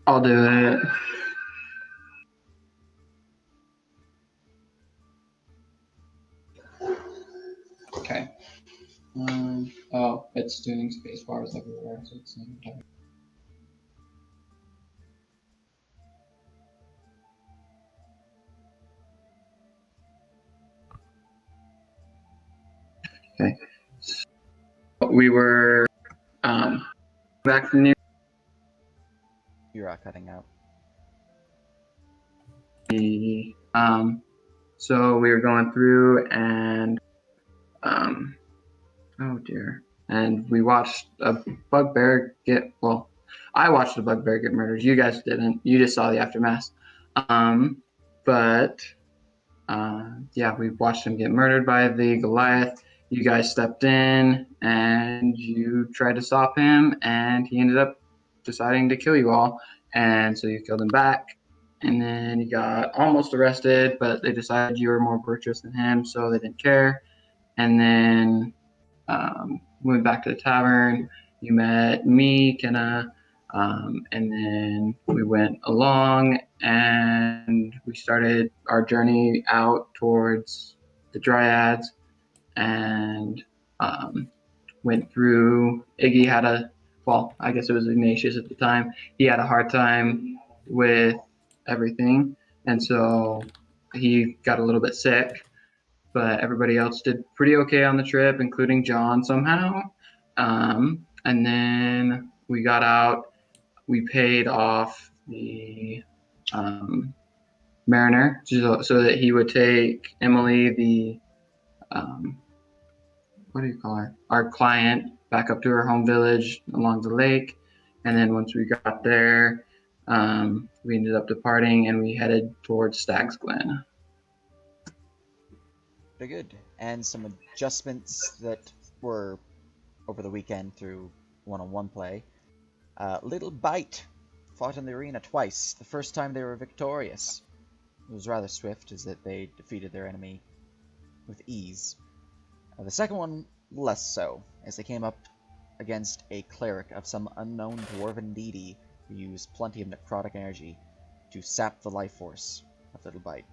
I'll do it. Okay. Oh, it's doing space bars everywhere, so it's not. Okay. We were back from New You're cutting out. York. So we were going through and oh dear. And we watched a bugbear get well, I watched a bugbear get murdered. You guys didn't. You just saw the aftermath. But yeah, we watched him get murdered by the Goliath. You guys stepped in and you tried to stop him, and he ended up deciding to kill you all. And so you killed him back. And then you got almost arrested, but they decided you were more virtuous than him, so they didn't care. And then went back to the tavern. You met me, Kenna, and then we went along and we started our journey out towards the Dryads and went through. Iggy had I guess it was Ignatius at the time. He had a hard time with everything, and so he got a little bit sick, but everybody else did pretty okay on the trip, including John somehow. And then we got out. We paid off the mariner so that he would take Emily, the what do you call her? Our client, back up to her home village along the lake. And then once we got there, we ended up departing and we headed towards Stag's Glen. Very good. And some adjustments that were over the weekend through one-on-one play. Little Bite fought in the arena twice. The first time they were victorious. It was rather swift, as that they defeated their enemy with ease. The second one, less so, as they came up against a cleric of some unknown dwarven deity who used plenty of necrotic energy to sap the life force of Little Bite.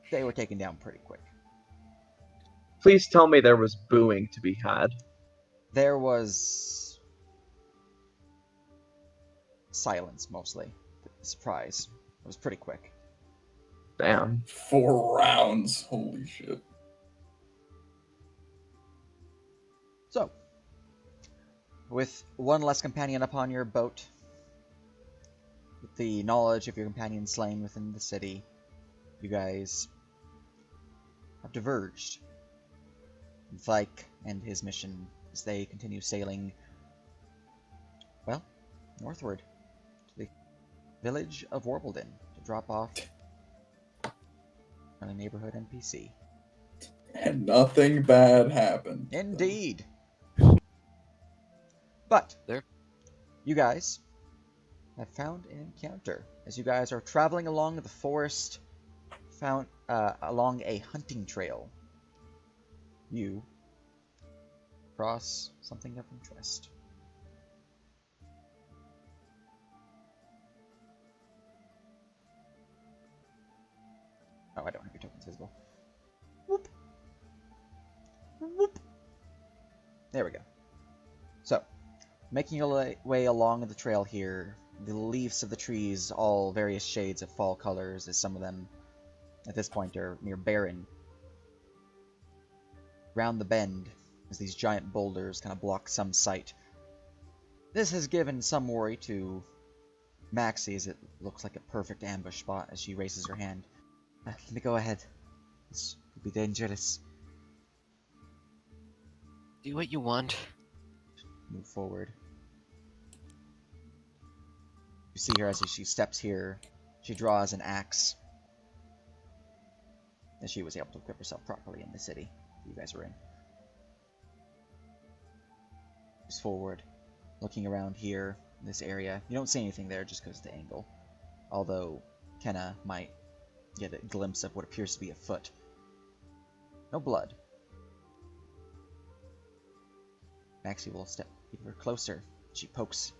They were taken down pretty quick. Please tell me there was booing to be had. There was silence, mostly. Surprise. It was pretty quick. Damn. 4 rounds. Holy shit. So, with one less companion upon your boat, with the knowledge of your companion slain within the city, you guys have diverged. Vike and his mission as they continue sailing, well, northward to the village of Warbledon to drop off on a neighborhood NPC. And nothing bad happened. Indeed. But There. You guys have found an encounter as you guys are traveling along the forest, found along a hunting trail. You cross something of interest. Oh, I don't have your tokens visible. Whoop. Whoop. There we go. So, making your way along the trail here, the leaves of the trees, all various shades of fall colors, as some of them at this point are near barren. Round the bend, as these giant boulders kind of block some sight. This has given some worry to Maxie, as it looks like a perfect ambush spot as she raises her hand. Let me go ahead. This could be dangerous. Do what you want. Move forward. You see her as she steps here. She draws an axe. And she was able to equip herself properly in the city you guys were in. Moves forward, looking around here, in this area. You don't see anything there just because of the angle. Although, Kenna might get a glimpse of what appears to be a foot. No blood. Maxie will step even closer. She pokes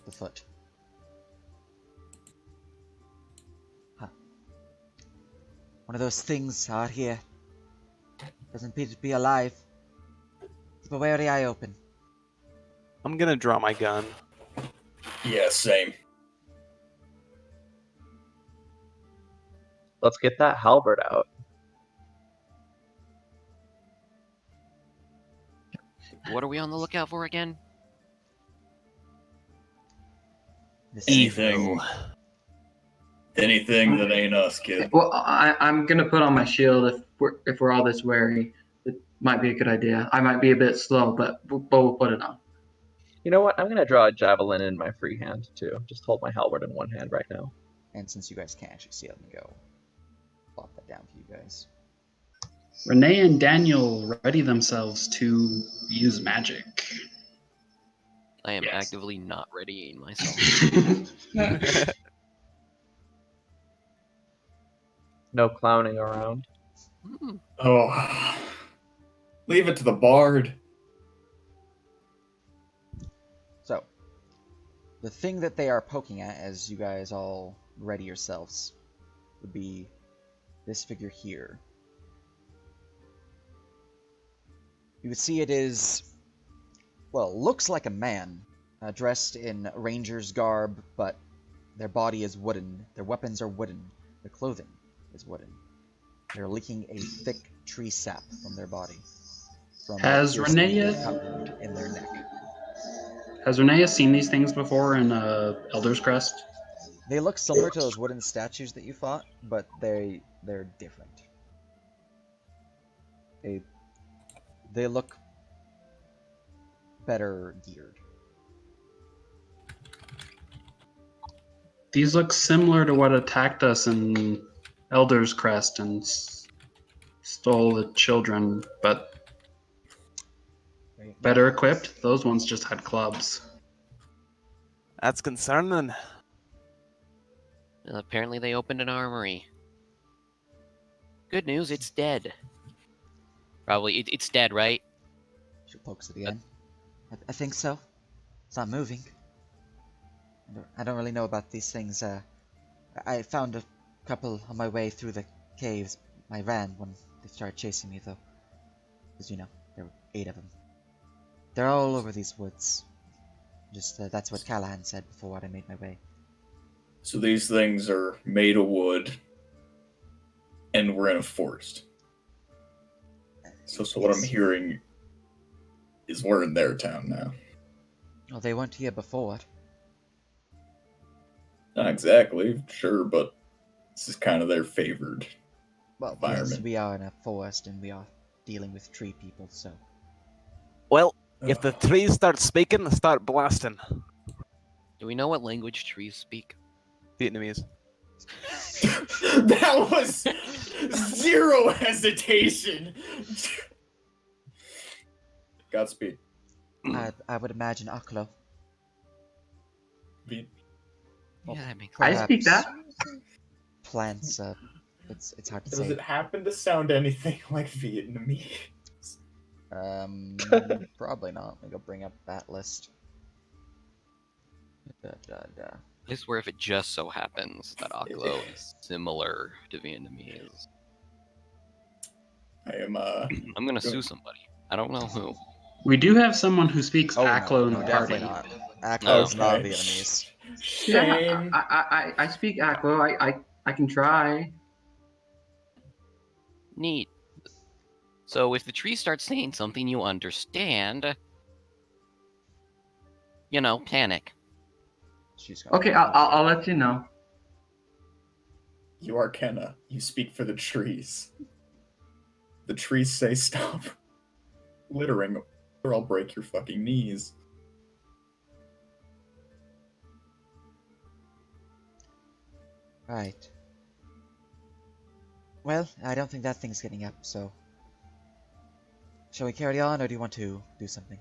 the foot. Huh. One of those things out here. Doesn't appear to be alive. Keep a wary eye open. I'm gonna draw my gun. Yeah, same. Let's get that halberd out. What are we on the lookout for again? This Anything, anything that ain't us, kid. Well, I'm gonna put on my shield if we're all this wary. It might be a good idea. I might be a bit slow, but we'll put it on. You know what? I'm gonna draw a javelin in my free hand too. Just hold my halberd in one hand right now. And since you guys can't actually see it, let me go plop that down for you guys. Renee and Daniel ready themselves to use magic. I am Yes. actively not readying myself. No clowning around. Hmm. Oh, leave it to the bard. So, the thing that they are poking at as you guys all ready yourselves would be this figure here. You would see it is, well, looks like a man, dressed in ranger's garb, but their body is wooden, their weapons are wooden, their clothing is wooden. They're leaking a thick tree sap from their body. From what Has appears to be Renee- a cut wound in their neck. Has Renea seen these things before in Elder's Crest? They look similar to those wooden statues that you fought, but they're different. They look better geared. These look similar to what attacked us in Elder's Crest and stole the children, but better equipped. Those ones just had clubs. That's concerning. Well, apparently they opened an armory. Good news, it's dead. Probably, it's dead, right? She pokes it again. I think so. It's not moving. I don't really know about these things. I found a couple on my way through the caves. I ran when they started chasing me, though. Because, you know, there were 8 of them. They're all over these woods. Just, that's what Callahan said before I made my way. So these things are made of wood, and we're in a forest. So what I'm hearing is we're in their town now. Oh, they weren't here before. Not exactly, sure, but this is kind of their favored Well, environment. yes, we are in a forest and we are dealing with tree people, so... Well, if the trees start speaking, start blasting. Do we know what language trees speak? Vietnamese. That was zero hesitation. Godspeed. I would imagine Aklo. Yeah, that makes I sense. speak that. Plants, it's hard to Does say. it happen to sound anything like Vietnamese? Probably not. Let me go bring up that list. I swear if it just so happens that Aklo is similar to Vietnamese, I am, I'm gonna sue somebody. I don't know who. We do have someone who speaks Oh, Aklo in no, the definitely party. not. Aklo is not Okay. Vietnamese. Shame. Yeah, I speak Aklo. I can try. Neat. So if the tree starts saying something you understand, panic. She's gonna Okay, I'll let you know. You are Kenna. You speak for the trees. The trees say stop littering, or I'll break your fucking knees. Right. Well, I don't think that thing's getting up, so... Shall we carry on, or do you want to do something?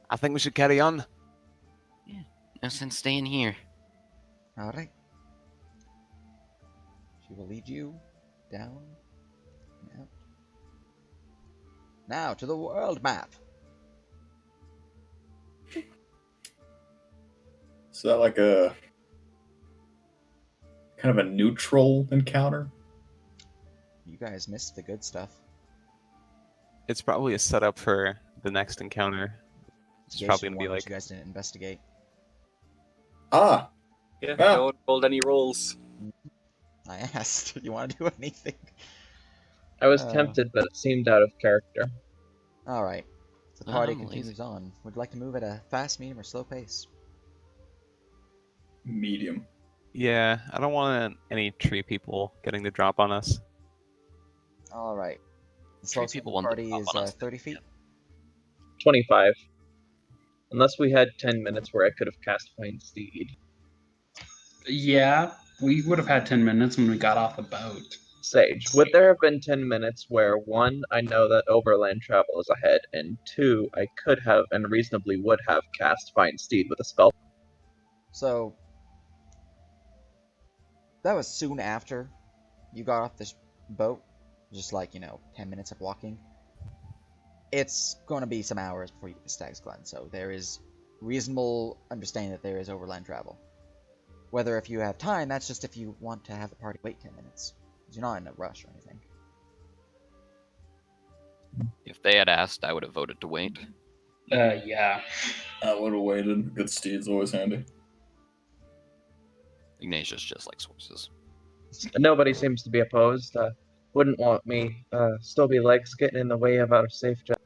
I think we should carry on. No sense staying here. Alright. She will lead you down and out. Now to the world map. Is that like a kind of a neutral encounter? You guys missed the good stuff. It's probably a setup for the next encounter. It's probably Investigation gonna be one, which like, you guys didn't investigate. Ah, Yeah, Ah. no one rolled any rolls. I asked, you want to do anything? I was Uh. tempted, but it seemed out of character. Alright. The party I'm continues lazy. on. Would you like to move at a fast, medium, or slow pace? medium. yeah, I don't want any tree people getting the drop on us. Alright. The Tree slowest people of the want to party hop is on us. 30 feet. 25. Unless we had 10 minutes where I could have cast Find Steed. Yeah, we would have had 10 minutes when we got off the boat. Sage, would there have been 10 minutes where 1, I know that overland travel is ahead, and 2, I could have and reasonably would have cast Find Steed with a spell? So, that was soon after you got off this boat. Just like, 10 minutes of walking. It's going to be some hours before you get to Stag's Glen, so there is reasonable understanding that there is overland travel. Whether if you have time, that's just if you want to have the party wait 10 minutes. Because you're not in a rush or anything. If they had asked, I would have voted to wait. Yeah. I would have waited. Good steed's always handy. Ignatius just likes horses. Nobody seems to be opposed. Wouldn't want me stubby legs getting in the way of our safe job.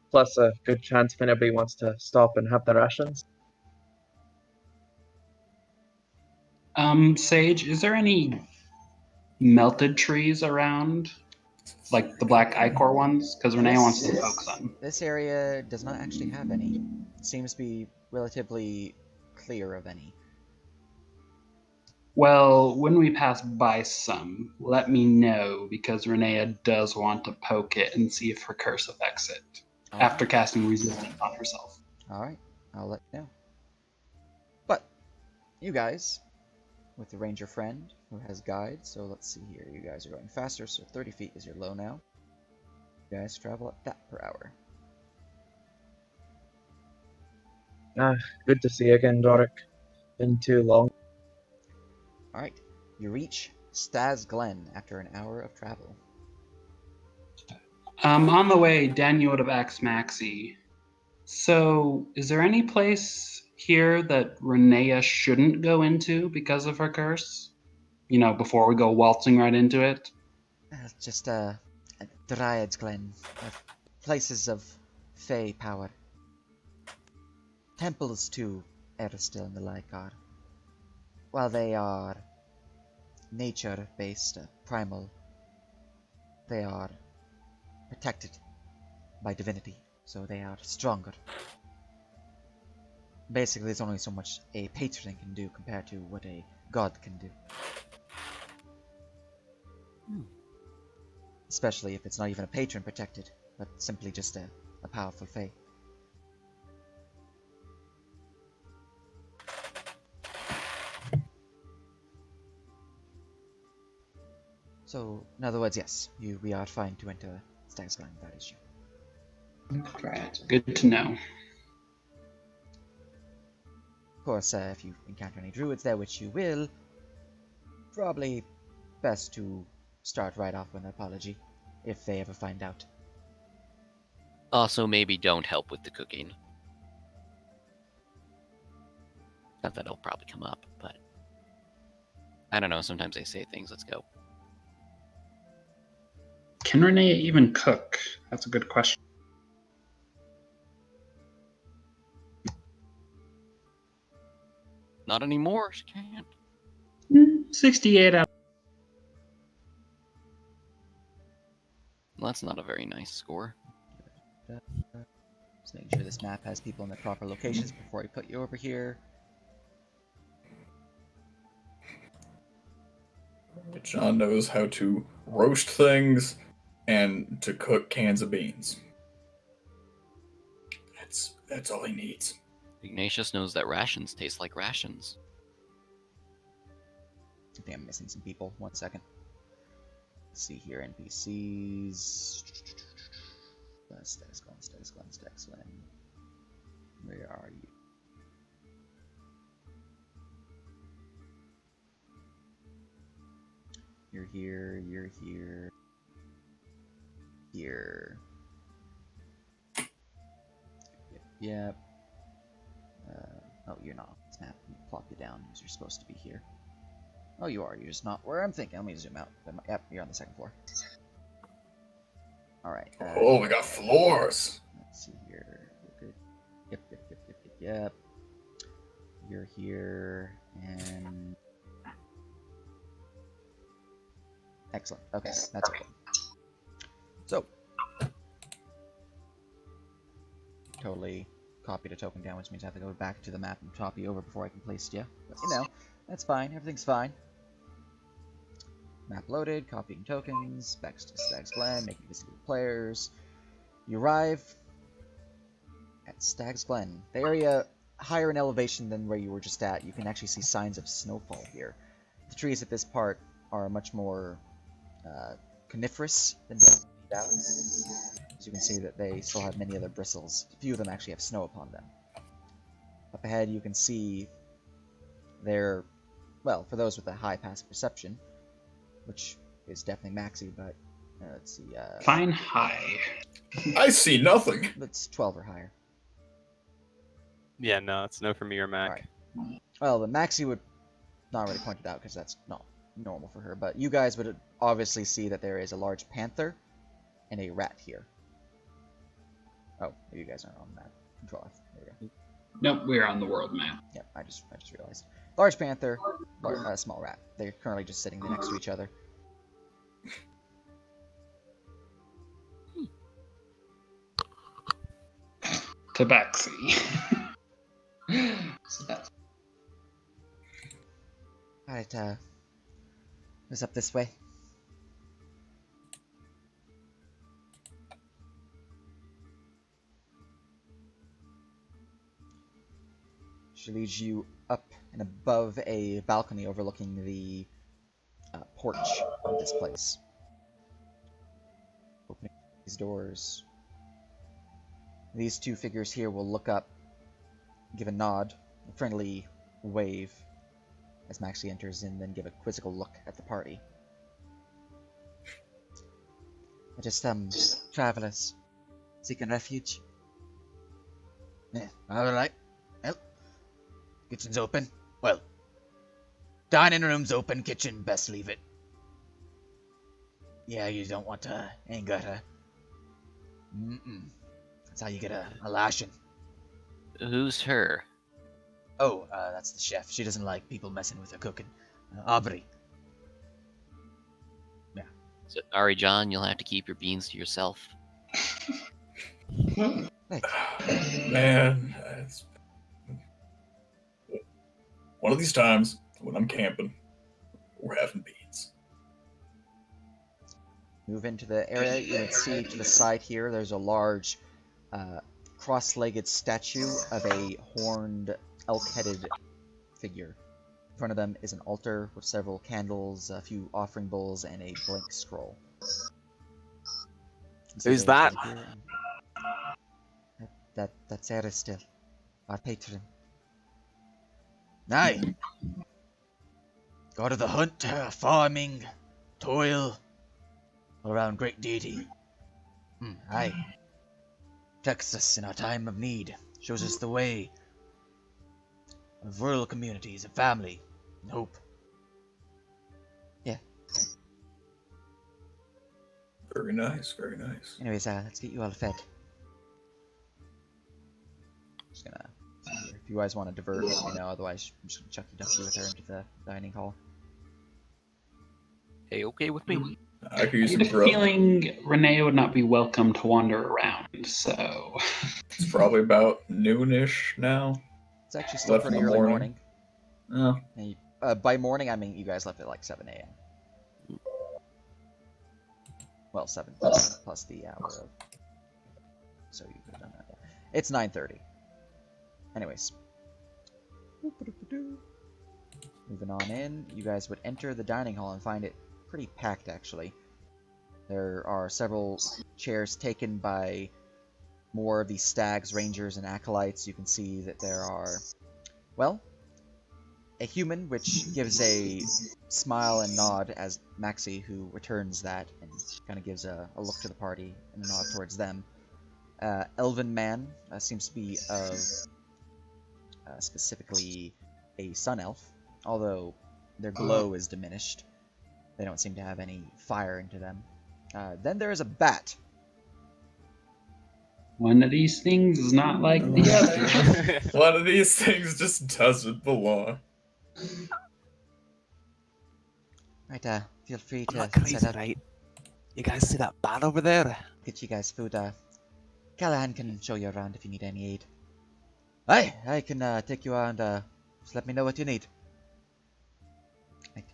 Plus a good chance if anybody wants to stop and have their rations. Sage, is there any melted trees around? Like the black ichor ones? Because Renee wants to poke them. This area does not actually have any. It seems to be relatively clear of any. Well, when we pass by some, let me know because Renea does want to poke it and see if her curse affects it after casting resistance on herself. Alright, I'll let you know. But, you guys, with the ranger friend who has guide, so let's see here. You guys are going faster, so 30 feet is your low now. You guys travel at that per hour. Good to see you again, Doric. Been too long. Alright, you reach Staz Glen after an hour of travel. On the way, Daniel would have asked Maxie, so is there any place here that Renea shouldn't go into because of her curse? Before we go waltzing right into it? Just Dryad's Glen. Places of fey power. Temples to Eristil and the like are, while they are nature-based, primal, they are protected by divinity, so they are stronger. Basically, there's only so much a patron can do compared to what a god can do. Especially if it's not even a patron protected, but simply just a powerful fae. So, in other words, yes, we are fine to enter Stag's Glen without issue. Right. Good to know. Of course, if you encounter any druids there, which you will, probably best to start right off with an apology, if they ever find out. Also, maybe don't help with the cooking. Not that it'll probably come up, but I don't know. Sometimes they say things. Let's go. Can Renee even cook? That's a good question. Not anymore. She can't. 68 out. Well, that's not a very nice score. Just making sure this map has people in the proper locations before I put you over here. John knows how to roast things and to cook cans of beans. That's all he needs. Ignatius knows that rations taste like rations. I think I'm missing some people. 1 second. Let's see here, NPCs. Stags Glen. Where are you? You're here. You're here. Here. Yep. Oh, you're not. Snap. Plop you down because you're supposed to be here. Oh, you are. You're just not where I'm thinking. Let me zoom out. Yep, you're on the second floor. Alright. Oh, we got floors. Let's see here. We're good. Yep. You're here, and... Excellent. Okay, that's okay. So, totally copied a token down, which means I have to go back to the map and copy over before I can place you. But, you know, that's fine. Everything's fine. Map loaded, copying tokens, back to Stag's Glen, making visible players. You arrive at Stag's Glen. The area higher in elevation than where you were just at. You can actually see signs of snowfall here. The trees at this part are much more coniferous than down in the valley. As you can see that they still have many other bristles. A few of them actually have snow upon them. Up ahead you can see there, well, for those with a high passive perception, which is definitely maxi, but let's see. Fine high. I see nothing. That's 12 or higher. Yeah, no, it's no for me or Mac. Alright. Well, the maxi would not really point it out because that's not normal for her, but you guys would obviously see that there is a large panther and a rat here. Oh, maybe you guys aren't on the map. Control F. There we go. Nope, we're on the world map. Yep, I just realized. Large panther, small rat. They're currently just sitting next to each other. Tabaxi. So that's Alright, what's up this way? She leads you up and above a balcony overlooking the porch of this place. Opening these doors. These two figures here will look up, give a nod, a friendly wave as Maxie enters and then give a quizzical look at the party. We're just, travelers, seeking refuge. Yeah, alright. Well, kitchen's open. Well, dining room's open, kitchen, best leave it. Yeah, you don't want to, ain't got a... That's how you get a lashing. Who's her? Oh, that's the chef. She doesn't like people messing with her cooking. Aubrey. Sorry, John, you'll have to keep your beans to yourself. Right. Man, it's one of these times when I'm camping, we're having beans. Move into the area. You can see to the side here, there's a large cross-legged statue of a horned, elk-headed figure. In front of them is an altar with several candles, a few offering bowls, and a blank scroll. Who's that? That's Aristil, our patron. Aye. God of the hunt, farming, toil, all around great deity. Aye. Protects us in our time of need, shows us the way of rural communities, of family, and hope. Yeah. Very nice, very nice. Anyways, let's get you all fed. Just gonna... If you guys want to divert, let me know, otherwise I'm just gonna chuck you ducky with her into the dining hall. Hey, okay with me? I could I use get some a grub. feeling Renee would not be welcome to wander around, so... It's probably about noonish now. It's actually still Left in pretty the early morning. morning. Oh, And by morning, I mean you guys left at like 7 a.m. Well, 7 plus the hour of... So you could have done that. Yeah. It's 9:30. Anyways. Moving on in, you guys would enter the dining hall and find it pretty packed, actually. There are several chairs taken by more of these stags, rangers, and acolytes. You can see that there are, well, a human, which gives a smile and nod as Maxi, who returns that and kind of gives a look to the party and a nod towards them. Elven man seems to be of specifically a sun elf, although their glow is diminished. They don't seem to have any fire into them. Then there is a bat. One of these things is not like the other. One of these things just doesn't belong. Right, feel free I'm to not crazy, set up, right? You guys see that bat over there? get you guys food. Callahan can show you around if you need any aid. Aye, I can take you around. Just let me know what you need.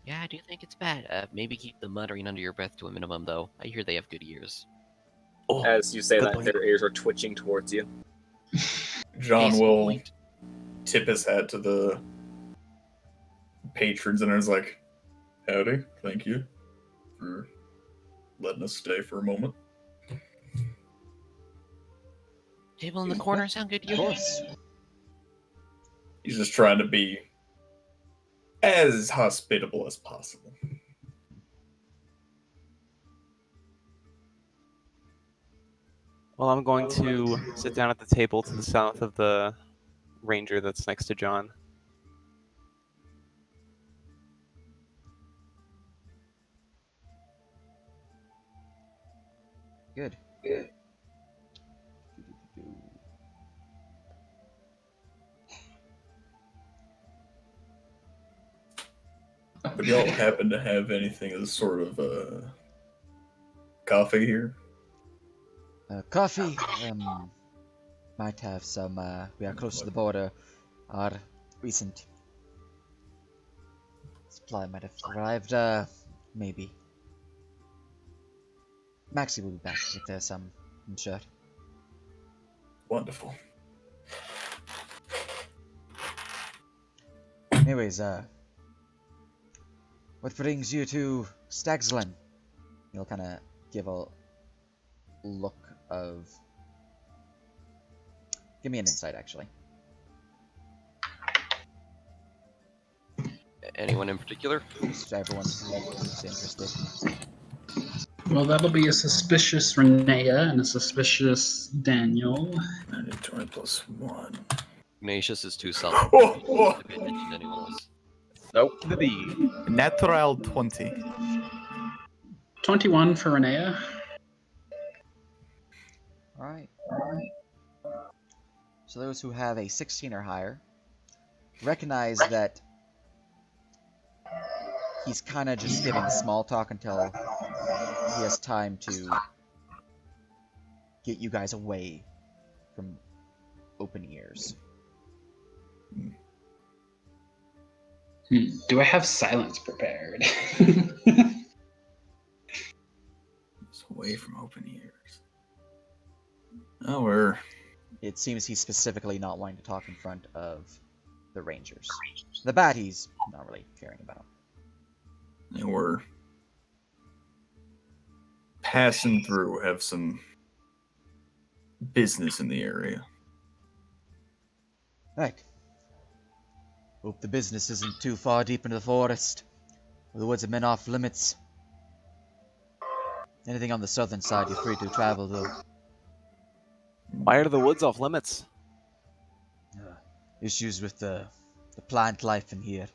Yeah, I do think it's bad. Maybe keep the muttering under your breath to a minimum, though. I hear they have good ears. Oh, As you say good that, point. their ears are twitching towards you. John Case in will point. tip his hat to the patrons and is like, "Howdy, thank you for letting us stay for a moment." Table in the corner sound good to you? Of course. He's just trying to be as hospitable as possible. Well, I'm going to sit down at the table to the south of the ranger that's next to John. Good. But y'all happen to have anything as sort of coffee here? Coffee. Might have some. We are close to the border. Our recent supply might have arrived. Maybe. Maxi will be back if there's some. I'm sure. Wonderful. Anyways, what brings you to Stag's Glen? He'll kind of give a look of. Give me an insight, actually. Anyone in particular? Just everyone who's interested. Well, that'll be a suspicious Renea and a suspicious Daniel. 20 plus 1. Ignatius is too self Oh, to pay attention to anyone else. Nope. 3. Natural 20. 21 for Renea. Alright. So those who have a 16 or higher recognize that he's kind of just giving small talk until he has time to get you guys away from open ears. Do I have silence prepared? it's away from open ears. Oh, we're It seems he's specifically not wanting to talk in front of the Rangers. The bat he's not really caring about. passing through. Have some business in the area. Right. Hope the business isn't too far deep into the forest. The woods have been off limits. Anything on the southern side, you're free to travel, though. Why are the woods off limits? Issues with the plant life in here.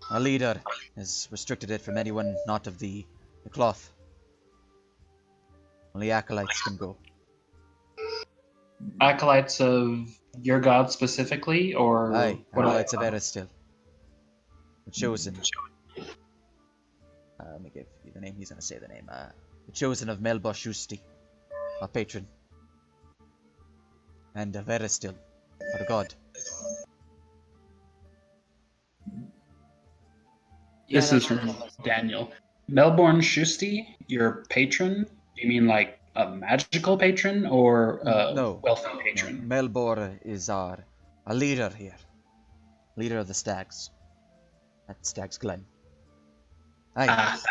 Our leader has restricted it from anyone not of the cloth. Only acolytes can go. Acolytes of your god specifically, or Aye, what? acolytes of Eristil. The chosen. Let me give you the name. He's gonna say the name. The chosen of Melboshusti, our patron, and of Eristil, our god. This is from Daniel. Melbourne Shusti, your patron? Do you mean like a magical patron or a No. wealthy patron? No, Melbor is our leader here. Leader of the Stags. At Stag's Glen. Aye. Ah,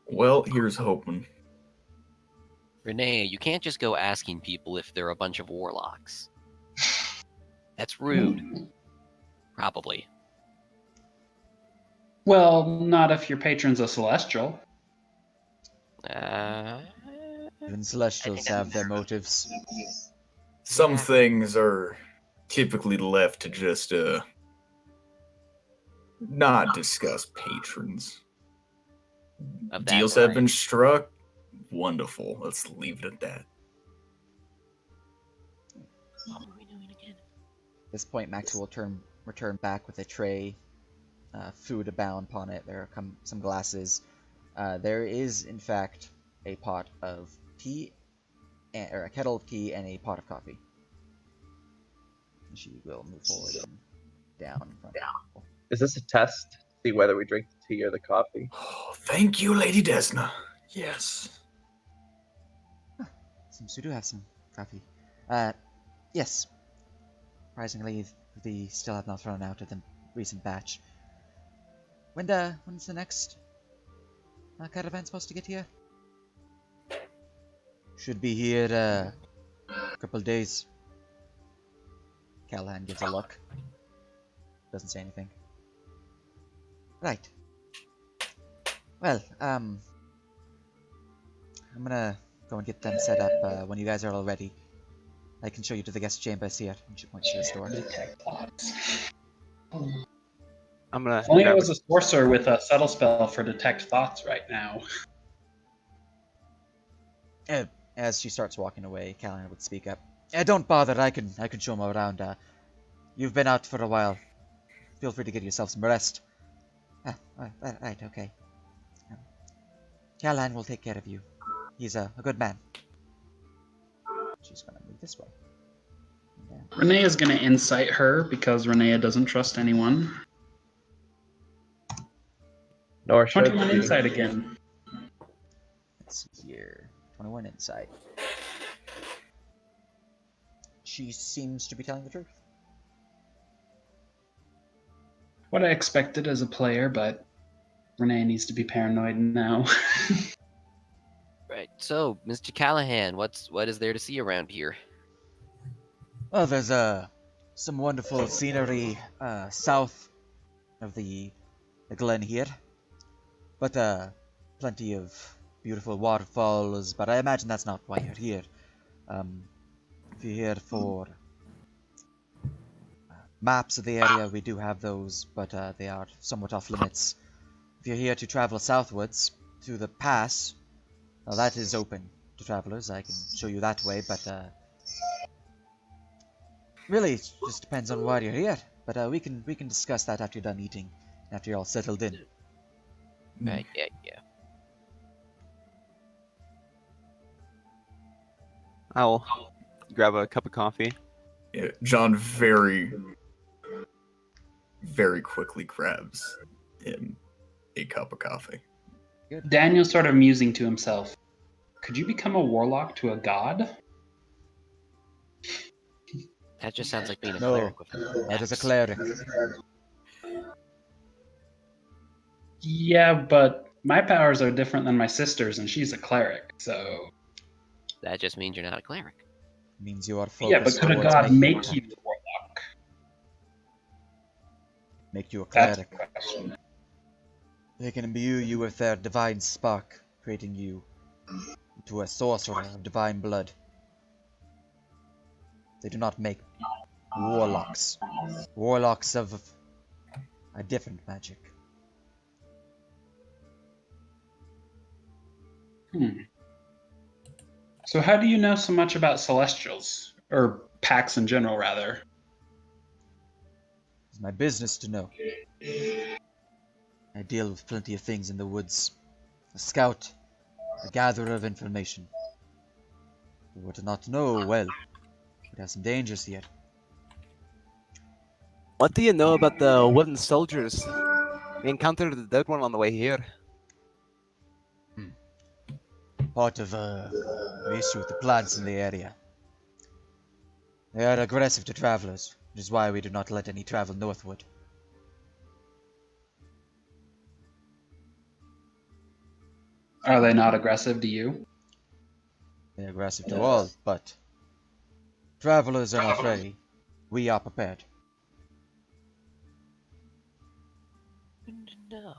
Well, here's hoping. Renee, you can't just go asking people if they're a bunch of warlocks. That's rude. Probably. Well, not if your patron's a celestial. Even Celestials have their motives. Some things are typically left to just not discuss patrons. Of that Deals have kind. been struck. Wonderful. Let's leave it at that. What were we doing again? At this point, Max will return back with a tray, food abound upon it. There are some glasses. There is, in fact, a pot of tea, or a kettle of tea, and a pot of coffee. She will move forward and down in front of people. Is this a test to see whether we drink the tea or the coffee? Oh, thank you, Lady Desna. Yes. Seems we do have some coffee. Yes. Surprisingly, we still have not run out of the recent batch. When's the next caravan supposed to get here? Should be here a couple days. Callahan gives a look. Doesn't say anything. Right. Well, I'm gonna go and get them set up when you guys are all ready. I can show you to the guest chambers here. And she points to this door. Detect thoughts. I'm gonna If only I grab was a sorcerer with a subtle spell for detect thoughts right now. As she starts walking away, Callahan would speak up. Don't bother, I can show him around. You've been out for a while. Feel free to get yourself some rest. Right, okay. Callahan will take care of you. He's a good man. She's gonna move this way. Renea is going to incite her because Renea doesn't trust anyone. Nor should 21 she. insight again. Let's see here. 21 insight. She seems to be telling the truth. What I expected as a player, but Renee needs to be paranoid now. Right. So, Mr. Callahan, what is there to see around here? Well, there's some wonderful scenery south of the glen here, but plenty of beautiful waterfalls. But I imagine that's not why you're here. If you're here for maps of the area, we do have those, but they are somewhat off limits. If you're here to travel southwards to the pass, well, that is open to travelers. I can show you that way, but really, it just depends on why you're here. But we can discuss that after you're done eating, after you're all settled in. Right. Yeah. I'll grab a cup of coffee. Yeah, John very, very quickly grabs him a cup of coffee. Daniel's sort of musing to himself. Could you become a warlock to a god? That just sounds like being a No, cleric with that is a axe. cleric. Yeah, but my powers are different than my sister's, and she's a cleric, so... That just means you're not a cleric. Means you are Yeah, but focused could a towards god making make you a warlock? make you a That's the cleric. question. They can imbue you with their divine spark, creating you into a sorcerer of divine blood. They do not make warlocks. Warlocks of a different magic. So how do you know so much about celestials? Or packs in general, rather? It's my business to know. I deal with plenty of things in the woods. A scout, a gatherer of information. If we were to not know, well, we'd have some dangers here. What do you know about the wooden soldiers? We encountered the dead one on the way here. Part of the issue with the plants in the area. They are aggressive to travelers, which is why we do not let any travel northward. Are they not aggressive to you? They're aggressive to all, but travelers are not ready. We are prepared. No.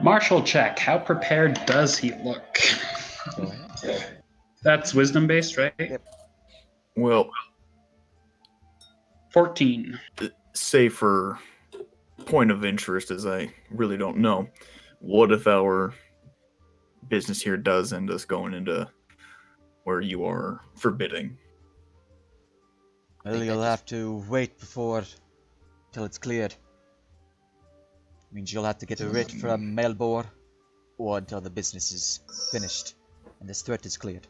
Martial check. How prepared does he look? Go ahead. That's wisdom based, right? Yep. Well, 14. say for point of interest, as I really don't know, what if our business here does end us going into where you are forbidding? Well, you'll have to wait till it's cleared. Means you'll have to get a writ from Melbourne, or until the business is finished and this threat is cleared.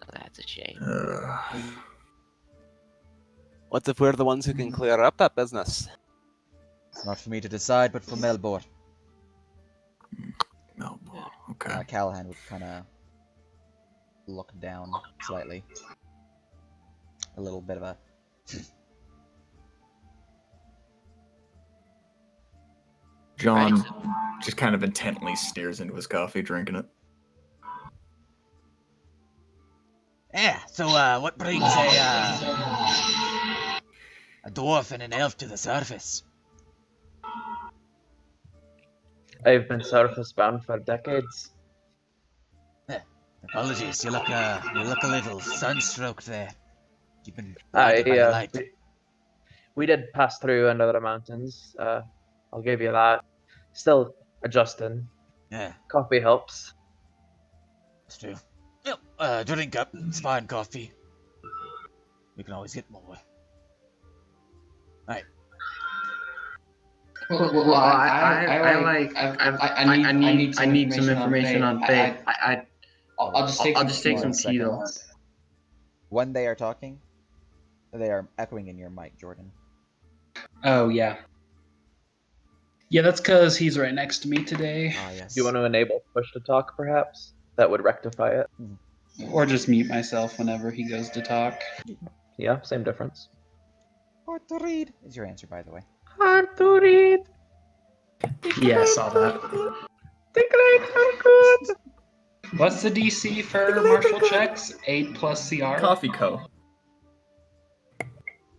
Oh, that's a shame. What if we're the ones who can clear up that business? It's not for me to decide, but for Melbourne. No, okay. Callahan would kind of look down slightly. A little bit of a... John just kind of intently stares into his coffee, drinking it. Yeah, so what brings a dwarf and an elf to the surface? I've been surface bound for decades. Apologies, you look a little sunstroked there. You've been blinded by the light. We did pass through under the mountains. I'll give you that. Still adjusting. Yeah, Coffee helps. that's true. Yep, drink up. It's fine coffee. We can always get more. Right. Well, I need some information on Faye. I'll just take some tea though. When they are talking, they are echoing in your mic, Jordan. Oh, yeah. Yeah, that's because he's right next to me today. Ah, yes. Do you want to enable push to talk, perhaps? That would rectify it. Or just mute myself whenever he goes to talk. Yeah, same difference. Hard to read is your answer, by the way. Hard to read. Yeah, I saw that. The grades are good. What's the DC for martial checks? 8 plus CR? Coffee Co.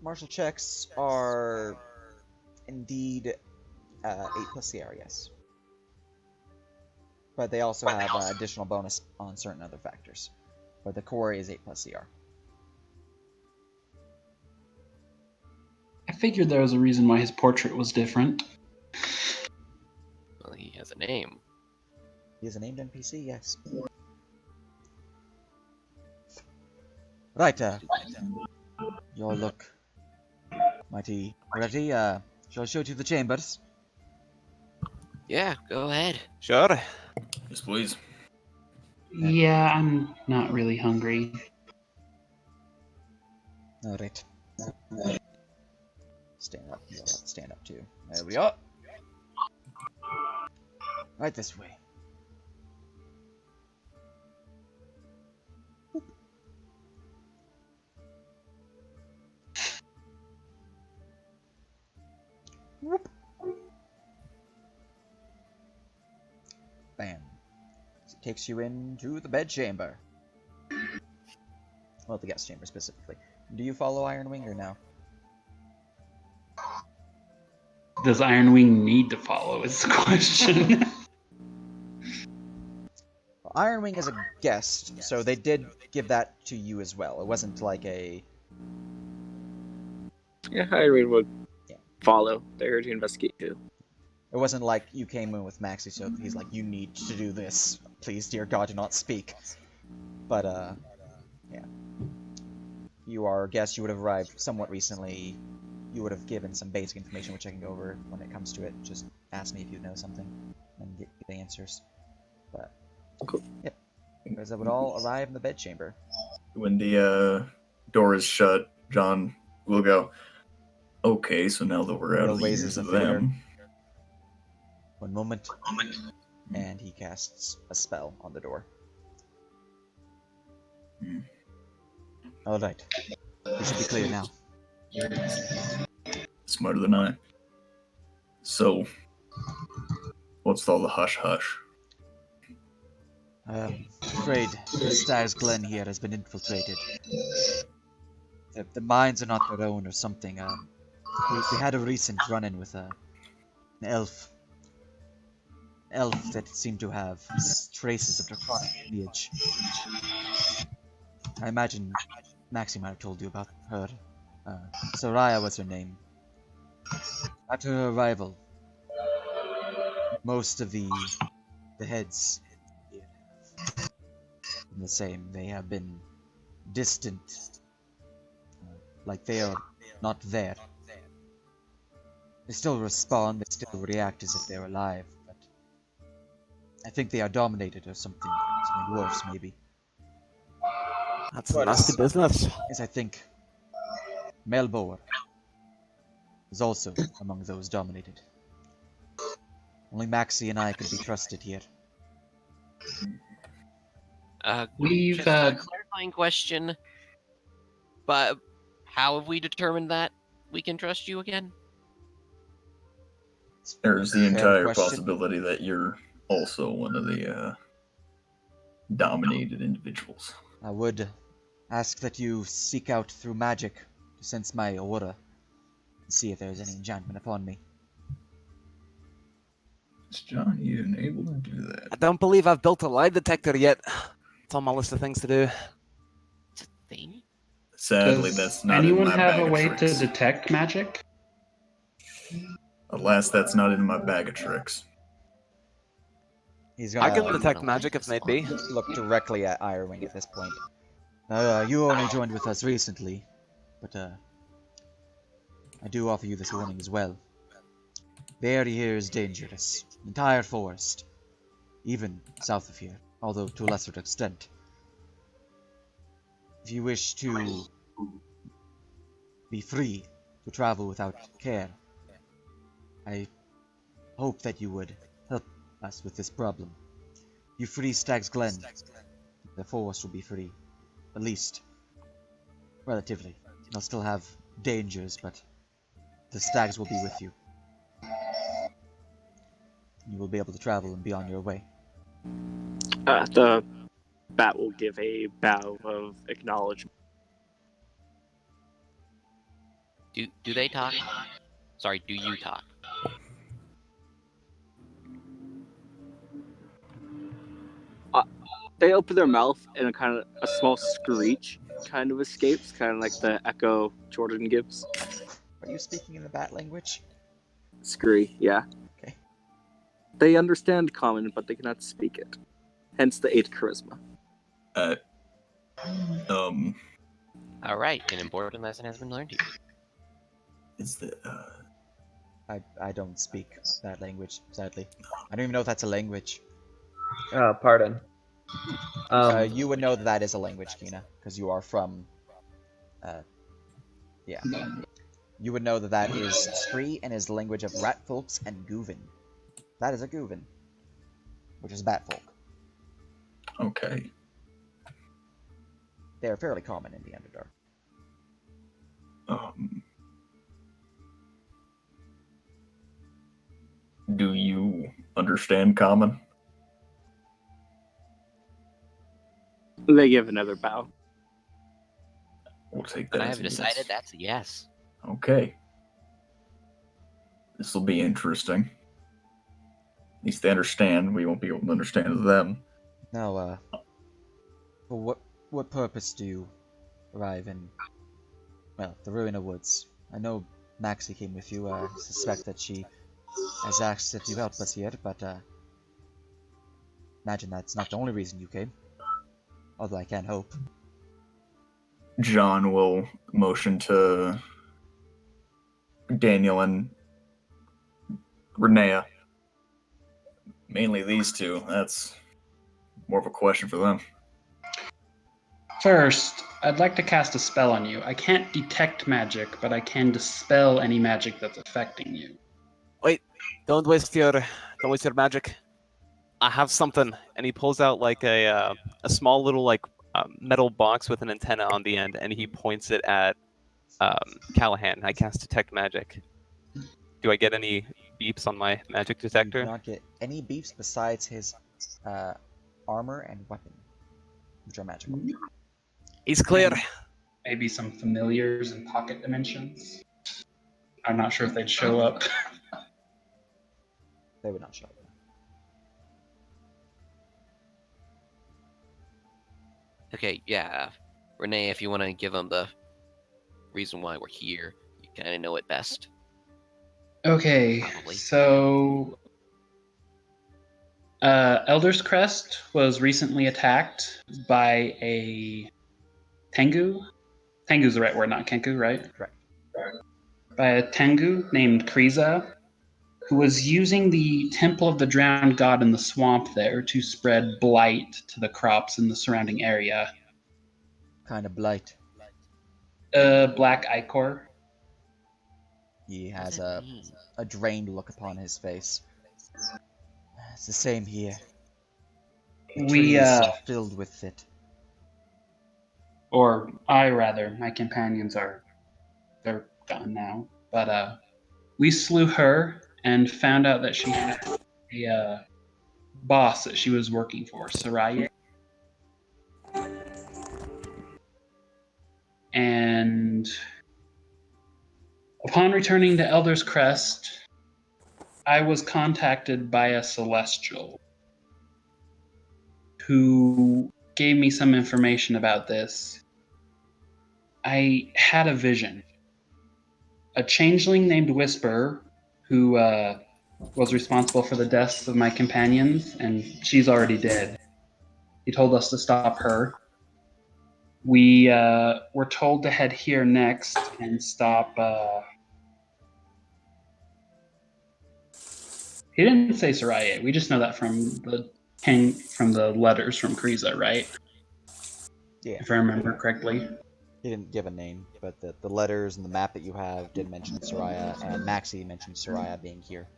Martial checks are indeed 8 plus CR, yes. But they also have additional bonus on certain other factors. But the core is 8 plus CR. I figured there was a reason why his portrait was different. Well, he has a name. He is a named NPC, yes. Right, you all look mighty ready. Shall I show you the chambers? Yeah, go ahead. Sure. Yes, please. Yeah, I'm not really hungry. Alright. Stand up. You'll have to stand up too. There we are. Right this way. Whoop. Bam. It takes you into the bedchamber. Well, the guest chamber specifically. Do you follow Ironwing or no? Does Ironwing need to follow is the question. Well, Ironwing is a guest, so they did give that to you as well. It wasn't like a... Yeah, Irene would Yeah. follow. They're here to investigate too. It wasn't like you came in with Maxie, so he's like, you need to do this. Please, dear God, do not speak. But, yeah. You are a guest. You would have arrived somewhat recently. You would have given some basic information, which I can go over when it comes to it. Just ask me if you know something, and get the answers. But, Cool. Yep. Because that would all arrive in the bedchamber. When the door is shut, John will go, okay, so now that we're out Will of the raises ears a of finger. them. One moment. And he casts a spell on the door. Hmm. Alright. We should be clear now. Smarter than I. So, what's all the hush-hush? afraid the Stag's Glen here has been infiltrated. The mines are not their own or something. We had a recent run-in with an elf. Elf that seemed to have traces of draconic lineage. I imagine Maxie might have told you about her. Soraya was her name. After her arrival, most of the heads here have been the same. They have been distant, like they are not there. They still respond, they still react as if they're alive, but I think they are dominated or something worse, maybe. That's a nasty business. As I think Melbourne is also among those dominated. Only Maxie and I could be trusted here. We've Just a clarifying question. But how have we determined that we can trust you again? There's the Fair entire question. possibility that you're also one of the dominated individuals. I would ask that you seek out through magic to sense my aura and see if there is any enchantment upon me. Is John even able to do I that? don't believe I've built a lie detector yet. It's on my list of things to do. It's a thing? Sadly, Does that's not anyone in my have bag a of way tricks. to detect magic? Alas, that's not in my bag of tricks. He's I gonna can detect magic if need be. look directly at Irewing at this point. You only joined with us recently, but I do offer you this warning as well. The area here is dangerous. The entire forest. Even south of here, although to a lesser extent. If you wish to be free to travel without care, I hope that you would help us with this problem. If you free Stag's Glen, the forest will be free. At least, relatively. You'll still have dangers, but the stags will be with you. You will be able to travel and be on your way. The bat will give a bow of acknowledgement. Do they talk? Sorry, do you talk? They open their mouth and a small screech kind of escapes, kind of like the echo Jordan gives. Are you speaking in the bat language? Scree, yeah. Okay. They understand common, but they cannot speak it. Hence the 8 charisma. All right, an important lesson has been learned here. Is the I don't speak that language, sadly. I don't even know if that's a language. Pardon. You would know that that is a language, Kina, because you are from... yeah. You would know that that is Scree and is the language of rat folks and Goovin. That is a Goovin, which is bat folk. okay. They are fairly common in the Underdark. Do you understand common? They give another bow. We'll take that And I as have a decided yes. that's a yes. Okay. This will be interesting. At least they understand. We won't be able to understand them. Now, for what purpose do you arrive in, well, the Ruina Woods? I know Maxie came with you. I suspect that she has asked if you help us here, but imagine that's not the only reason you came. Although I can't hope. John will motion to Daniel and Renea. Mainly these two. That's more of a question for them. First, I'd like to cast a spell on you. I can't detect magic, but I can dispel any magic that's affecting you. Wait, don't waste your magic. I have something, and he pulls out like a small little like metal box with an antenna on the end, and he points it at Callahan. I cast detect magic. Do I get any beeps on my magic You detector? do not get any beeps besides his armor and weapon. which are magical. He's clear. Maybe some familiars in pocket dimensions. I'm not sure if they'd show up. They would not show up. Okay, yeah. Renee, if you want to give them the reason why we're here, you kind of know it best. Okay, Probably. so Elder's Crest was recently attacked by a Tengu. Tengu's the right word, not Kenku, right? Correct. By a Tengu named Kriza, who was using the Temple of the Drowned God in the swamp there to spread blight to the crops in the surrounding area. Kind of blight. Black Ichor. He What does has that mean? a drained look upon his face. It's the same here. The We, trees are filled with it. or I rather, my companions they're gone now. But we slew her and found out that she had a boss that she was working for, Soraya. And upon returning to Elder's Crest, I was contacted by a celestial who gave me some information about this. I had a vision. A changeling named Whisper, who was responsible for the deaths of my companions, and she's already dead. He told us to stop her. We were told to head here next and stop. He didn't say Soraya. We just know that from the letters from Kriza, right? Yeah. If I remember correctly. He didn't give a name, but the letters and the map that you have did mention Soraya, and Maxie mentioned Soraya being here.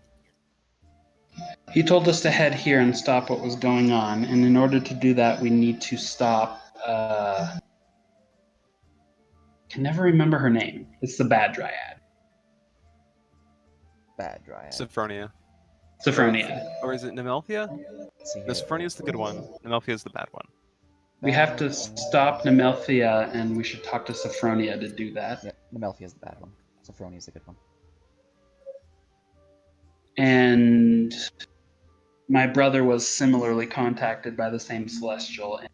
He told us to head here and stop what was going on, and in order to do that, we need to stop. Can never remember her name. It's the bad dryad, Bad Dryad. Sophronia. Sophronia. Or is it Nemelphia? Let's see No, here. Sophronia's the good one. Nemelphia's the bad one. We have to stop Nemelphia, and we should talk to Sophronia to do that. Yeah, Nemelphia is the bad one. Sophronia is the good one. And my brother was similarly contacted by the same celestial. And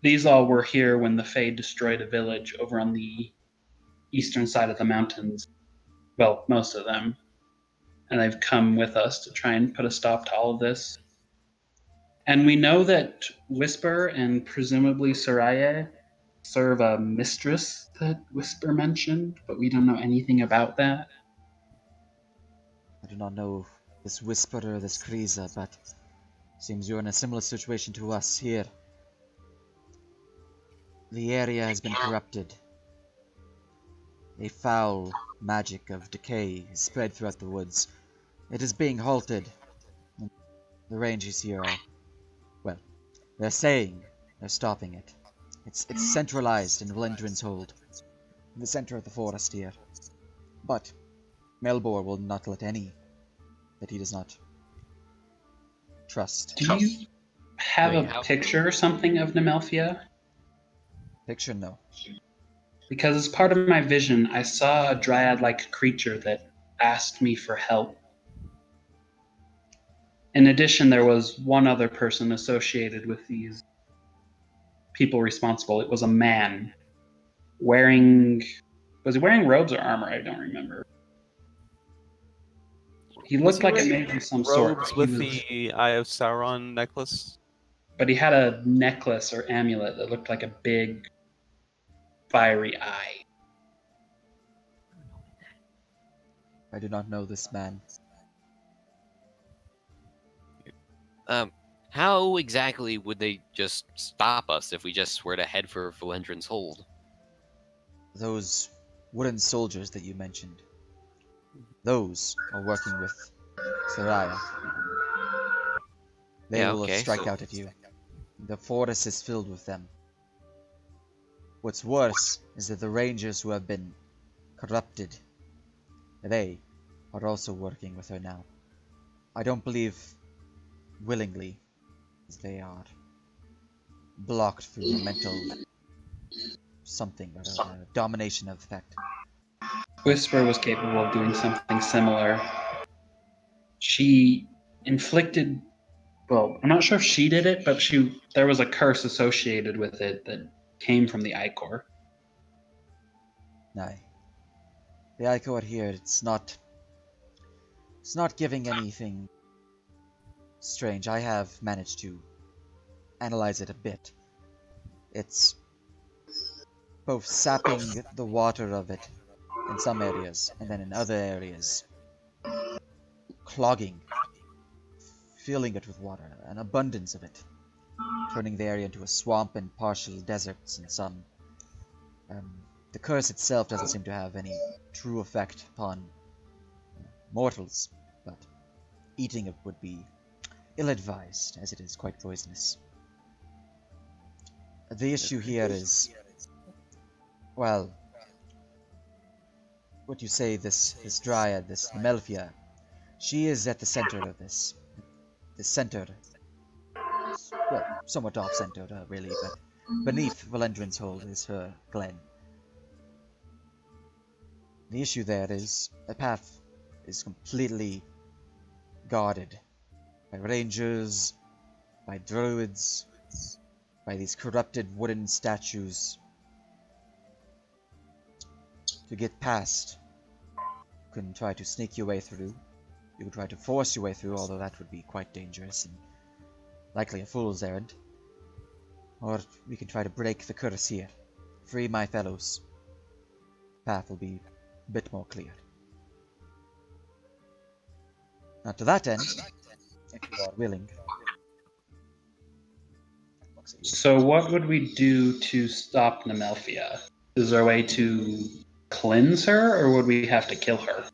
these all were here when the Fae destroyed a village over on the eastern side of the mountains. Well, most of them. And they've come with us to try and put a stop to all of this. And we know that Whisper and presumably Soraya serve a mistress that Whisper mentioned, but we don't know anything about that. I do not know this Whisperer, this Kriza, but seems you're in a similar situation to us here. The area has been corrupted. A foul magic of decay is spread throughout the woods. It is being halted. The rangers here are, well, they're saying they're stopping it. It's centralized in Vlindrin's hold, in the center of the forest here. But Melbor will not let any that he does not trust. Do you have a picture or something of Nemelphia? Picture no. Because as part of my vision, I saw a dryad-like creature that asked me for help. In addition, there was one other person associated with these people responsible. It was a man wearing... Was he wearing robes or armor? I don't remember. He looked like a mage of some sort. Robes He with was- the Eye of Sauron necklace. But he had a necklace or amulet that looked like a big fiery eye. I do not know this man. How exactly would they just stop us if we just were to head for Valendron's hold? Those wooden soldiers that you mentioned, those are working with Soraya. They Yeah, will okay, strike so- out at you. The forest is filled with them. What's worse is that the rangers who have been corrupted, they are also working with her now. I don't believe willingly, as they are. blocked through a mental something, or a domination effect. Whisper was capable of doing something similar. She inflicted, well, I'm not sure if she did it, but there was a curse associated with it that came from the Icor. Aye. The Icor here, it's not giving anything strange. I have managed to analyze it a bit. It's both sapping the water of it in some areas, and then in other areas, clogging, filling it with water, an abundance of it, turning the area into a swamp and partial deserts in some. The curse itself doesn't seem to have any true effect upon mortals, but eating it would be ill-advised, as it is quite poisonous. The issue here is, well, what you say, this dryad, this Melfia, she is at the center of this. The center, well, somewhat off-center, really, but beneath Valendrin's hold is her glen. The issue there is the path is completely guarded by rangers, by druids, by these corrupted wooden statues. To get past, you can try to sneak your way through. You could try to force your way through, although that would be quite dangerous and likely a fool's errand. Or we can try to break the curse here. Free my fellows. The path will be a bit more clear. Now to that end, if you are willing. So what would we do to stop Nemelphia? Is there a way to cleanse her, or would we have to kill her?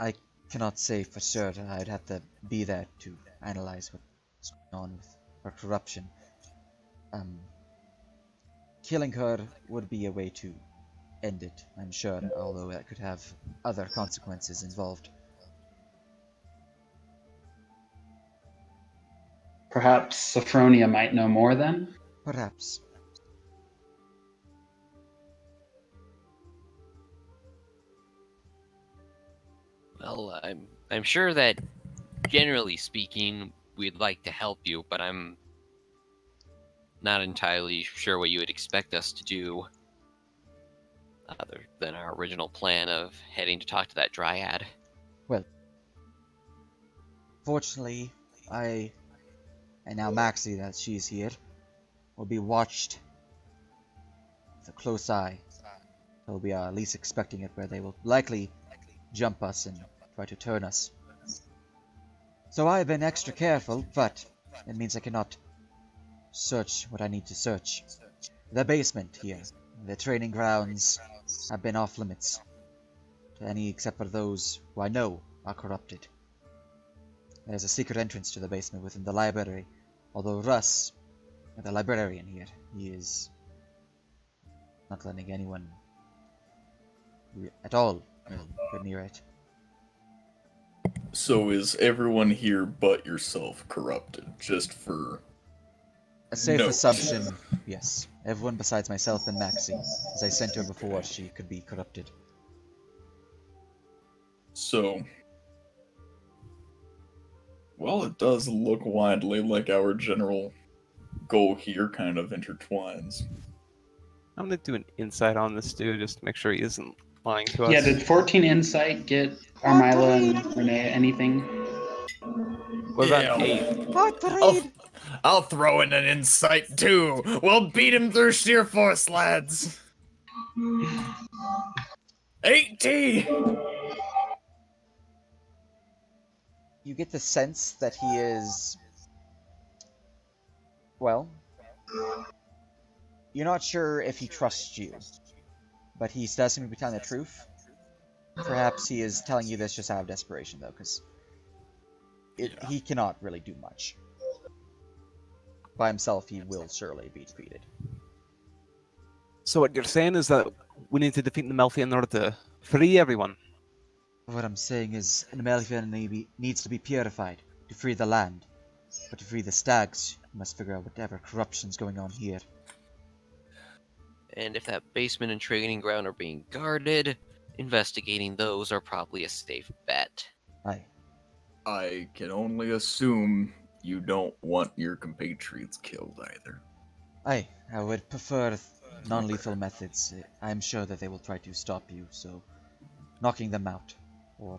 I cannot say for sure. I'd have to be there to analyze what's going on with her corruption. Killing her would be a way to end it, I'm sure, although that could have other consequences involved. Perhaps Sophronia might know more then? Perhaps. Well, I'm sure that, generally speaking, we'd like to help you, but I'm not entirely sure what you would expect us to do, other than our original plan of heading to talk to that dryad. Well, fortunately, and now Maxie, that she's here, will be watched with a close eye. Till we are least expecting it, where they will likely jump us and try to turn us. So I have been extra careful, but it means I cannot search what I need to search. The basement here, the training grounds, have been off limits to any except for those who I know are corrupted. There's a secret entrance to the basement within the library, although Russ, the librarian here, he is not letting anyone at all really go near it. So is everyone here but yourself corrupted? Just for A safe note. assumption, yes. Everyone besides myself and Maxie. As I sent her before, she could be corrupted. So, well, it does look widely like our general goal here kind of intertwines. I'm gonna do an insight on this dude just to make sure he isn't lying to us. Yeah, did 14 insight get Armila and Renee anything? What about Yeah. 8? I'll throw in an insight too. We'll beat him through sheer force, lads. 18. You get the sense that he is... Well... You're not sure if he trusts you, but he does seem to be telling the truth. Perhaps he is telling you this just out of desperation, though, because he cannot really do much. By himself, he will surely be defeated. So what you're saying is that we need to defeat the Melfi in order to free everyone? What I'm saying is, Nemelphia needs to be purified to free the land. But to free the stags, We must figure out whatever corruption's going on here. And if that basement and training ground are being guarded, investigating those are probably a safe bet. Aye. I can only assume you don't want your compatriots killed either. Aye, I would prefer non-lethal methods. I'm sure that they will try to stop you, so knocking them out, or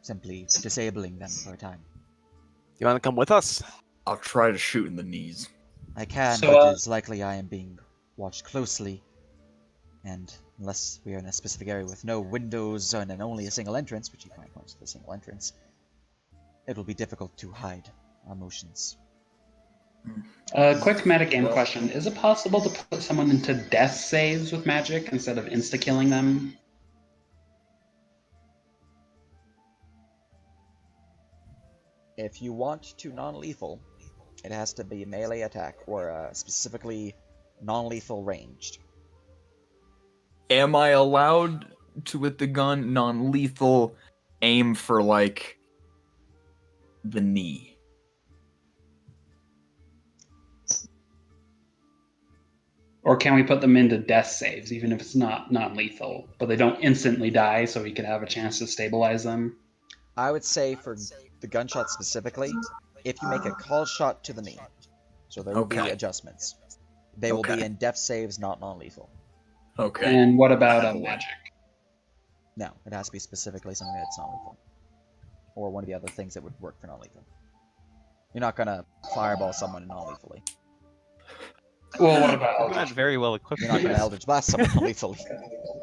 simply disabling them for a time. You want to come with us? I'll try to shoot in the knees. I can, So, but it's likely I am being watched closely, and unless we are in a specific area with no windows and then only a single entrance, which you find points to the single entrance, it will be difficult to hide our motions. Quick metagame question. Is it possible to put someone into death saves with magic instead of insta-killing them? If you want to non-lethal, it has to be a melee attack or specifically non-lethal ranged. Am I allowed to, with the gun, non-lethal, aim for, like, the knee? Or can we put them into death saves, even if it's not non-lethal, but they don't instantly die, so we could have a chance to stabilize them? I would say for the gunshot specifically, if you make a call shot to the knee, so there will be Okay. adjustments. They will be Okay. in death saves, not non-lethal. Okay. And what about a magic? No, it has to be specifically something that's non-lethal. Or one of the other things that would work for non-lethal. You're not gonna fireball someone non-lethally. Well, what about We're not very well equipped. You're not gonna Eldritch Blast someone non-lethally.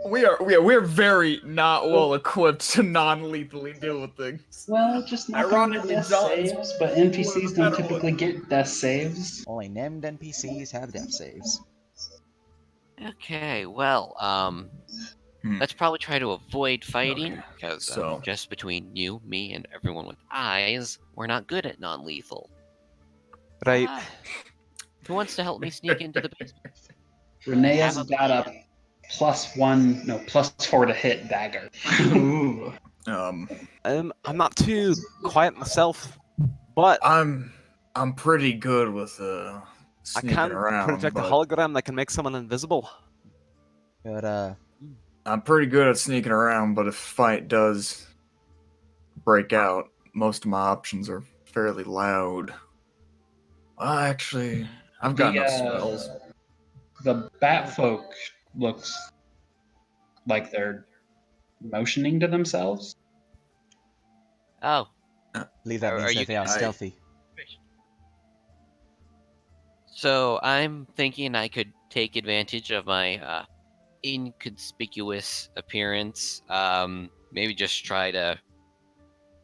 We're very not well equipped to non-lethally deal with things. Well, just not going to Ironically, death John's saves, but one of NPCs the don't better typically get death saves. Only named NPCs have death saves. Okay, well, let's probably try to avoid fighting, because So- just between you, me, and everyone with eyes, we're not good at non-lethal. Right. Who wants to help me sneak into the basement? Renea's got a +4 to hit dagger. Ooh. I'm not too quiet myself, but I'm pretty good with I sneaking can around. project a but hologram that can make someone invisible. But, I'm pretty good at sneaking around, but if fight does break out, most of my options are fairly loud. Well, actually, I've got enough spells. The Batfolk looks like they're motioning to themselves. Oh, believe that Are means you that they are gonna- stealthy. so I'm thinking I could take advantage of my inconspicuous appearance. Maybe just try to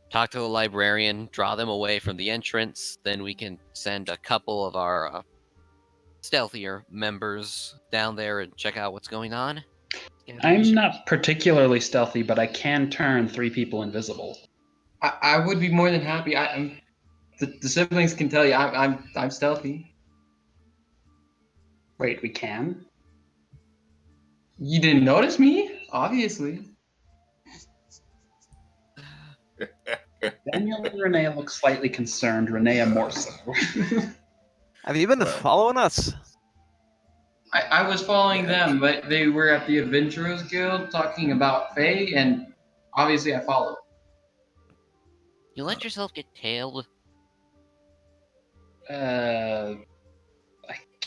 talk to the librarian, draw them away from the entrance. Then we can send a couple of our stealthier members down there and check out what's going on. I'm not particularly stealthy, but I can turn 3 people invisible. I would be more than happy. I'm the siblings can tell you I'm stealthy. Wait, we can? You didn't notice me, obviously. Daniel and Renee look slightly concerned. Renee more so. Have you been following us? I was following them, but they were at the Adventurers Guild talking about Fae, and obviously I followed. You let yourself get tailed. I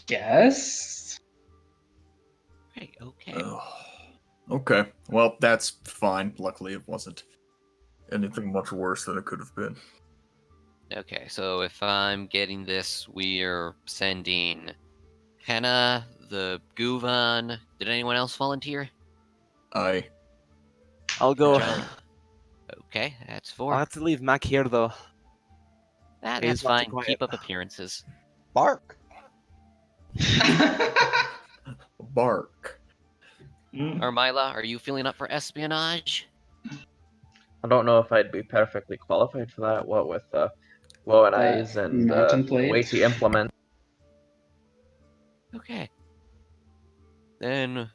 guess. Right, okay. Ugh. Okay, well, that's fine. Luckily, it wasn't anything much worse than it could have been. Okay, so if I'm getting this, we're sending Henna, the Guvan. Did anyone else volunteer? I'll go. Jolly. Okay, that's 4. I'll have to leave Mac here though. That's He's not too fine. quiet. Keep up appearances. Bark! Bark. Armila, are you feeling up for espionage? I don't know if I'd be perfectly qualified for that. What with glowing eyes and mountain plate. weighty implement. Okay. Then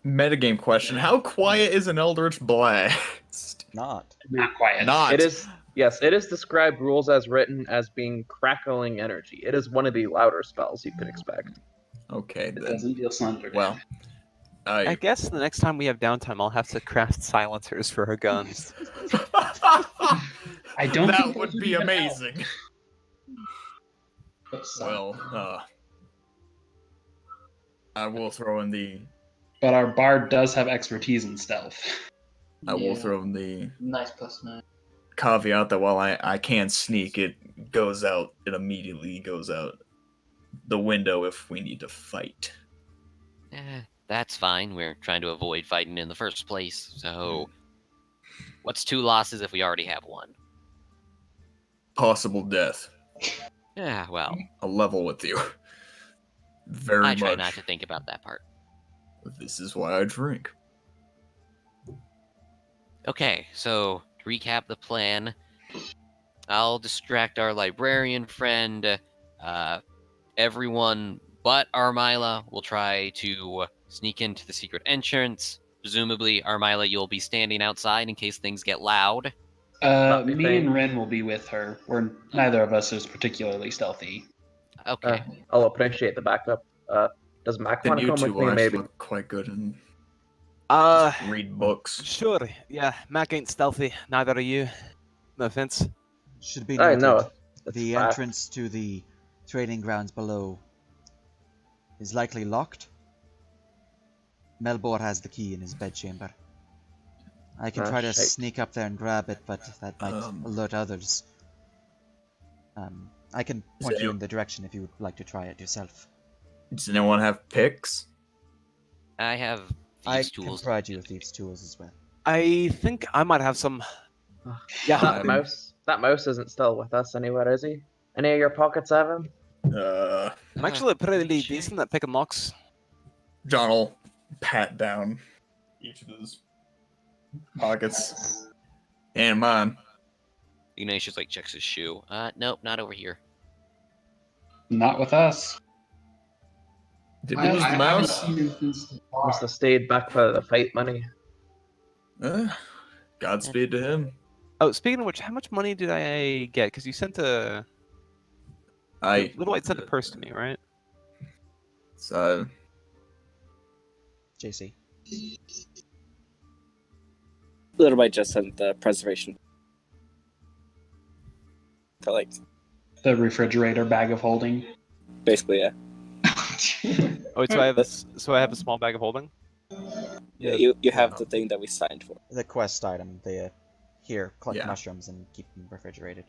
Metagame question: how quiet is an Eldritch Blast? Not. Not quiet. Not. It is Yes, it is described rules as written as being crackling energy. It is one of the louder spells you could expect. Okay, It then. doesn't deal slender Well, I guess the next time we have downtime, I'll have to craft silencers for her guns. I don't That think would those be even amazing. help. well, I will throw in the. But our bard does have expertise in stealth. I will throw in the Nice +9. caveat that while I can sneak, it goes out. It immediately goes out the window if we need to fight. That's fine. We're trying to avoid fighting in the first place. So, what's 2 losses if we already have 1? Possible death. Yeah, well, I'll level with you. Very I much. try not to think about that part. This is why I drink. Okay, so to recap the plan, I'll distract our librarian friend. Everyone but Armila will try to sneak into the secret entrance. Presumably, Armila, you'll be standing outside in case things get loud. Me and Rin will be with her. Neither of us is particularly stealthy. Okay. I'll appreciate the backup. Does Mac Then want to you come two with me, will actually maybe? look quite good and Uh, read books. sure. Yeah, Mac ain't stealthy. Neither are you. No offense. Should be I noted, know. That's the a fact. entrance to the training grounds below is likely locked. Melbor has the key in his bedchamber. I can try to shite. sneak up there and grab it, but that might alert others. I can point you in the direction if you would like to try it yourself. Does anyone have picks? I have I thieves' can tools. provide you with thieves' tools as well. I think I might have some. Yeah. That mouse isn't still with us anywhere, is he? Any of your pockets have him? I'm actually pretty decent at picking locks. John will pat down each of his pockets. And mine. Ignatius checks his shoe. Nope, not over here. Not with us. Did we lose the mouse? Must have stayed back for the fight money. Godspeed to him. Oh, speaking of which, how much money did I get? Because you sent Little White sent a purse to me, right? So, JC. Little Bite just sent the preservation. Collect. The refrigerator bag of holding. Basically, yeah. Oh, wait, so I have this. So I have a small bag of holding. Yeah, you have the thing that we signed for. The quest item, the here, collect Yeah. mushrooms and keep them refrigerated.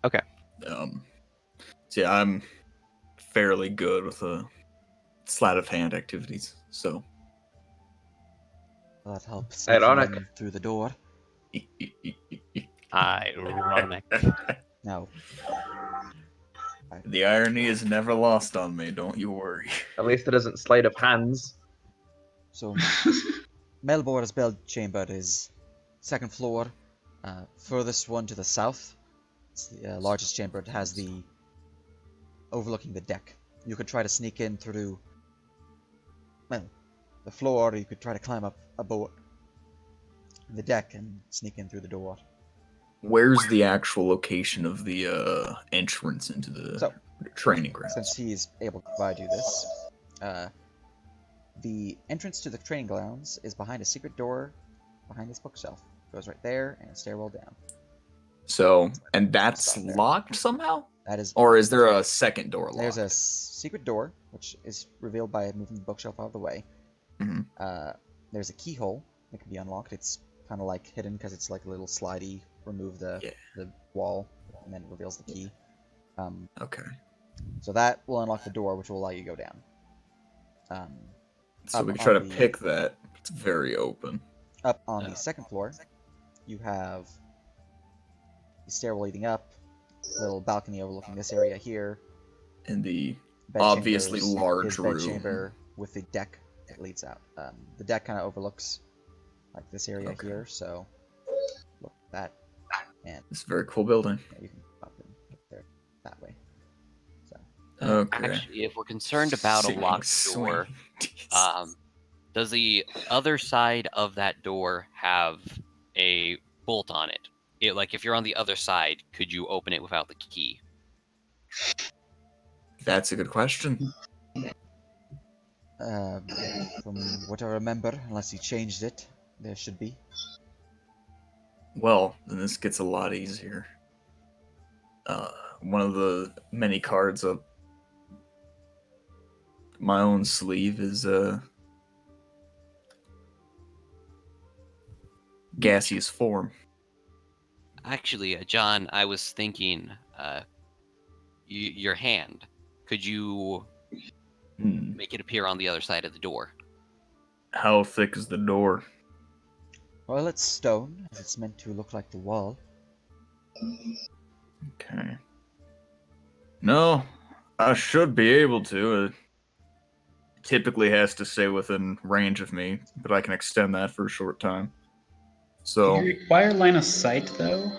Okay. See, I'm fairly good with sleight of hand activities, so. That helps. Ironic. Them through the door. Ironic. No. The irony is never lost on me, don't you worry. At least it isn't sleight of hands. So, Melbor's bed chamber is second floor, furthest one to the south. It's the largest chamber. It has the overlooking the deck. You could try to sneak in through, well, the floor, or you could try to climb up aboard the deck and sneak in through the door. Where's the actual location of the entrance into the training grounds? Since he's able to provide you this, the entrance to the training grounds is behind a secret door behind this bookshelf. Goes right there and a stairwell down. So, and that's locked somehow? That is. Or is there a second door locked? There's a secret door, which is revealed by moving the bookshelf out of the way. Mm-hmm. There's a keyhole that can be unlocked. It's kind of like hidden because it's like a little slidey. Remove the wall, and then it reveals the key. Okay. So that will unlock the door, which will allow you to go down. So we can try to pick that. It's very open. Up on the second floor, you have the stairwell leading up, little balcony overlooking this area here. And the Bed obviously chambers, large his room. bed chamber with the deck that leads out. The deck kind of overlooks like this area here, so look at that. And it's a very cool building. Yeah, you can pop in there that way. So. Okay. Actually, if we're concerned about a locked door, does the other side of that door have a bolt on it? like if you're on the other side, could you open it without the key? That's a good question. From what I remember, unless you changed it, there should be. Well, then this gets a lot easier. One of the many cards up my own sleeve is gaseous form. Actually, John, I was thinking, your hand. Could you make it appear on the other side of the door? How thick is the door? Well, it's stone. It's meant to look like the wall. Okay. No, I should be able to. It typically has to stay within range of me, but I can extend that for a short time. So, Do you require line of sight, though?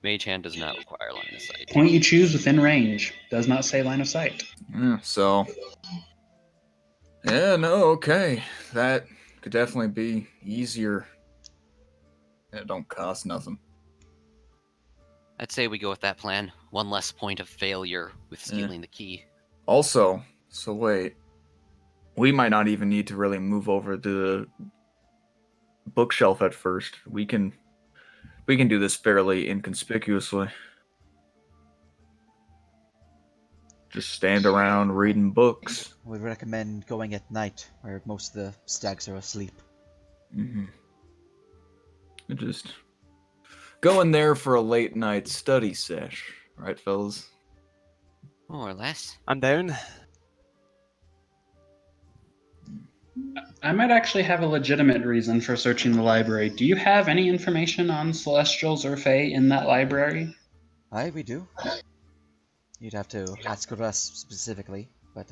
Mage hand does not require line of sight. Point you choose within range. Does not say line of sight. yeah, yeah, no, okay. That could definitely be easier. It don't cost nothing. I'd say we go with that plan. One less point of failure with stealing the key. Also, so wait. We might not even need to really move over to the bookshelf at first. We can do this fairly inconspicuously. Just stand around reading books. We'd recommend going at night, where most of the stags are asleep. Mm-hmm. Just go in there for a late night study sesh, right, fellas? More or less. I'm down. I might actually have a legitimate reason for searching the library. Do you have any information on Celestials or Fae in that library? Aye, we do. You'd have to ask Russ specifically, but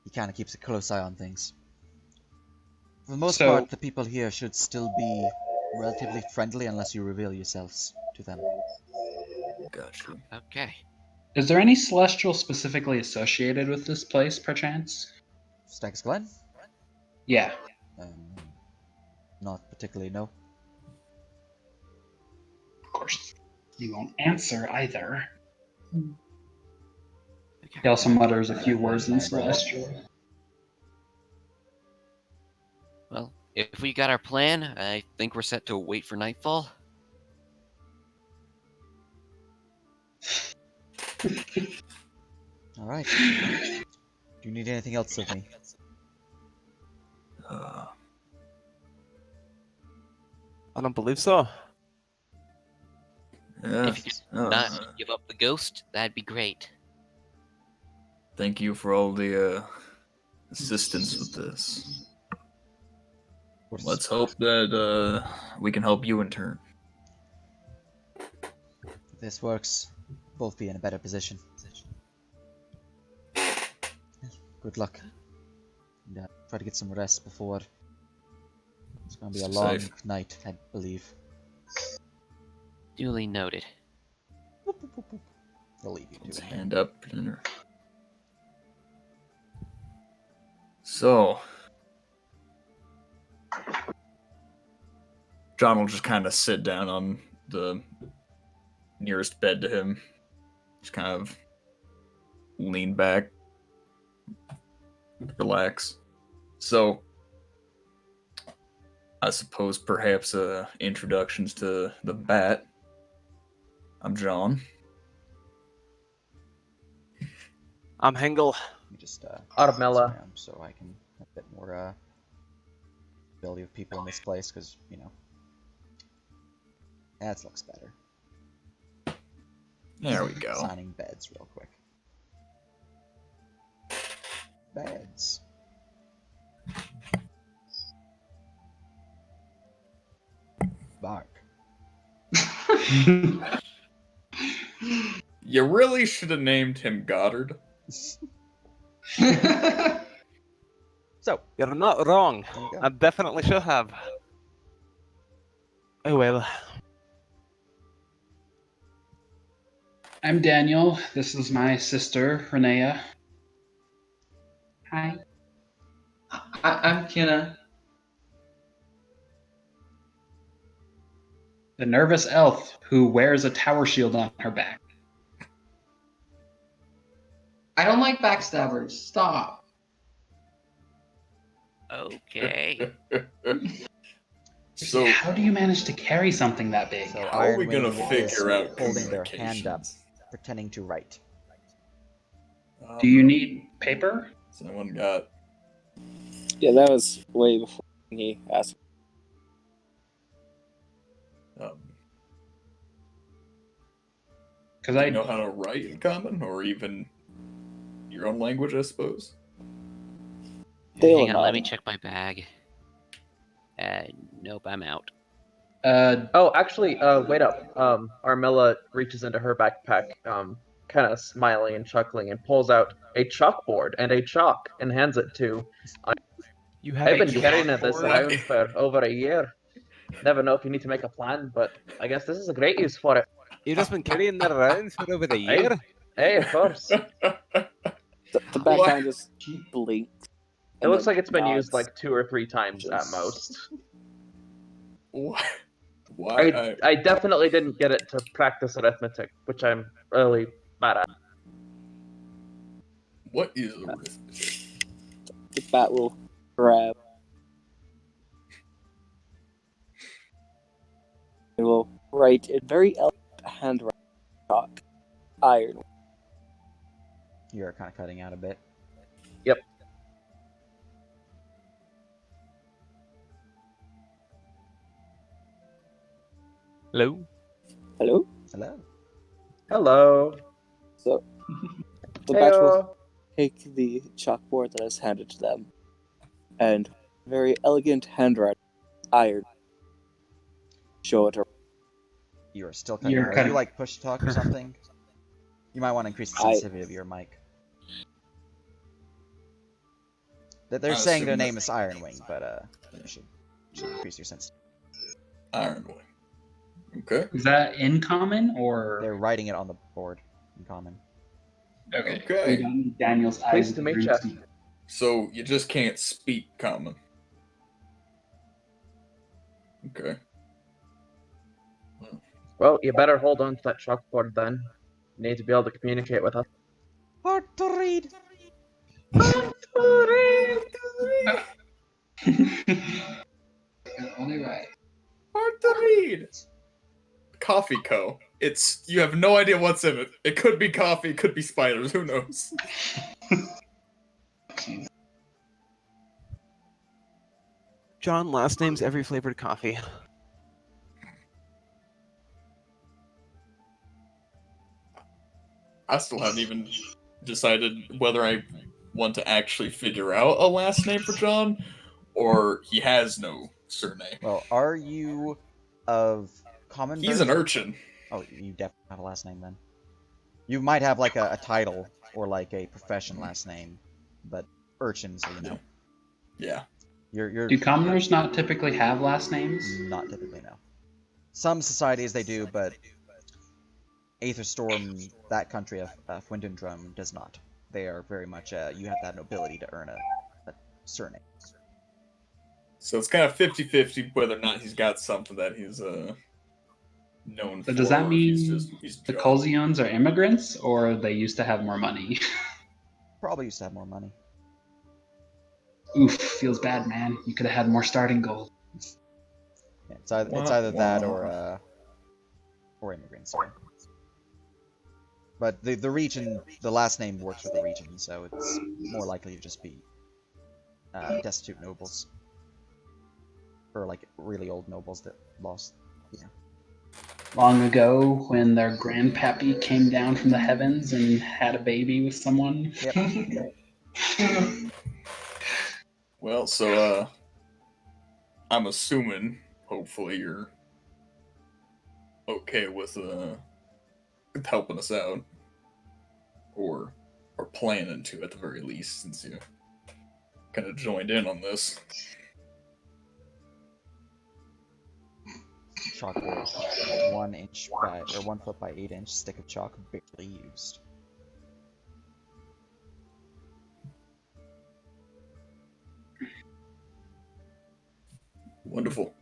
he kind of keeps a close eye on things. For the most part, the people here should still be relatively friendly unless you reveal yourselves to them. Gotcha. Okay. Is there any Celestial specifically associated with this place, perchance? Stag's Glen? Yeah. Not particularly, no. Of course. You won't answer either. Okay. He also mutters a few words in Celestial. Well, if we got our plan, I think we're set to wait for nightfall. Alright. Do you need anything else of me? I don't believe so. Yeah. If you could not give up the ghost, that'd be great. Thank you for all the assistance with this. Let's hope that we can help you in turn. If this works, both be in a better position. Good luck. And try to get some rest before. It's gonna be a long night, I believe. Duly noted. I'll leave you to it. Hand up for dinner. So, John will just kind of sit down on the nearest bed to him. Just kind of lean back, relax. So, I suppose perhaps introductions to the bat. I'm John. I'm Hengel. Let me just Armella. around so I can have a bit more ability of people in this place, because, you know, that looks better. There we go. Signing beds real quick. Beds. Bark. You really should have named him Goddard. So, You're not wrong. there you go. I definitely should have. Oh well. I'm Daniel. This is my sister, Renea. Hi. I'm Kenna. The nervous elf who wears a tower shield on her back. I don't like backstabbers. Stop. Okay. So How do you manage to carry something that big? So How are we gonna Ironwing is figure out holding their hand up, communications? pretending to write. Do you need paper? Someone got Yeah, that was way before he asked. um, Because do I you know how to write in common, or even your own language, I suppose? They Hang will on, let not. me check my bag. Nope, I'm out. Oh, actually, wait up. Armilla reaches into her backpack, kind of smiling and chuckling, and pulls out a chalkboard and a chalk and hands it to. You have I've a been carrying this chalkboard? around for over a year. Never know if you need to make a plan, but I guess this is a great use for it. You've just been carrying that around for over a year? Hey, of course. The back What? kind of just blinks. It and looks then like it's been used nods. like 2 or 3 times at Just- most. What? Why? I definitely didn't get it to practice arithmetic, which I'm really bad at. What is arithmetic? The bat will grab. It will write in very elegant handwriting chalk. Iron. You're kind of cutting out a bit. Hello? Hello? Hello. Hello. So, the bat will Heyo. take the chalkboard that is handed to them and very elegant handwriting, iron, show it. You're still cutting You're out. Are cutting- you like push talk or something? You might want to increase the I- sensitivity of your mic. They're I saying their assume name that- is Ironwing, but you should increase your sensitivity. Ironwing. Okay. Is that in common or They're writing it on the board in common. okay? Okay. We don't need Daniel's Pleased eyes. to meet ya. So you just can't speak common. Okay. Well, you better hold on to that chalkboard then. You need to be able to communicate with us. Hard to read. Only right. Hard to read. Coffee Co. It's you have no idea what's in it. It could be coffee, it could be spiders. Who knows? John, last name's every flavored coffee. I still haven't even decided whether I want to actually figure out a last name for John, or he has no surname. Well, are you of common He's birth? an urchin. Oh, you definitely have a last name then. You might have like a title or like a profession last name, but urchin, so you know. Yeah. You're Do commoners not typically have last names? not typically no. Some societies they do, but Aether Storm, that country of Windendrum, does not. They are very much you have that nobility to earn a surname. So it's kind of 50-50 whether or not he's got something that he's known for. But does that or if he's mean he's the John. Colzions are immigrants, or they used to have more money? Probably used to have more money. Oof, feels bad, man. You could have had more starting gold. Yeah, it's Wah, either that wah. or immigrants. Sorry. But the region, the last name works with the region, so it's more likely to just be destitute nobles. Or like really old nobles that lost. Yeah. Long ago, when their grandpappy came down from the heavens and had a baby with someone. Yep. Well, so I'm assuming, hopefully, you're okay with helping us out, or planning to at the very least, since you kind of joined in on this. Chalkboard, 1 inch by or 1 foot by 8 inch stick of chalk, barely used. Wonderful.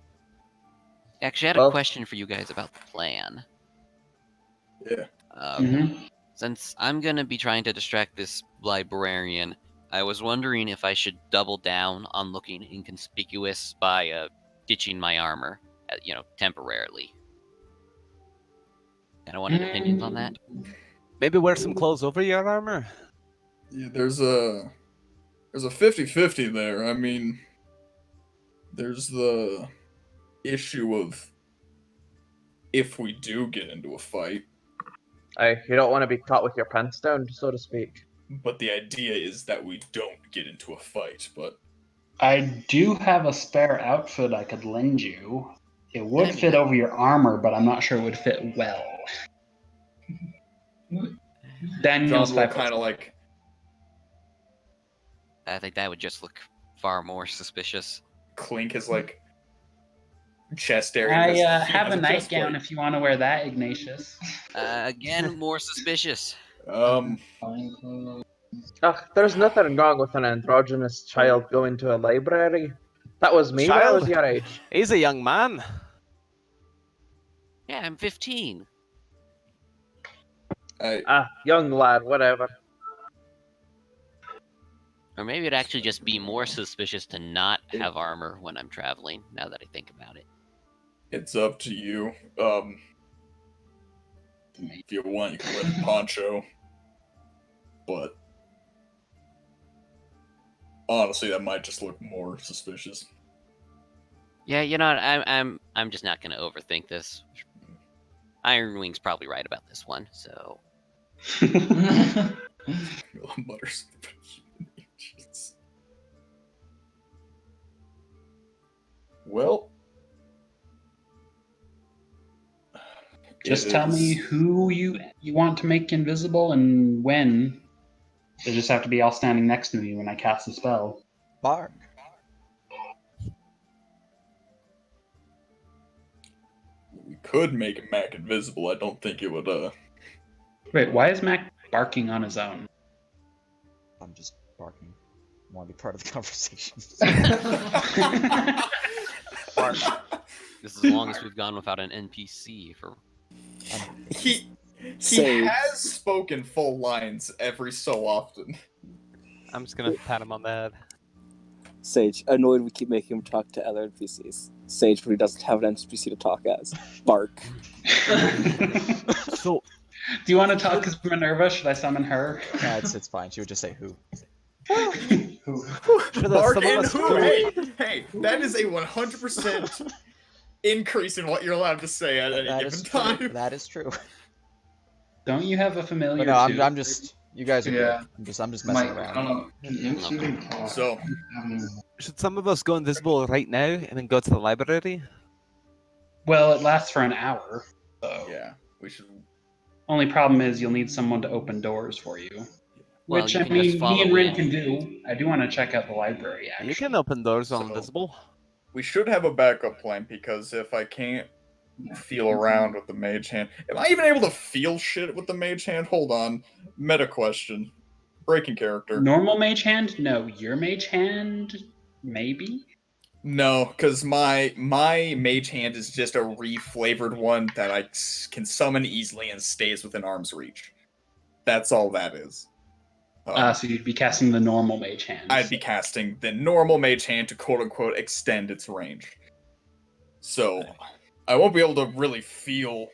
Actually, I had Well- a question for you guys about the plan. Yeah. Since I'm gonna be trying to distract this librarian, I was wondering if I should double down on looking inconspicuous by ditching my armor, temporarily. And I wanted opinions on that. Maybe wear some clothes over your armor. Yeah, there's a 50-50 there. I mean, there's the issue of if we do get into a fight, You don't want to be caught with your pants down, so to speak. but the idea is that we don't get into a fight, but I do have a spare outfit I could lend you. It would I mean, fit over your armor, but I'm not sure it would fit well. Daniel's John will 5 kind of like, I think that would just look far more suspicious. clink his like chest area. I because he have has a chest nightgown plate. if you want to wear that, Ignatius. Again, more suspicious. Ugh, there's nothing wrong with an androgynous child going to a library. That was me when I was Child? your age. He's a young man. Yeah, I'm 15. Young lad, whatever. Or maybe it'd actually just be more suspicious to not have armor when I'm traveling, now that I think about it. It's up to you. If you want, you can wear the poncho. But honestly, that might just look more suspicious. Yeah, you know what? I'm just not gonna overthink this. Ironwing's probably right about this one, so Mutters. Well, Just tell me who you want to make invisible and when. They just have to be all standing next to me when I cast the spell. Bark. We could make Mac invisible. I don't think it would. Wait, why is Mac barking on his own? I'm just barking. I want to be part of the conversation. this is as long as we've gone without an NPC for. He Sage. has spoken full lines every so often. I'm just gonna pat him on the head. Sage, annoyed we keep making him talk to other NPCs. Sage, when he doesn't have an NPC to talk as. Bark. So, Do you want to talk as Minerva? Should I summon her? No, it's fine. She would just say who. Mark some of and us who? go- Hey, that is a 100% increase in what you're allowed to say at any That given is true. time. That is true. Don't you have a familiar But no, too? I'm just. You guys are Yeah. good. I'm just messing around. So, should some of us go invisible right now and then go to the library? Well, it lasts for an hour. So. yeah, we should. Only problem is you'll need someone to open doors for you. Well, Which, you I can just mean, follow me and Rin in. can do. I do want to check out the library, actually. You can open doors while So- invisible. We should have a backup plan because if I can't feel around with the mage hand, am I even able to feel shit with the mage hand? Hold on, meta question, breaking character. Normal mage hand? No. Your mage hand? Maybe? No, because my mage hand is just a reflavored one that I can summon easily and stays within arm's reach. That's all that is. So you'd be casting the normal mage hand. I'd be casting the normal mage hand to quote unquote extend its range. So I won't be able to really feel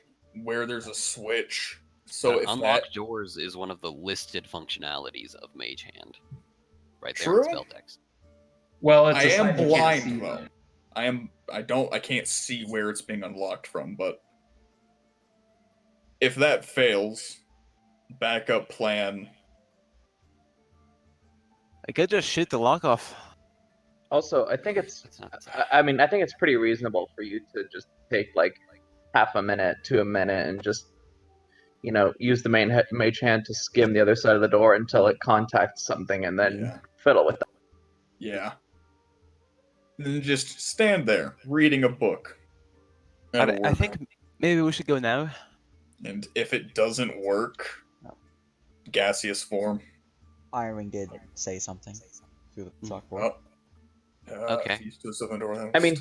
where there's a switch. So if Unlock that doors is one of the listed functionalities of Mage Hand. Right there True. in spell text. Well, it's I a am site you can't see, blind though. though. I can't see where it's being unlocked from, but if that fails, backup plan. I could just shoot the lock off. Also, I think it's. That's not. I mean, I think it's pretty reasonable for you to just take like half a minute to a minute and just, use the mage hand to skim the other side of the door until it contacts something, and then Yeah. fiddle with that. Yeah. Then just stand there, reading a book. That'll I work. think maybe we should go now. And if it doesn't work, gaseous form. Ironwing did say something through the chalkboard. Oh. Okay. If you still stuff in the door, I mean,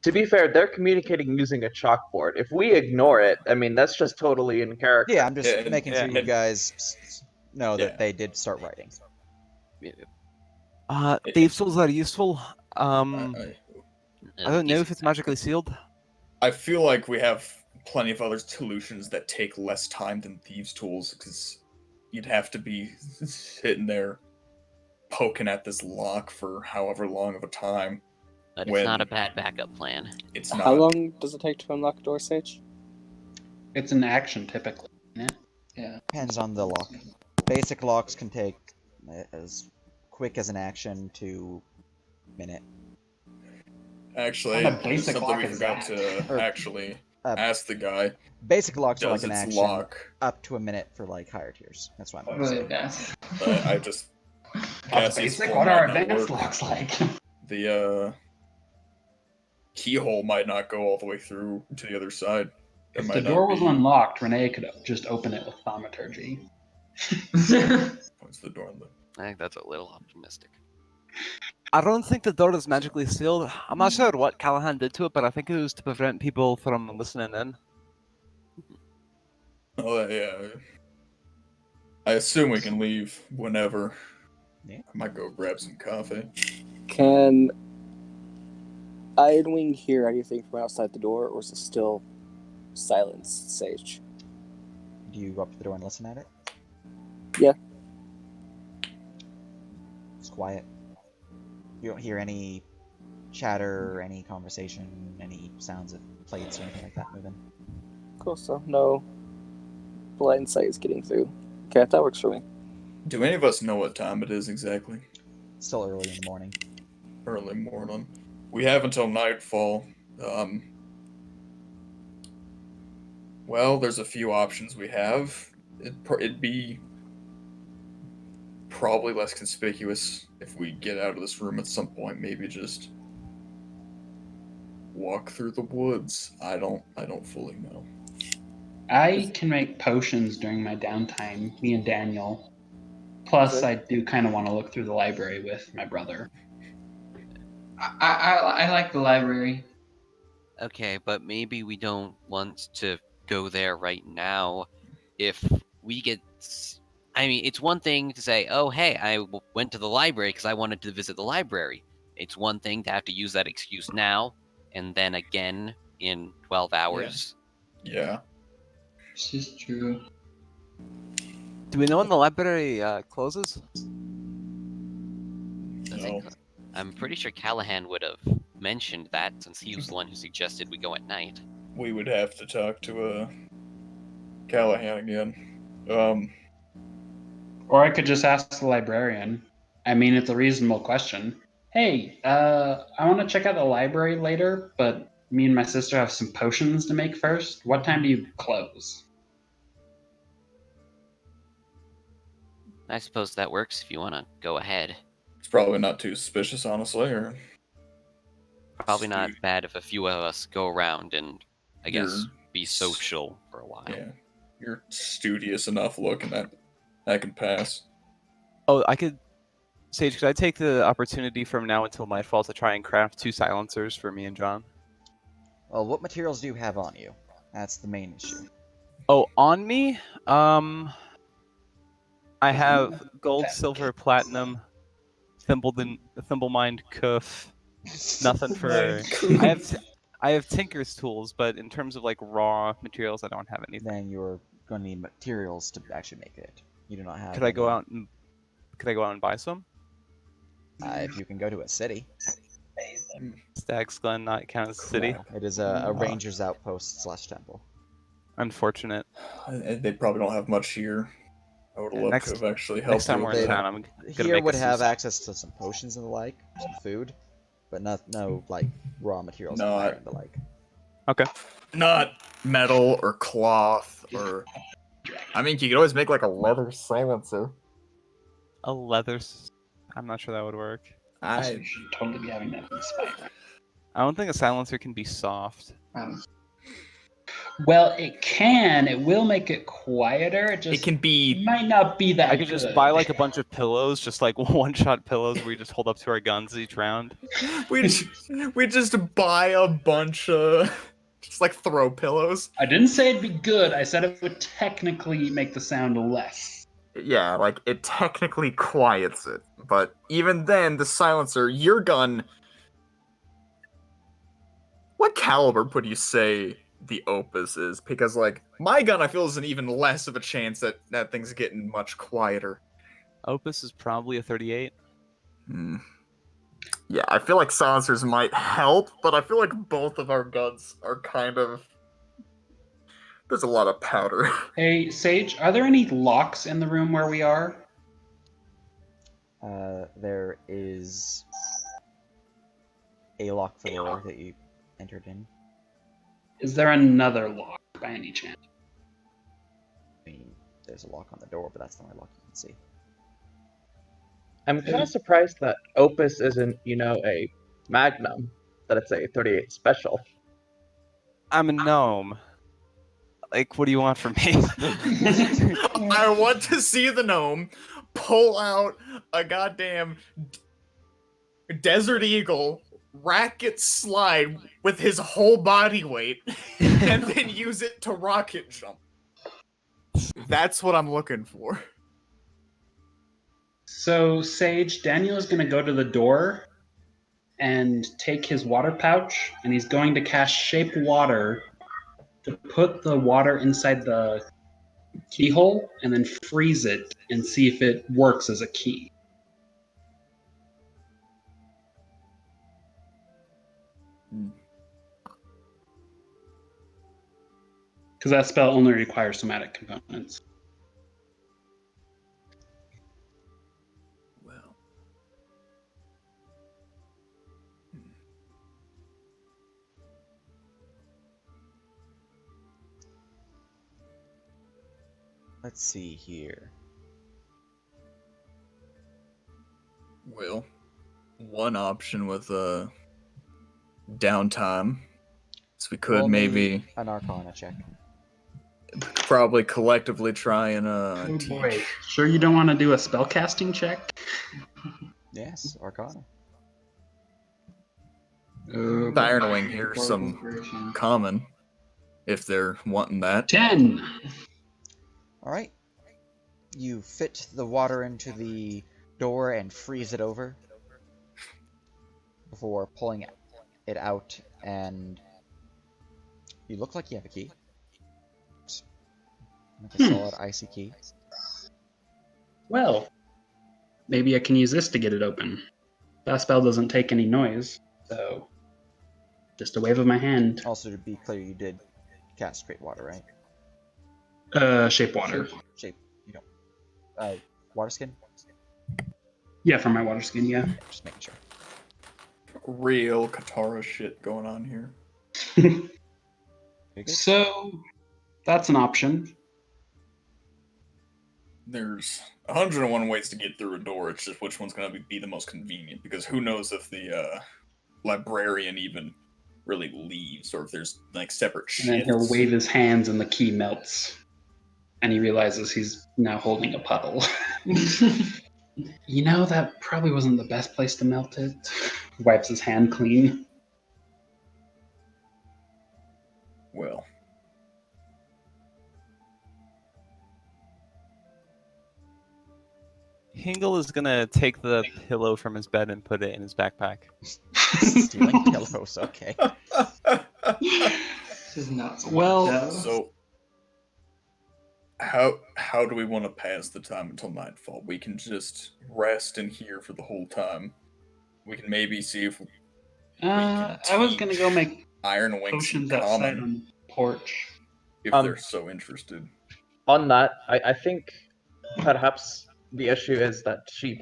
To be fair, they're communicating using a chalkboard. If we ignore it, I mean, that's just totally in character. Yeah, I'm just Yeah, making sure yeah. you guys know that Yeah. they did start writing. Thieves' tools are useful. I I don't know if it's magically sealed. I feel like we have plenty of other solutions that take less time than thieves' tools, because you'd have to be sitting there poking at this lock for however long of a time. But When- it's not a bad backup plan. It's not. How long does it take to unlock a door, Sage? It's an action typically, isn't it? Yeah. Depends on the lock. Basic locks can take as quick as an action to minute. Actually, What kind of basic something lock we is forgot that? to Or- actually Uh, ask the guy. Basic locks are Does like an its action lock? up to a minute for like higher tiers. That's what I'm Really saying. advanced. I just What's Cassie's basic? form What are might not advanced work. locks like? The keyhole might not go all the way through to the other side. That If might the not door was be- unlocked, Renee could just open it with thaumaturgy. What's the door? I think that's a little optimistic. I don't think the door is magically sealed. I'm not sure what Callahan did to it, but I think it was to prevent people from listening in. Oh yeah. I assume we can leave whenever. Yeah. I might go grab some coffee. Can Ironwing hear anything from outside the door, or is it still silence, Sage? Do you go up to the door and listen at it? Yeah. It's quiet. You don't hear any chatter, any conversation, any sounds of plates or anything like that moving. Cool, so no blind sight is getting through. Okay, that works for me. Do any of us know what time it is exactly? It's still early in the morning. Early morning. We have until nightfall. Well, there's a few options we have. It'd be probably less conspicuous if we get out of this room at some point. Maybe just walk through the woods. I don't fully know. I can make potions during my downtime, me and Daniel. Plus, Okay. I do kind of want to look through the library with my brother. I like the library. Okay, but maybe we don't want to go there right now. If we get... I mean, it's one thing to say, oh, hey, I went to the library because I wanted to visit the library. It's one thing to have to use that excuse now, and then again in 12 hours. Yeah. This is true. Do we know when the library closes? I think, I'm pretty sure Callahan would have mentioned that since he was the one who suggested we go at night. We would have to talk to Callahan again. Or I could just ask the librarian. I mean, it's a reasonable question. Hey, I want to check out the library later, but me and my sister have some potions to make first. What time do you close? I suppose that works if you want to go ahead. It's probably not too suspicious, honestly, or Probably not bad if a few of us go around and, I guess, You're- be social for a while. yeah. You're studious enough looking that can pass. Oh, Sage, could I take the opportunity from now until nightfall to try and craft 2 silencers for me and John? Well, what materials do you have on you? That's the main issue. Oh, on me? I have gold, silver, platinum, Thimblemind, Koof. Nothing for. I have Tinker's tools, but in terms of like raw materials, I don't have anything. Then you're going to need materials to actually make it. You do not have. Could I go out and buy some? If you can go to a city. Stag's Glen not count as a city. No, it is a ranger's outpost / temple. Unfortunate. They probably don't have much here. I would have loved next- to have actually helped Next time you we're with in that. town, I'm gonna Here make would us have some- access to some potions and the like, some food, but no like raw materials No, of fire I- and the like. Okay. Not metal or cloth or. I mean, you could always make like a leather silencer. A leather. I'm not sure that would work. Also, we should totally be having that in Spire. I don't think a silencer can be soft. Well, it can. It will make it quieter. It just It can be. might not be that I could just good. buy like a bunch of pillows, just like one-shot pillows where we just hold up to our guns each round. We just buy a bunch of just like throw pillows. I didn't say it'd be good. I said it would technically make the sound less. Yeah, like it technically quiets it, but even then, the silencer, your gun. What caliber would you say the Opus is? Because like my gun, I feel is an even less of a chance that that thing's getting much quieter. Opus is probably a 38. Hmm. Yeah, I feel like silencers might help, but I feel like both of our guns are kind of. There's a lot of powder. Hey, Sage, are there any locks in the room where we are? There is a lock for the door that you entered in. Is there another lock by any chance? I mean, there's a lock on the door, but that's the only lock you can see. I'm kind of surprised that Opus isn't, a Magnum, that it's a 38 special. I'm a gnome. Like, what do you want from me? I want to see the gnome pull out a goddamn Desert Eagle racket slide with his whole body weight and then use it to rocket jump. That's what I'm looking for. So, Sage, Daniel is going to go to the door and take his water pouch, and he's going to cast Shape Water to put the water inside the keyhole and then freeze it and see if it works as a key. Because that spell only requires somatic components. Well. Let's see here. Well, one option with downtime, so we could Roll me maybe an Arcana check. probably collectively try and Oh teach. boy. Sure you don't want to do a spellcasting check? Yes, Arcana. Iron Wing here's some common, if they're wanting that. 10! Alright. You fit the water into the door and freeze it over before pulling it out, and you look like you have a key. Like a solid icy key. Well, maybe I can use this to get it open. That spell doesn't take any noise, so just a wave of my hand. Also, to be clear, you did cast Great Water, right? Shape water. Shape, you don't. Water skin? Yeah, for my water skin, yeah. Just making sure. Real Katara shit going on here. Very good. So, that's an option. There's 101 ways to get through a door. It's just which one's going to be the most convenient, because who knows if the librarian even really leaves, or if there's like separate And then he'll shifts. wave his hands and the key melts. And he realizes he's now holding a puddle. You know, that probably wasn't the best place to melt it. Wipes his hand clean. Well, Hingle is gonna take the pillow from his bed and put it in his backpack. Stealing pillows, okay. This is not so Well, much, so how do we want to pass the time until nightfall? We can just rest in here for the whole time. We can maybe see if I was gonna go make Iron Wings potions in outside common, on the porch. if Um, they're so interested. On that, I think perhaps the issue is that she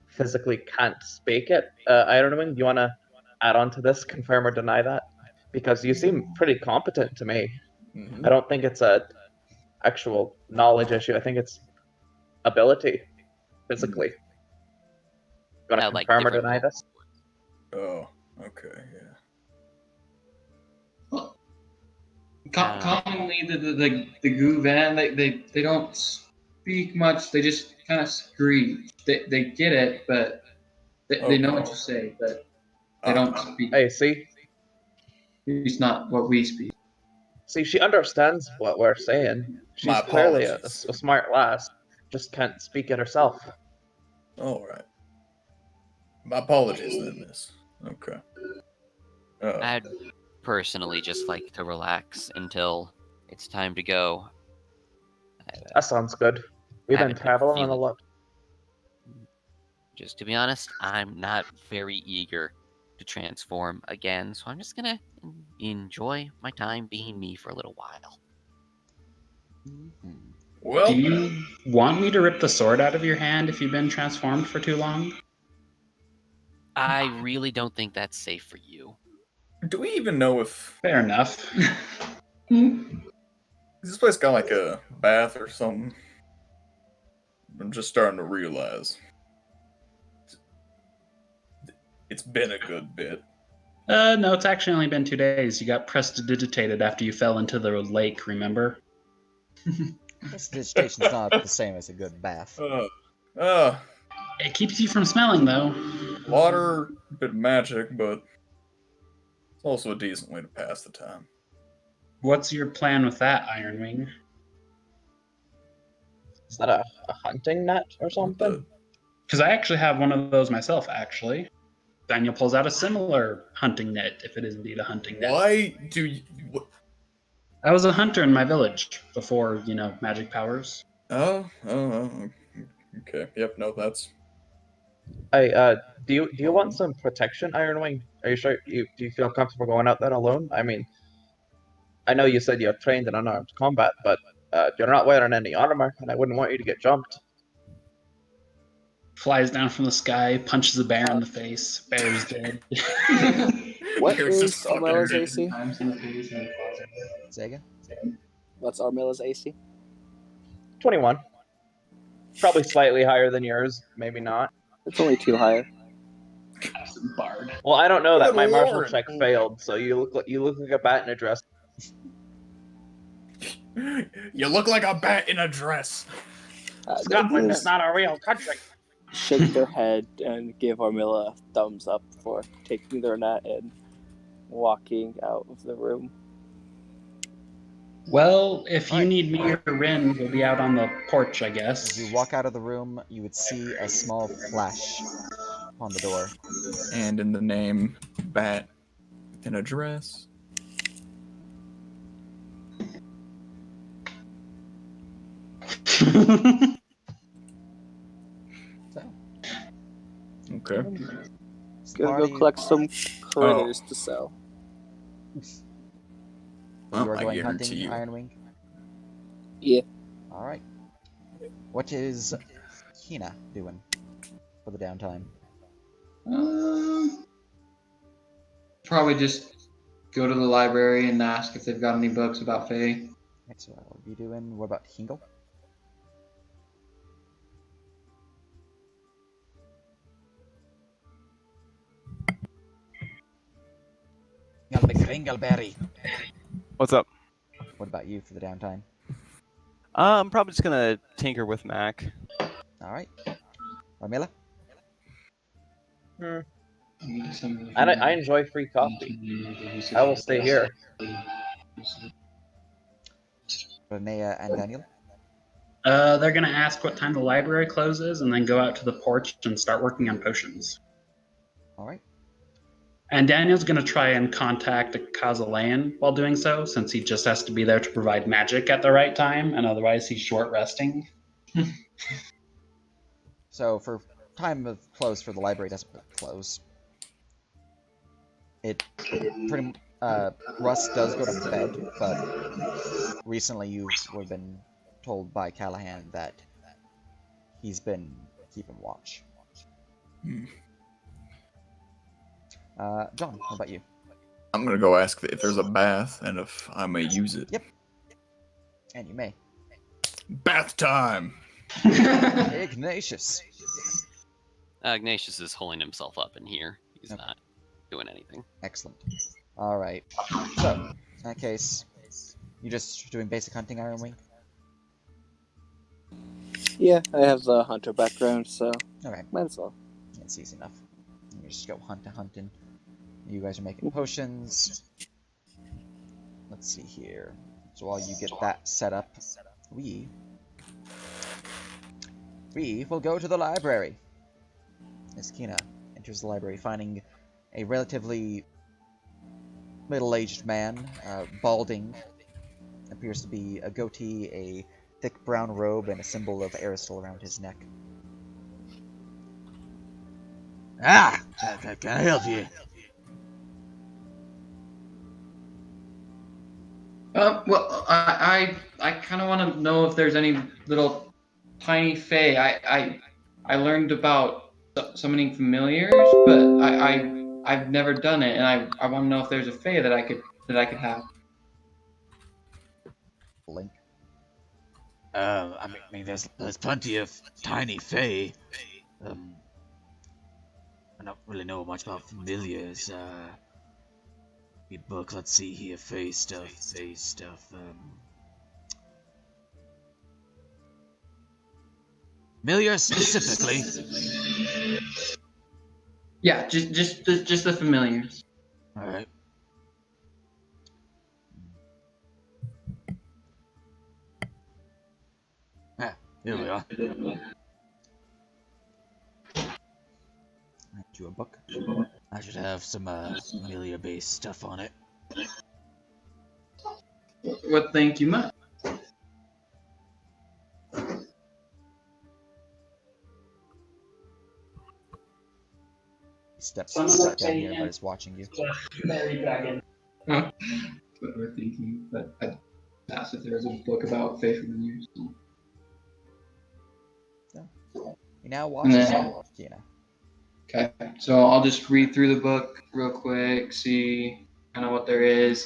physically can't speak it. Iron Wing, do you want to add on to this, confirm or deny that? Because you seem pretty competent to me. Mhm. I don't think it's a actual knowledge issue. I think it's ability, physically. You want to Like confirm or different deny this? Oh, okay, yeah. Commonly, the Guven, they don't speak much. They just kind of screech. They get it, but they know what you say, but they don't speak. Hey, see, It's not what we speak. she understands what we're saying. She's My clearly a apologies. smart lass. Just can't speak it herself. All right. My apologies then, miss. Okay. I'd personally just like to relax until it's time to go. That sounds good. We've been haven't been traveling a feeling- lot. Just to be honest, I'm not very eager to transform again, so I'm just gonna enjoy my time being me for a little while. Well, Do you want me to rip the sword out of your hand if you've been transformed for too long? I really don't think that's safe for you. do we even know if Fair enough. this place got like a bath or something? I'm just starting to realize. It's been a good bit. No, it's actually only been 2 days. You got prestidigitated after you fell into the lake, remember? Prestidigitation's not the same as a good bath. It keeps you from smelling, though. Water, a bit of magic, but it's also a decent way to pass the time. What's your plan with that, Ironwing? Is that a hunting net or something? Because I actually have one of those myself, actually. Daniel pulls out a similar hunting net, if it is indeed a hunting net. Why do you... I was a hunter in my village before, magic powers. Oh, okay. Yep, no, that's... Hey, do you want some protection, Ironwing? Are you sure? Do you feel comfortable going out there alone? I mean, I know you said you're trained in unarmed combat, but you're not wearing any armor, and I wouldn't want you to get jumped. Flies down from the sky, punches a bear in the face. Bear's dead. What Here's is this fucking Armella's dude. AC? Say again? What's Armella's AC? 21. Probably slightly higher than yours, maybe not. It's only 2 higher. Bard. Well, I don't know that Good my martial lord. check failed, so you look like a bat in a dress. You look like a bat in a dress. Scotland is not a real country. Shake their head and give Armilla a thumbs up for taking their net and walking out of the room. Well, if you need me or Rin, we'll be out on the porch, I guess. As you walk out of the room, you would see a small flash on the door. And in the name, bat in a dress. So, Okay. Gonna go collect some critters to sell. Well, you are I going guarantee hunting, you. Ironwing? Yeah. Alright. What is Hina doing for the downtime? Probably just go to the library and ask if they've got any books about Fae. That's what I'll be doing. What about Hingle? Ringleberry. What's up? What about you for the downtime? I'm probably just gonna tinker with Mac. Alright. Armilla? I enjoy free coffee. I will stay here. Linnea and Daniel? They're gonna ask what time the library closes and then go out to the porch and start working on potions. Alright. And Daniel's gonna try and contact a Khazalayan while doing so, since he just has to be there to provide magic at the right time, and otherwise he's short resting. So for time of close for the library doesn't close. Russ does go to bed, but recently you've been told by Callahan that he's been keeping watch. John, how about you? I'm gonna go ask if there's a bath and if I may use it. Yep. And you may. Bath time! Ignatius. Ignatius is holding himself up in here. He's not doing anything. Excellent. Alright. So, in that case, You just doing basic hunting, Iron Wing? Yeah, I have the hunter background, so Okay, might as well. it's easy enough. You just go hunting. You guys are making potions. Let's see here. So while you get that set up, we will go to the library. As Kina enters the library, finding a relatively middle-aged man, balding, appears to be a goatee, a thick brown robe, and a symbol of Aristal around his neck. Ah, can I help you? Well, I kind of want to know if there's any little tiny fae. I learned about summoning familiars, but I've never done it, and I want to know if there's a fae that I could have. Link. I mean, there's plenty of tiny fae. I don't really know much about familiars. Read book. Let's see here. Fae stuff. Familiar specifically. Yeah, just the familiars. All right. Ah, here we are. To a book. I should have some familiar-based stuff on it. What think you might? He steps Some of the down here, fae but is watching you. Fairy dragon. Huh? What we're thinking, but I asked if there was a book about fae familiars. He now watches then- you, Kina. Okay, so I'll just read through the book real quick, see kind of what there is,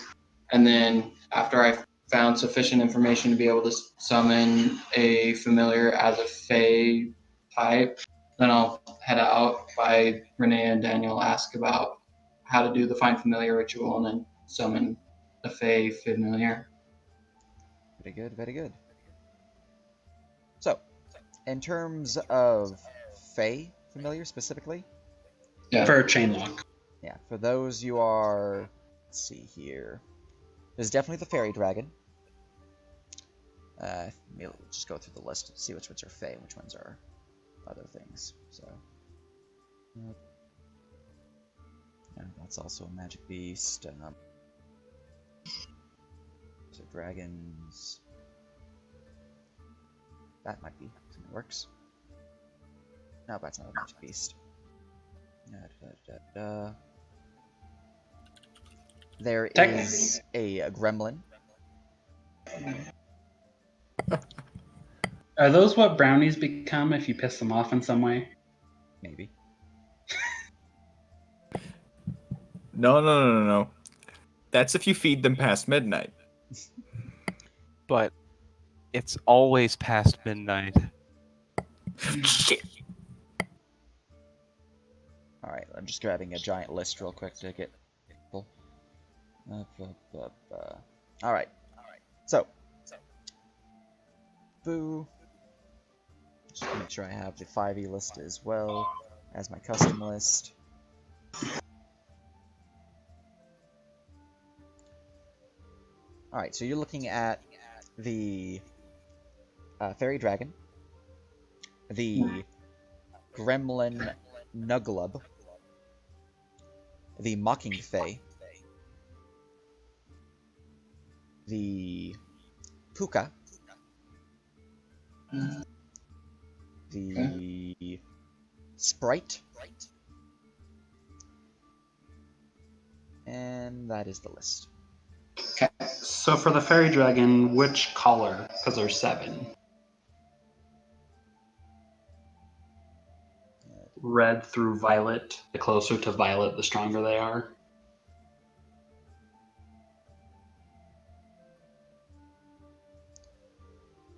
and then after I've found sufficient information to be able to summon a familiar as a fae type, then I'll head out by Renee and Daniel, ask about how to do the find familiar ritual, and then summon a fae familiar. Very good, very good. So, in terms of Fae familiar specifically, Yeah. For a chain lock. yeah, for those you are, let's see here. There's definitely the fairy dragon. We'll just go through the list and see which ones are Fae and which ones are other things. So, yeah, that's also a magic beast. So dragons. That might be something that works. No, that's not a magic beast. There is a gremlin. Are those what brownies become if you piss them off in some way? Maybe. No. That's if you feed them past midnight. But it's always past midnight. Shit. Alright, I'm just grabbing a giant list real quick to get full. Alright. So. Boo. Just make sure I have the 5e list as well as my custom list. Alright, so you're looking at the fairy dragon, the gremlin nuglub, the mocking fae, the puka, the sprite, and that is the list. Okay. So for the fairy dragon, which color? Because there's 7. Red through violet. The closer to violet, the stronger they are.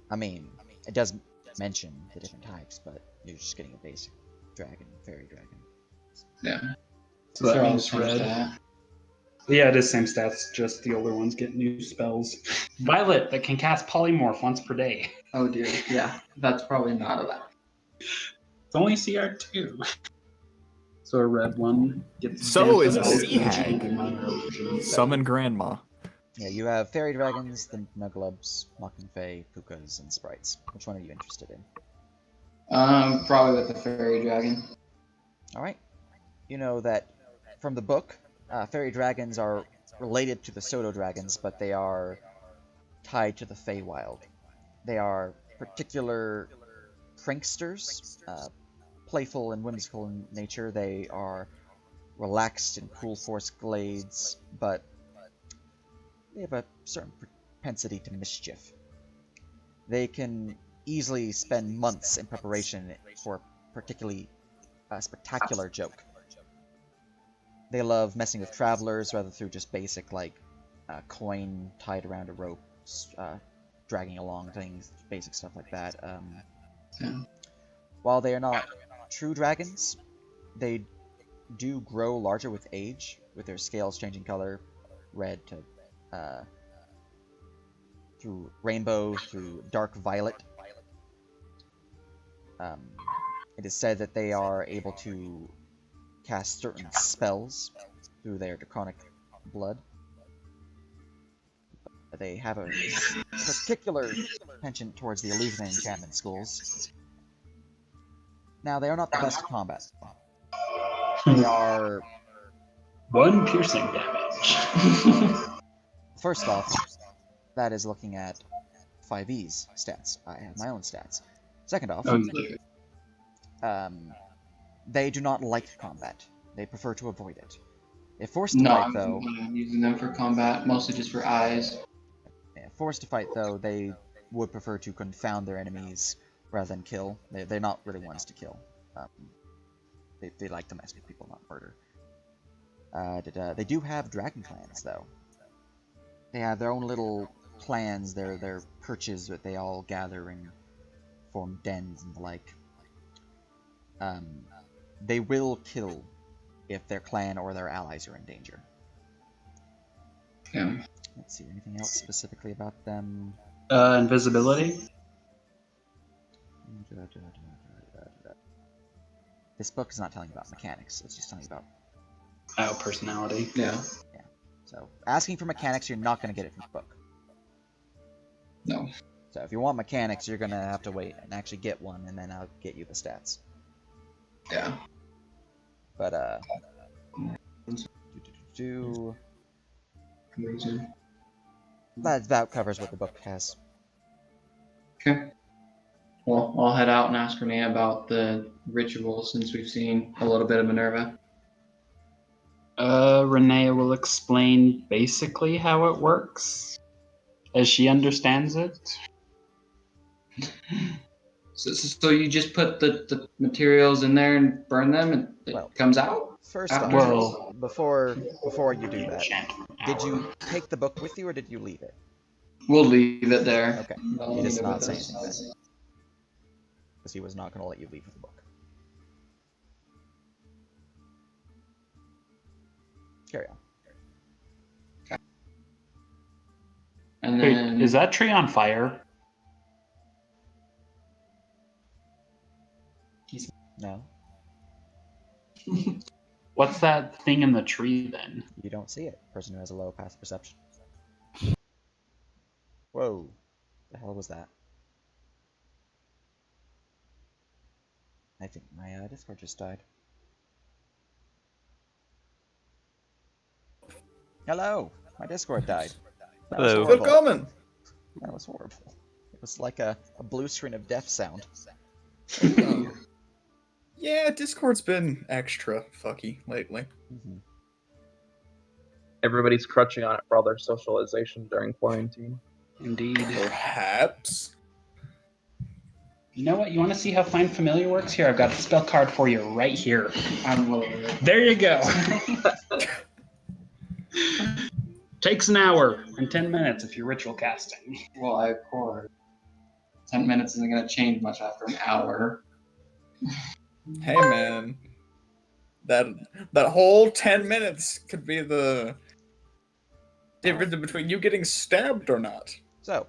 I mean, it does mention the different types, but you're just getting a basic dragon, fairy dragon. Yeah. So that I'll means change red. that. Yeah, it is same stats, just the older ones get new spells. Violet that can cast polymorph once per day. Oh dear. Yeah, that's probably not allowed. It's only CR2. So a red one gets So is a banned sea from hag. enchanted minor illusions. Summon Grandma. Yeah, you have fairy dragons, the Nuglubs, Mocking Fae, Pukas, and Sprites. Which one are you interested in? Probably with the fairy dragon. Alright. You know that from the book, fairy dragons are related to the Soto dragons, but they are tied to the Feywild. They are particular pranksters, playful and whimsical in nature. They are relaxed in cool force glades, but they have a certain propensity to mischief. They can easily spend months in preparation for a particularly spectacular joke. They love messing with travelers, rather through just basic, like, coin tied around a rope, dragging along things, basic stuff like that. Yeah. While they are not true dragons, they do grow larger with age, with their scales changing color, red to through rainbow, through dark violet. It is said that they are able to cast certain spells through their draconic blood. They have a particular penchant towards the illusion and enchantment schools. Now, they are not the best at combat. They are... 1 piercing damage. First off, that is looking at 5e's stats. I have my own stats. Second off, Oh, you do. They do not like combat. They prefer to avoid it. If forced to No, fight, I'm though, using them for combat, mostly just for eyes. they would prefer to confound their enemies rather than kill. They're not really ones to kill. They like to mess with people, not murder. They do have dragon clans, though. They have their own little clans, their perches that they all gather and form dens and the like. They will kill if their clan or their allies are in danger. Yeah. Let's see, anything else specifically about them? Invisibility. This book is not telling you about mechanics, it's just telling you about... Oh, personality. Yeah. So, asking for mechanics, you're not going to get it from the book. No. So, if you want mechanics, you're going to have to wait and actually get one, and then I'll get you the stats. Yeah. But, that about covers what the book has. Okay. Well, I'll head out and ask Renee about the ritual since we've seen a little bit of Minerva. Renee will explain basically how it works, as she understands it. So you just put the materials in there and burn them, and it comes out? First After- off, before you do that, did you take the book with you, or did you leave it? We'll leave it there. Okay. I'll He does leave it not with say us. anything then. Because he was not going to let you leave with the book. Carry on. And Wait, then is that tree on fire? No, What's that thing in the tree then? you don't see it. Person who has a low passive perception. Whoa. The hell was that? I think my Discord just died. Hello! My Discord died. That was Hello. Good horrible. comment. That was horrible. It was like a blue screen of death sound. Yeah, Discord's been extra fucky lately. Mm-hmm. Everybody's crutching on it for all their socialization during quarantine. Indeed. Perhaps. You know what? You want to see how Find Familiar works? Here, I've got a spell card for you right here. There you go. Takes an hour and 10 minutes if you're ritual casting. well, of course. 10 minutes isn't going to change much after an hour. Hey man, that whole 10 minutes could be the difference between you getting stabbed or not. So,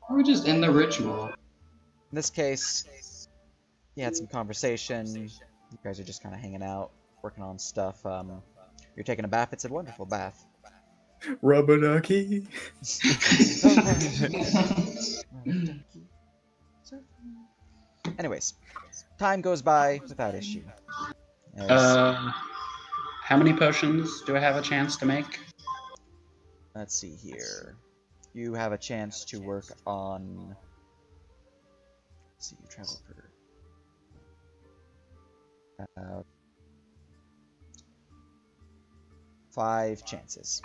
We're just in the ritual. in this case, you had some conversation. You guys are just kind of hanging out, working on stuff. You're taking a bath. It's a wonderful bath. Rubber ducky. Anyways, time goes by without issue. As, How many potions do I have a chance to make? let's see here. You have a chance to work on. Let's see, you travel for. 5 chances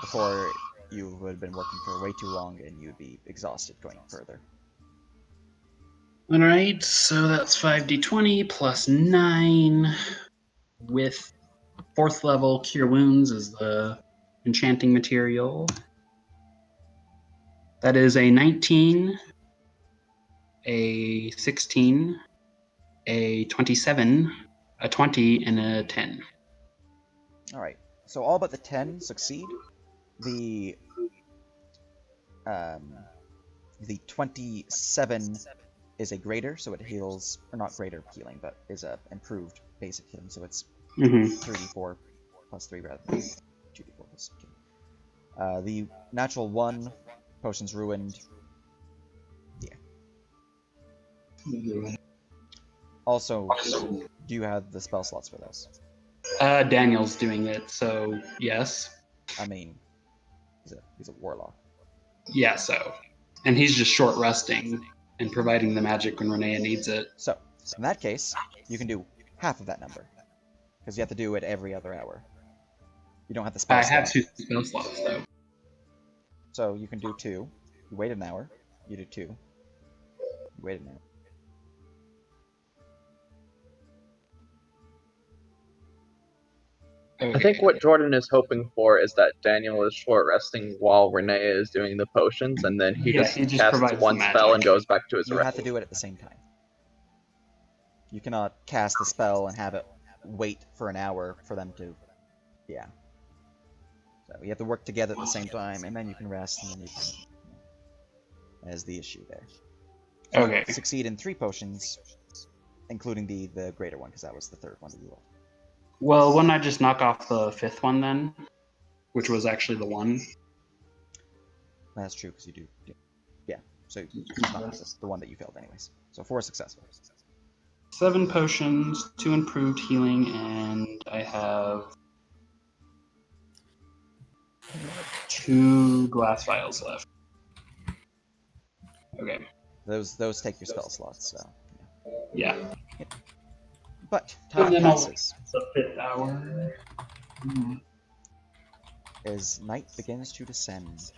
before you would have been working for way too long and you'd be exhausted going further. All right, so that's 5d20 plus 9 with 4th level Cure Wounds is the enchanting material. That is a 19, a 16, a 27, a 20, and a 10. Alright, so all but the 10 succeed. The 27 is a greater, so it heals, or not greater healing, but is a improved basic healing, so it's 3d4 plus 3 rather than 2d4 plus 2. The natural 1, potions ruined. Yeah. Also, do you have the spell slots for those? Daniel's doing it, so yes. I mean, he's a warlock. Yeah, so. And he's just short resting and providing the magic when Renea needs it. So, in that case, you can do half of that number. Because you have to do it every other hour. You don't have the spell I slot. have 2 spell slots, though. So you can do 2. You wait an hour. You do 2. You wait an hour. I think what Jordan is hoping for is that Daniel is short resting while Renee is doing the potions, and then he just casts one spell and goes back to his rest. You have to do it at the same time. You cannot cast the spell and have it wait for an hour for them to... Yeah. So you have to work together at the same time, and then you can rest, and then you can... That is the issue there. So Okay. you succeed in 3 potions, including the greater one, because that was the 3rd one that you rolled. Well, wouldn't I just knock off the 5th one then? Which was actually the 1? That's true, because you do. Yeah, so it's not the one that you failed anyways. So 4 successful. 7 potions, 2 improved healing, and I have 2 glass vials left. Okay. Those take your spell slots, so... Yeah. But time passes. The 5th hour. As night begins to descend.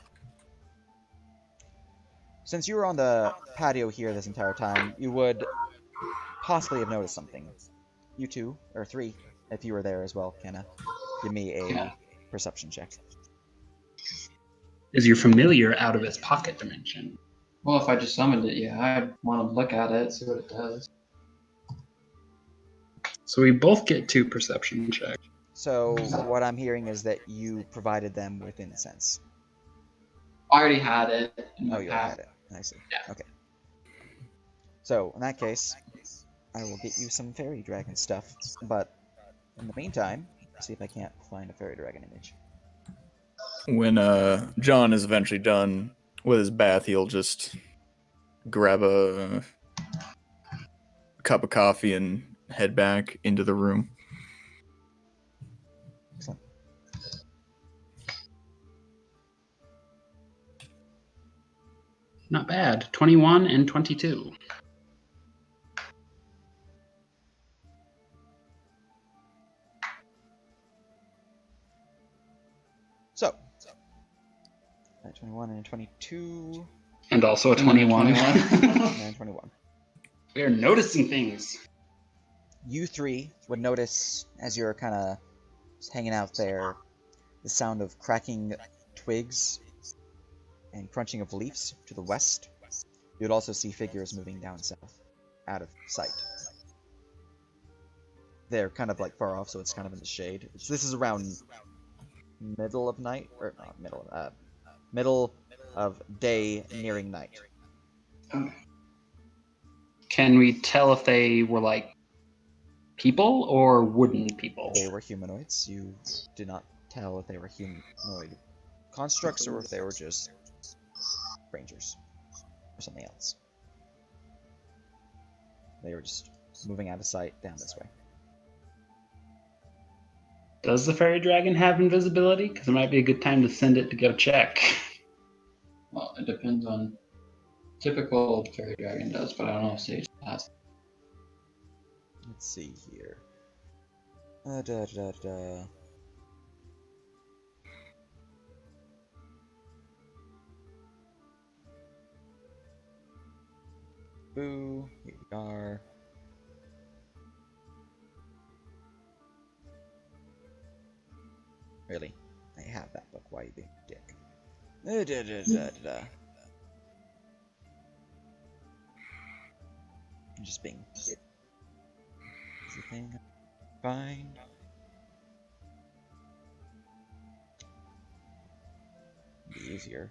Since you were on the patio here this entire time, you would possibly have noticed something. You 2, or 3, if you were there as well, Kenna. Give me a perception check. Is your familiar out of its pocket dimension? Well, if I just summoned it, yeah, I'd want to look at it, see what it does. So we both get 2 perception checks. So what I'm hearing is that you provided them with incense. I already had it. Oh, you already had it. I see. Yeah. Okay. So in that case, I will get you some fairy dragon stuff. But in the meantime, see if I can't find a fairy dragon image. When John is eventually done with his bath, he'll just grab a cup of coffee and head back into the room. Excellent. Not bad. 21 and 22. So, 21 and 22. And also a 21. And 21. We are noticing things. You 3 would notice, as you're kind of hanging out there, the sound of cracking twigs and crunching of leaves to the west. You'd also see figures moving down south, out of sight. They're kind of like far off, so it's kind of in the shade. This is around middle of night, or not middle of day nearing night. Can we tell if they were like people or wooden people? They were humanoids. You did not tell if they were humanoid constructs or if they were just rangers or something else. They were just moving out of sight down this way. Does the fairy dragon have invisibility? Because it might be a good time to send it to go check. Well, it depends on. Typical fairy dragon does, but I don't know if Sage has. Let's see here. Da, da, da. Boo, here we are. Really? I have that book, why you being a dick? Da, da, da, da, da. I'm just being... Is the thing fine? It'd be easier.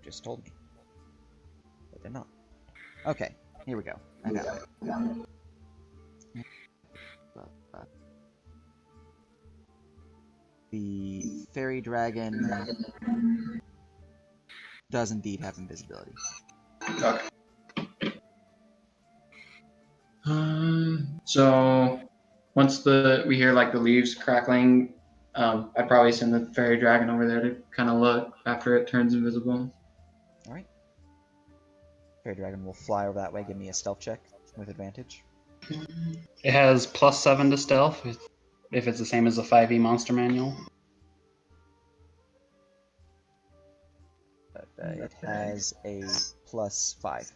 Just told me. But they're not. Okay, here we go. I got it. The fairy dragon does indeed have invisibility. Okay. So once we hear like the leaves crackling, I'd probably send the fairy dragon over there to kind of look after it turns invisible. Alright. Fairy dragon will fly over that way. Give me a stealth check with advantage. It has +7 to stealth if it's the same as the 5e monster manual. But it has a +5.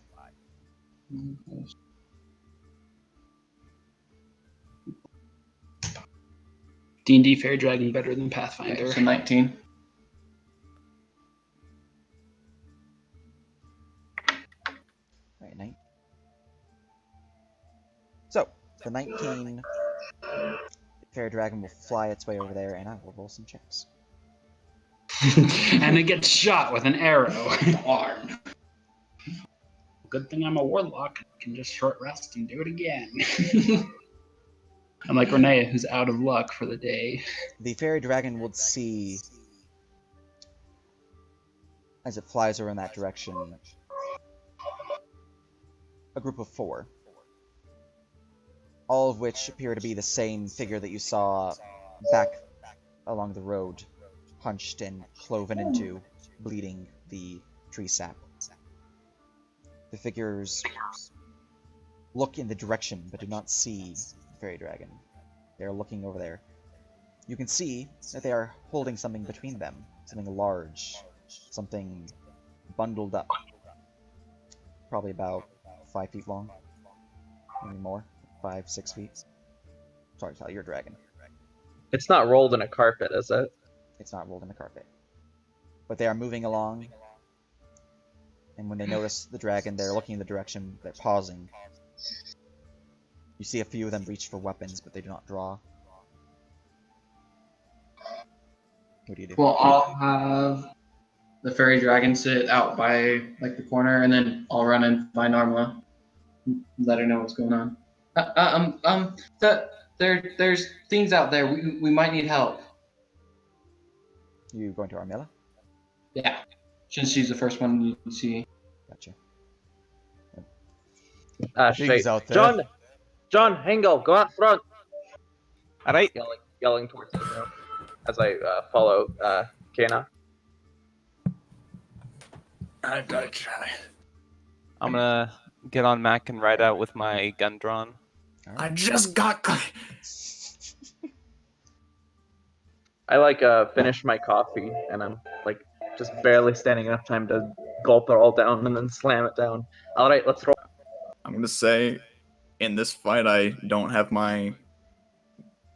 D&D fairy dragon better than Pathfinder. Okay, so 19. Alright, 9. So, the 19 fairy dragon will fly its way over there, and I will roll some checks. And it gets shot with an arrow. Darn. Good thing I'm a warlock. I can just short rest and do it again. I'm like Renee, who's out of luck for the day. The fairy dragon would see, as it flies over in that direction, a group of 4. All of which appear to be the same figure that you saw back along the road, hunched and cloven into, bleeding the tree sap. The figures look in the direction, but do not see the fairy dragon. They are looking over there. You can see that they are holding something between them, something large, something bundled up. Probably about 5 feet long, maybe more, 5, 6 feet. Sorry, Tal, you're a dragon. It's not rolled in a carpet, is it? It's not rolled in the carpet. But they are moving along, and when they notice the dragon, they're looking in the direction, they're pausing. You see a few of them reach for weapons, but they do not draw. What do you do? Well, I'll have the fairy dragon sit out by like the corner, and then I'll run and find Armla. Let her know what's going on. There's things out there. We might need help. You going to Armilla? Yeah, since she's the first one you can see. Gotcha. Shit. out there. John, Hengel, go out front. All right. Yelling towards the room as I follow Kana. I try. I'm gonna get on Mac and ride out with my gun drawn. I just got. I finish my coffee and I'm like just barely standing enough time to gulp it all down and then slam it down. All right, let's roll. I'm gonna say, in this fight, I don't have my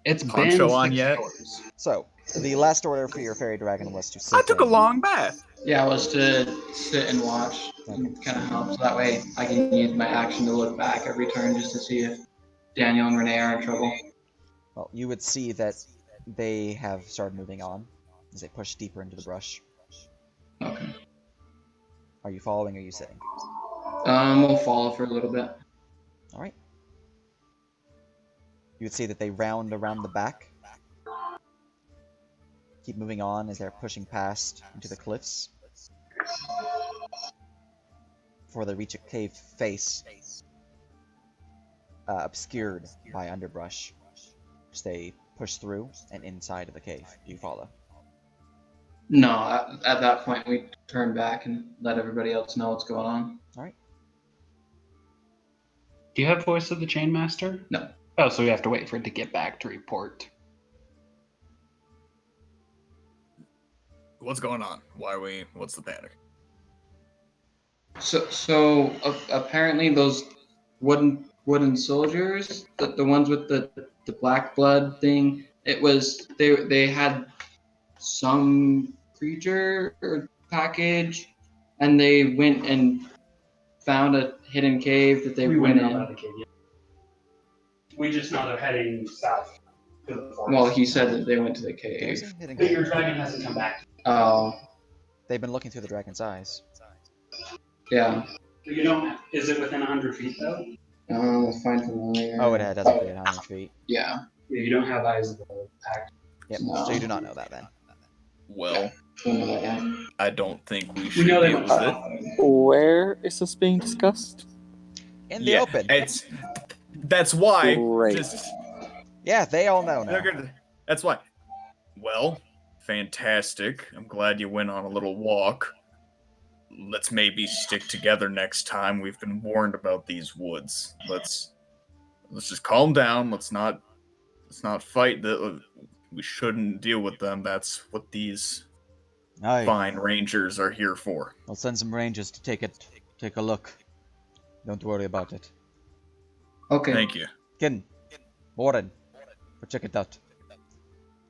It's poncho been on 6 yet. hours. So, the last order for your fairy dragon was to sit I took a in- long bath. Yeah, it was to sit and watch. Kind of help, so that way I can use my action to look back every turn just to see if Daniel and Renee are in trouble. Well, you would see that they have started moving on. as they push deeper into the brush. Okay. Are you following or are you sitting? We'll follow for a little bit. Alright. You would see that they round around the back. Keep moving on as they're pushing past into the cliffs. Before they reach a cave face, obscured by underbrush. As they push through and inside of the cave. Do you follow? No, at that point we turn back and let everybody else know what's going on. Alright. Do you have Voice of the Chainmaster? No. Oh, so we have to wait for it to get back to report. What's going on? What's the panic? So apparently those wooden soldiers, the ones with the black blood thing, they had some creature or package, and they went and found a hidden cave that they went in. the cave yet. We just know they're heading south to the forest. Well, he said that they went to the cave. There's a hidden But your cave. dragon hasn't come back. Oh, They've been looking through the dragon's eyes. yeah. You don't. Is it within 100 feet though? Let's find familiar. Oh, it doesn't fit 100 feet. Yeah. Yeah, you don't have eyes of the pack. Yep, No. so you do not know that then. Well, Yeah. I don't think we We should know they deal went with south. it. Where is this being discussed? In the open. That's why. Great. Yeah, they all know now. That's why. Well, fantastic. I'm glad you went on a little walk. Let's maybe stick together next time. We've been warned about these woods. Let's just calm down. Let's not fight. We shouldn't deal with them. That's what these Aye. fine rangers are here for. I'll send some rangers to take a look. Don't worry about it. Okay. Thank you. Kin, Warren, go check it out.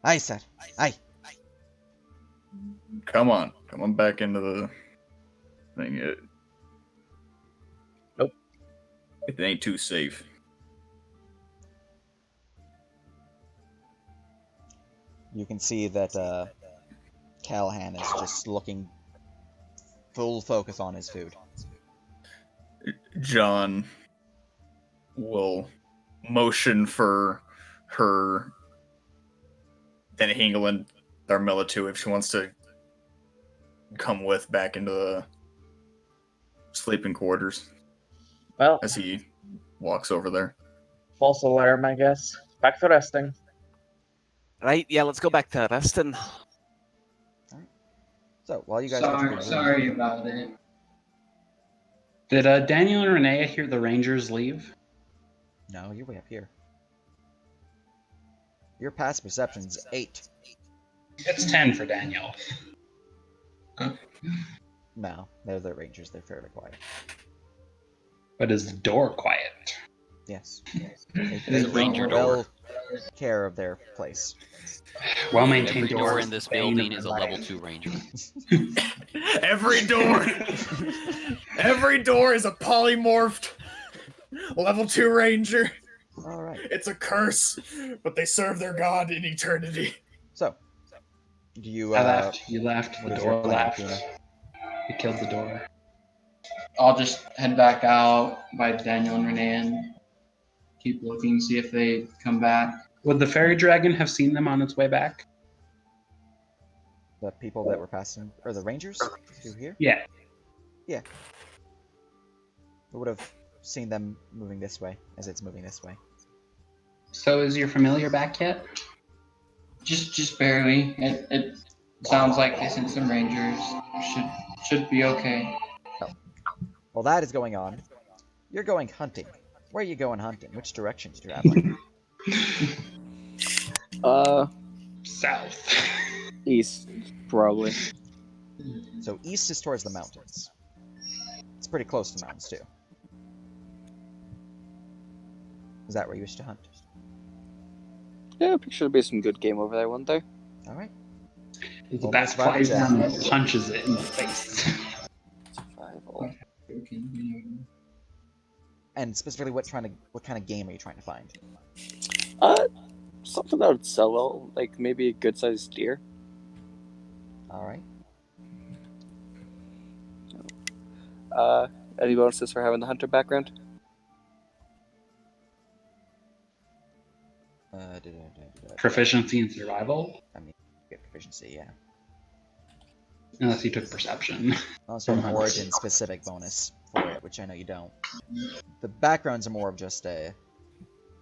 Aye, sir. Aye. Come on back into the thing. Nope. It ain't too safe. You can see that Callahan is just looking full focus on his food. John will motion for her, then Hingel Darmilla too, if she wants to come with back into the sleeping quarters Well, as he walks over there. false alarm, I guess. Back to resting. Right? Yeah, let's go back to resting. So while you guys get to the room, Sorry about it. Did Daniel and Renee hear the Rangers leave? No, you're way up here. Your past perception's 8. It's 10 for Daniel. No, they're the rangers. They're fairly quiet. But is the door quiet? Yes. Is They it ranger take well care of their place. Well maintained Every door in this building is a level 2 ranger. Every door is a polymorphed level 2 ranger. Alright. It's a curse, but they serve their god in eternity. So, do you, I left. You left. what The is your door plan, left. Tina? You killed the door. I'll just head back out by Daniel and Renee and keep looking, see if they come back. Would the fairy dragon have seen them on its way back? The people that were passing, or the rangers through here? Yeah. It would have seen them moving this way, as it's moving this way. So is your familiar back yet? Just barely. It sounds like they sent some rangers. Should be okay. While that is going on, you're going hunting. Where are you going hunting? Which direction are you traveling? South. East, probably. So east is towards the mountains. It's pretty close to the mountains, too. Is that where you wish to hunt? Yeah, I'm sure there'll be some good game over there one day. Alright. The Well, bat that's right, flies Jack. down and punches it in the face. Survival. And specifically, what kind of game are you trying to find? Something that would sell well, like maybe a good-sized deer. All right. Any bonuses for having the hunter background? Proficiency in survival? I mean, get proficiency, yeah. Unless you took perception. Unless you have an origin-specific bonus for it, which I know you don't. The backgrounds are more of just a,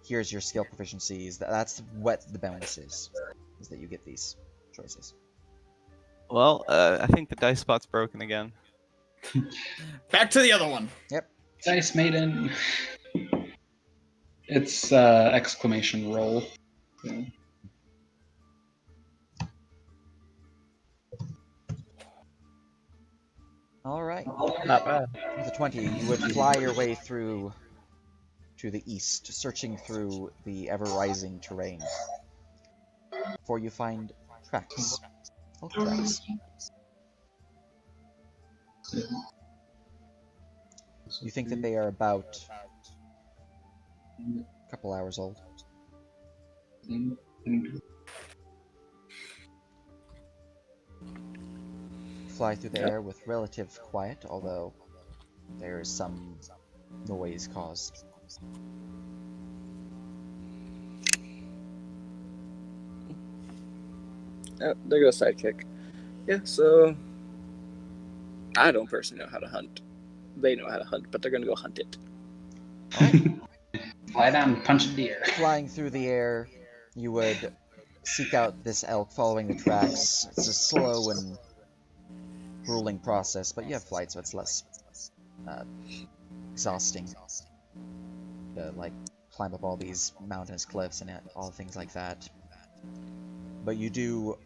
here's your skill proficiencies. That's what the bonus is that you get these choices. Well, I think the dice spot's broken again. Back to the other one. Yep. Dice Maiden. It's exclamation roll. Yeah. All right. Not bad. With a 20, you would fly your way through to the east, searching through the ever-rising terrain. Before you find tracks. Elk tracks. You think that they are about a couple hours old. Fly through the air with relative quiet, although there is some noise caused. Oh, there goes sidekick. Yeah, so I don't personally know how to hunt. They know how to hunt, but they're gonna go hunt it. Fly down and punch a deer. Flying through the air, you would seek out this elk following the tracks. It's a slow and grueling process, but you have flight, so it's less exhausting to like climb up all these mountainous cliffs and all things like that. But you do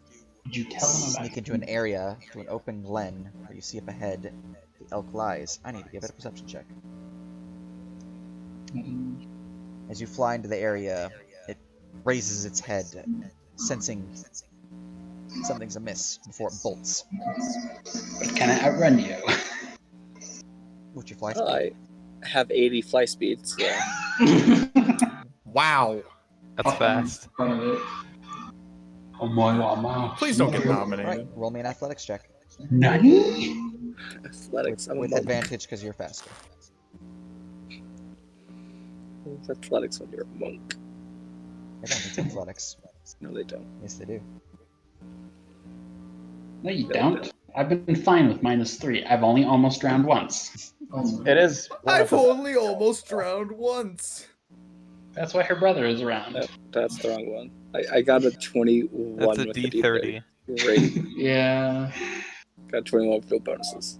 Did you tell them about sneak into an area, to an open glen, where you see up ahead the elk lies. I need to give it a perception check. As you fly into the area, it raises its head, sensing something's amiss before it bolts. But can I outrun you? What's your fly Well, speed? I have 80 fly speed, so Wow. That's fast. Oh my wow. Please don't get Alright, nominated. roll me an athletics check. Nani? athletics. I'm a With monk. advantage because you're faster. It's athletics when you're a monk. I don't need athletics. No, they don't. Yes, they do. No, you don't. I've been fine with -3. I've only almost drowned once. It is. I've only almost drowned once. That's why her brother is around. No, that's the wrong one. I got a 21 That's a with the D30. Great. Yeah. Got 21 with no bonuses.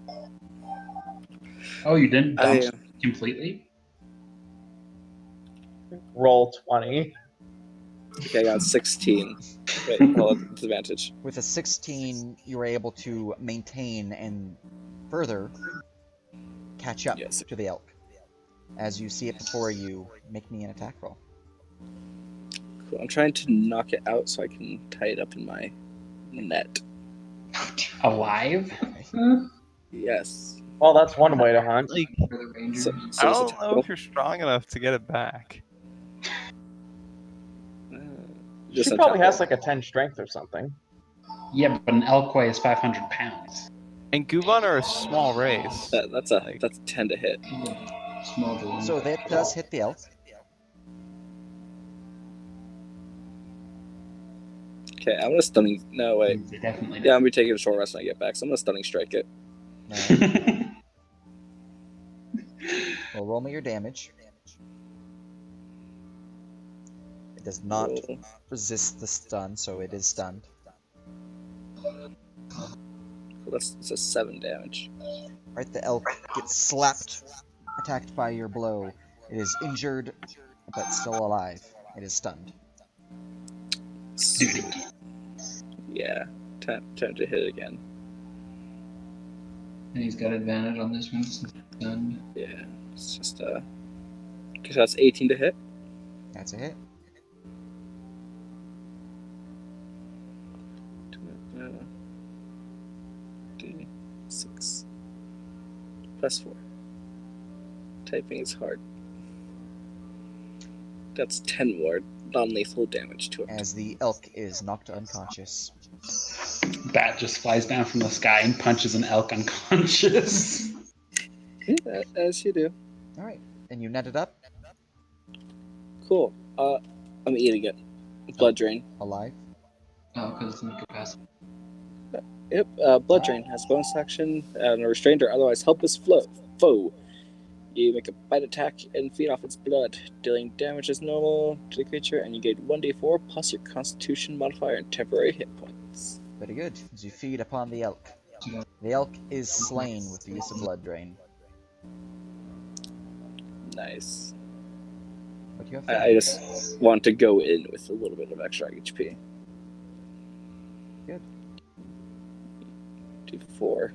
Oh, you didn't I, dump completely? Roll 20. okay, I got 16. Wait, hold on, disadvantage. With a 16, you were able to maintain and further catch up Yes. to the elk. As you see it before you, make me an attack roll. Cool. I'm trying to knock it out so I can tie it up in my net. Alive? Yes. Well, that's one way to hunt. Like, So I it's a don't know roll. if you're strong enough to get it back. Just She a probably attack has roll. like a 10 strength or something. Yeah, but an elk weighs 500 pounds. And Guvan are a small race. That's a 10 to hit. Small balloon. So that does hit the elk. Okay, I'm gonna stunning. No, wait. Definitely. Yeah, I'm gonna be taking a short rest when I get back, so I'm gonna stunning strike it. Alright. Well, roll me your damage. It does not Roll. resist the stun, so it is stunned. Cool, it's a 7 damage. Right, the elk gets slapped, attacked by your blow. It is injured, but still alive. It is stunned. Yeah, time to hit it again. And he's got advantage on this one since it's done. Yeah, it's just okay, so that's 18 to hit. That's a hit. D6 +4. Typing is hard. That's 10 more non-lethal damage to it. As the elk is knocked unconscious. bat just flies down from the sky and punches an elk unconscious. Yeah, as you do. All right, and you net it up Cool. I'm eating it. Blood drain. alive. Oh, because it's incapacitated. Yep. Blood drain has bonus action and a restrained or otherwise helpless foe. You make a bite attack and feed off its blood, dealing damage as normal to the creature, and you get 1d4 plus your Constitution modifier and temporary hit points. Very good. As you feed upon the elk. The elk is slain with the use of blood drain. Nice. What do you have? I just want to go in with a little bit of extra HP. Good. D4.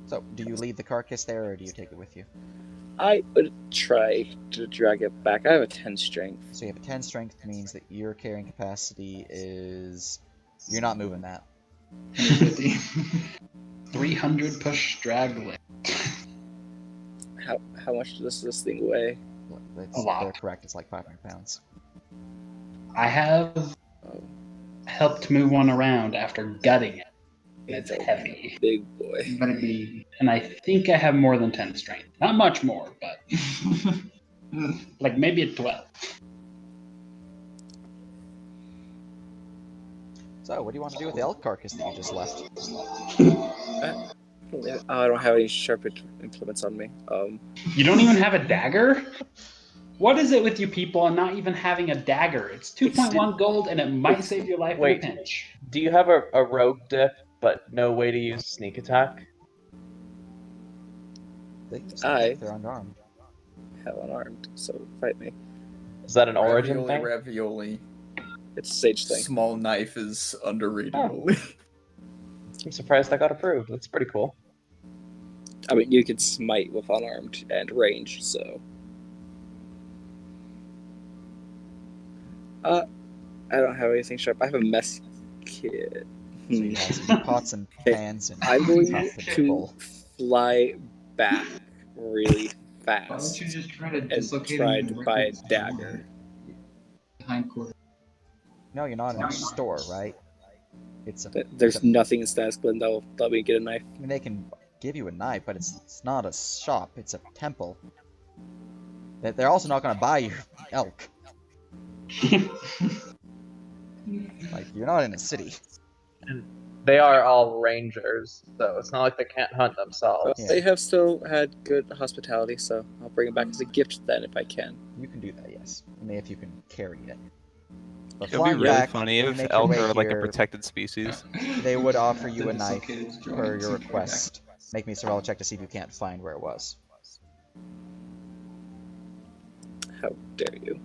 So, do you leave the carcass there, or do you take it with you? I would try to drag it back. I have a 10 strength. So you have a 10 strength, means that your carrying capacity is... You're not moving that. 150. 300 push drag leg. How much does this thing weigh? It's, A lot. They're correct, it's like 500 pounds. I have helped move one around after gutting it. It's heavy. Big boy. Better be. And I think I have more than 10 strength. Not much more, but like maybe a 12. So, what do you want to do with the elk carcass that you just left? I don't have any sharp implements on me. You don't even have a dagger? What is it with you people and not even having a dagger? It's 2.1 gold and it might save your life Wait. in a pinch. Do you have a rogue dip, but no way to use sneak attack? They're unarmed. Have unarmed, so fight me. Is that an origin Ravioli, thing? ravioli. It's a sage thing. Small knife is underrated. Oh. Only. I'm surprised that got approved. That's pretty cool. I mean, you could smite with unarmed and range, so. I don't have anything sharp. I have a mess kit. So you have some pots and pans and I'm going cup and to bowl. fly back really Why don't fast you just try to and dislocate try him to in buy a records? dagger. Behind quarter. No, you're not in a store, right? It's a. There's it's a- nothing in Status Glen that'll let me get a knife. I mean, they can give you a knife, but it's not a shop. It's a temple. They're also not going to buy your elk. Like, you're not in a city. They are all rangers, so it's not like they can't hunt themselves. Yeah. They have still had good hospitality, so I'll bring it back as a gift then if I can. You can do that, yes. Only if you can carry it. But It would be flying really back, funny when you if make your elk way are like a here, protected species. They would offer you a The knife dislocated per joints your and request. Make me a survival check to see if you can't find where it was. How dare you?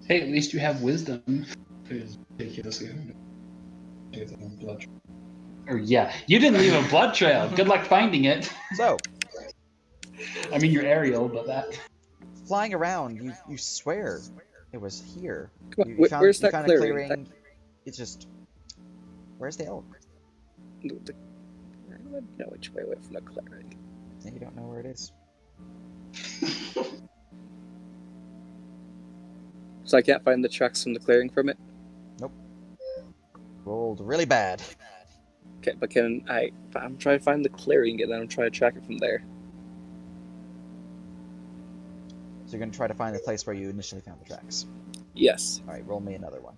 Hey, at least you have wisdom. It's ridiculous. Blood. Or yeah, you didn't leave a blood trail. Good luck finding it. So, I mean, you're aerial, but that. flying around, you swear it was here. Come on, You where's you that found clearing? a clearing. It's just... Where's the elk? I don't know which way away from the clearing. You don't know where it is. So I can't find the tracks from the clearing from it? Rolled really bad. Okay, but I'm trying to find the clearing and then I'm trying to track it from there. So you're going to try to find the place where you initially found the tracks. Yes. Alright, roll me another one.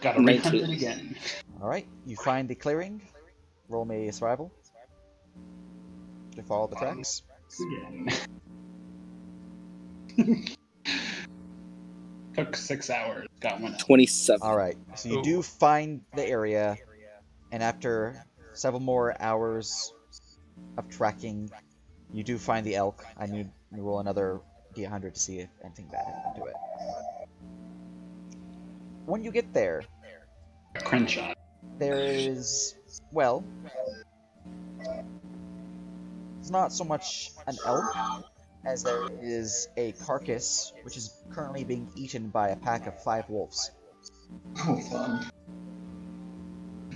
Gotta rehunt it again. Alright, you find the clearing. Roll me a survival. To follow the tracks. Took 6 hours. Got one. 27. Alright, so you do find the area, and after several more hours of tracking, you do find the elk. I need to roll another D100 to see if anything bad happened to it. When you get there, Crenshaw. there is, well, it's not so much an elk as there is a carcass which is currently being eaten by a pack of 5 wolves. Oh, fun.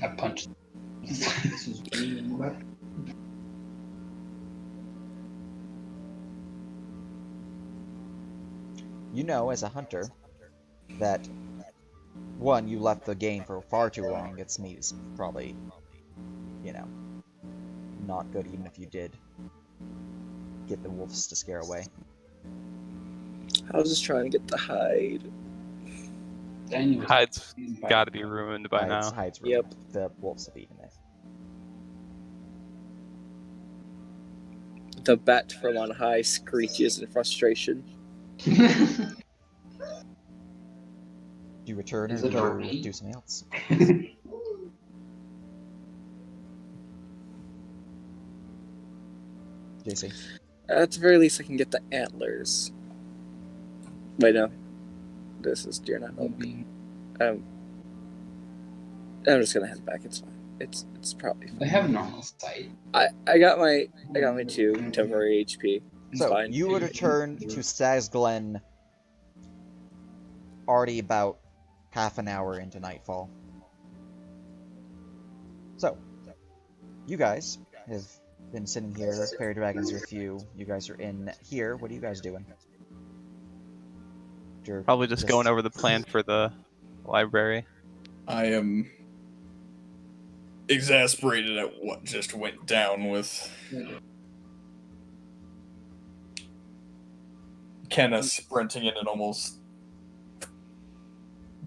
I punched. This is being wet. You know, as a hunter, that, one, you left the game for far too long. Its meat is probably, not good even if you did get the wolves to scare away. I was just trying to get the hide. Daniel, Hide's got to be ruined by now. Hide's Yep. ruined. The wolves have eaten it. The bat from on high screeches in frustration. Do you return Is or it do a you raid? do something else? JC. At the very least, I can get the antlers. Wait, no. This is deer not milk. I'm just gonna head back. It's fine. It's probably fine. They have normal sight. I got my 2 temporary HP. It's So fine. you would return to Stag's Glen already about half an hour into nightfall. So, you guys have been sitting here, Fairy Dragon's with you, you guys are in here, what are you guys doing? You're Probably just going over the plan for the library. I am exasperated at what just went down with Kenna sprinting in and almost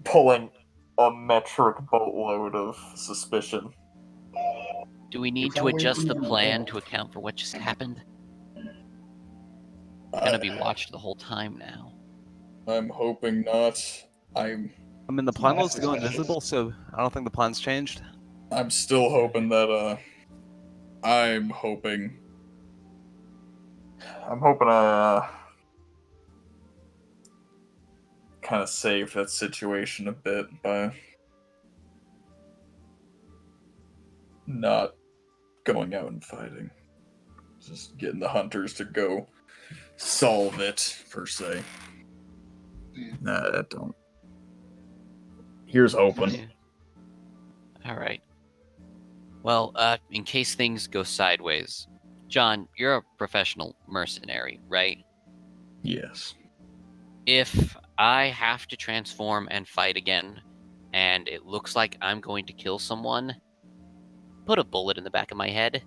pulling a metric boatload of suspicion. Do we need to adjust the plan to account for what just happened? Gonna be watched the whole time now. I'm hoping not. I mean, the plan was to go invisible, so I don't think the plan's changed. I'm still hoping that, I'm hoping I, kind of saved that situation a bit by not going out and fighting. Just getting the hunters to go solve it, per se. Nah, that don't. Here's hoping. Alright. Well, in case things go sideways, John, you're a professional mercenary, right? Yes. If I have to transform and fight again, and it looks like I'm going to kill someone, put a bullet in the back of my head,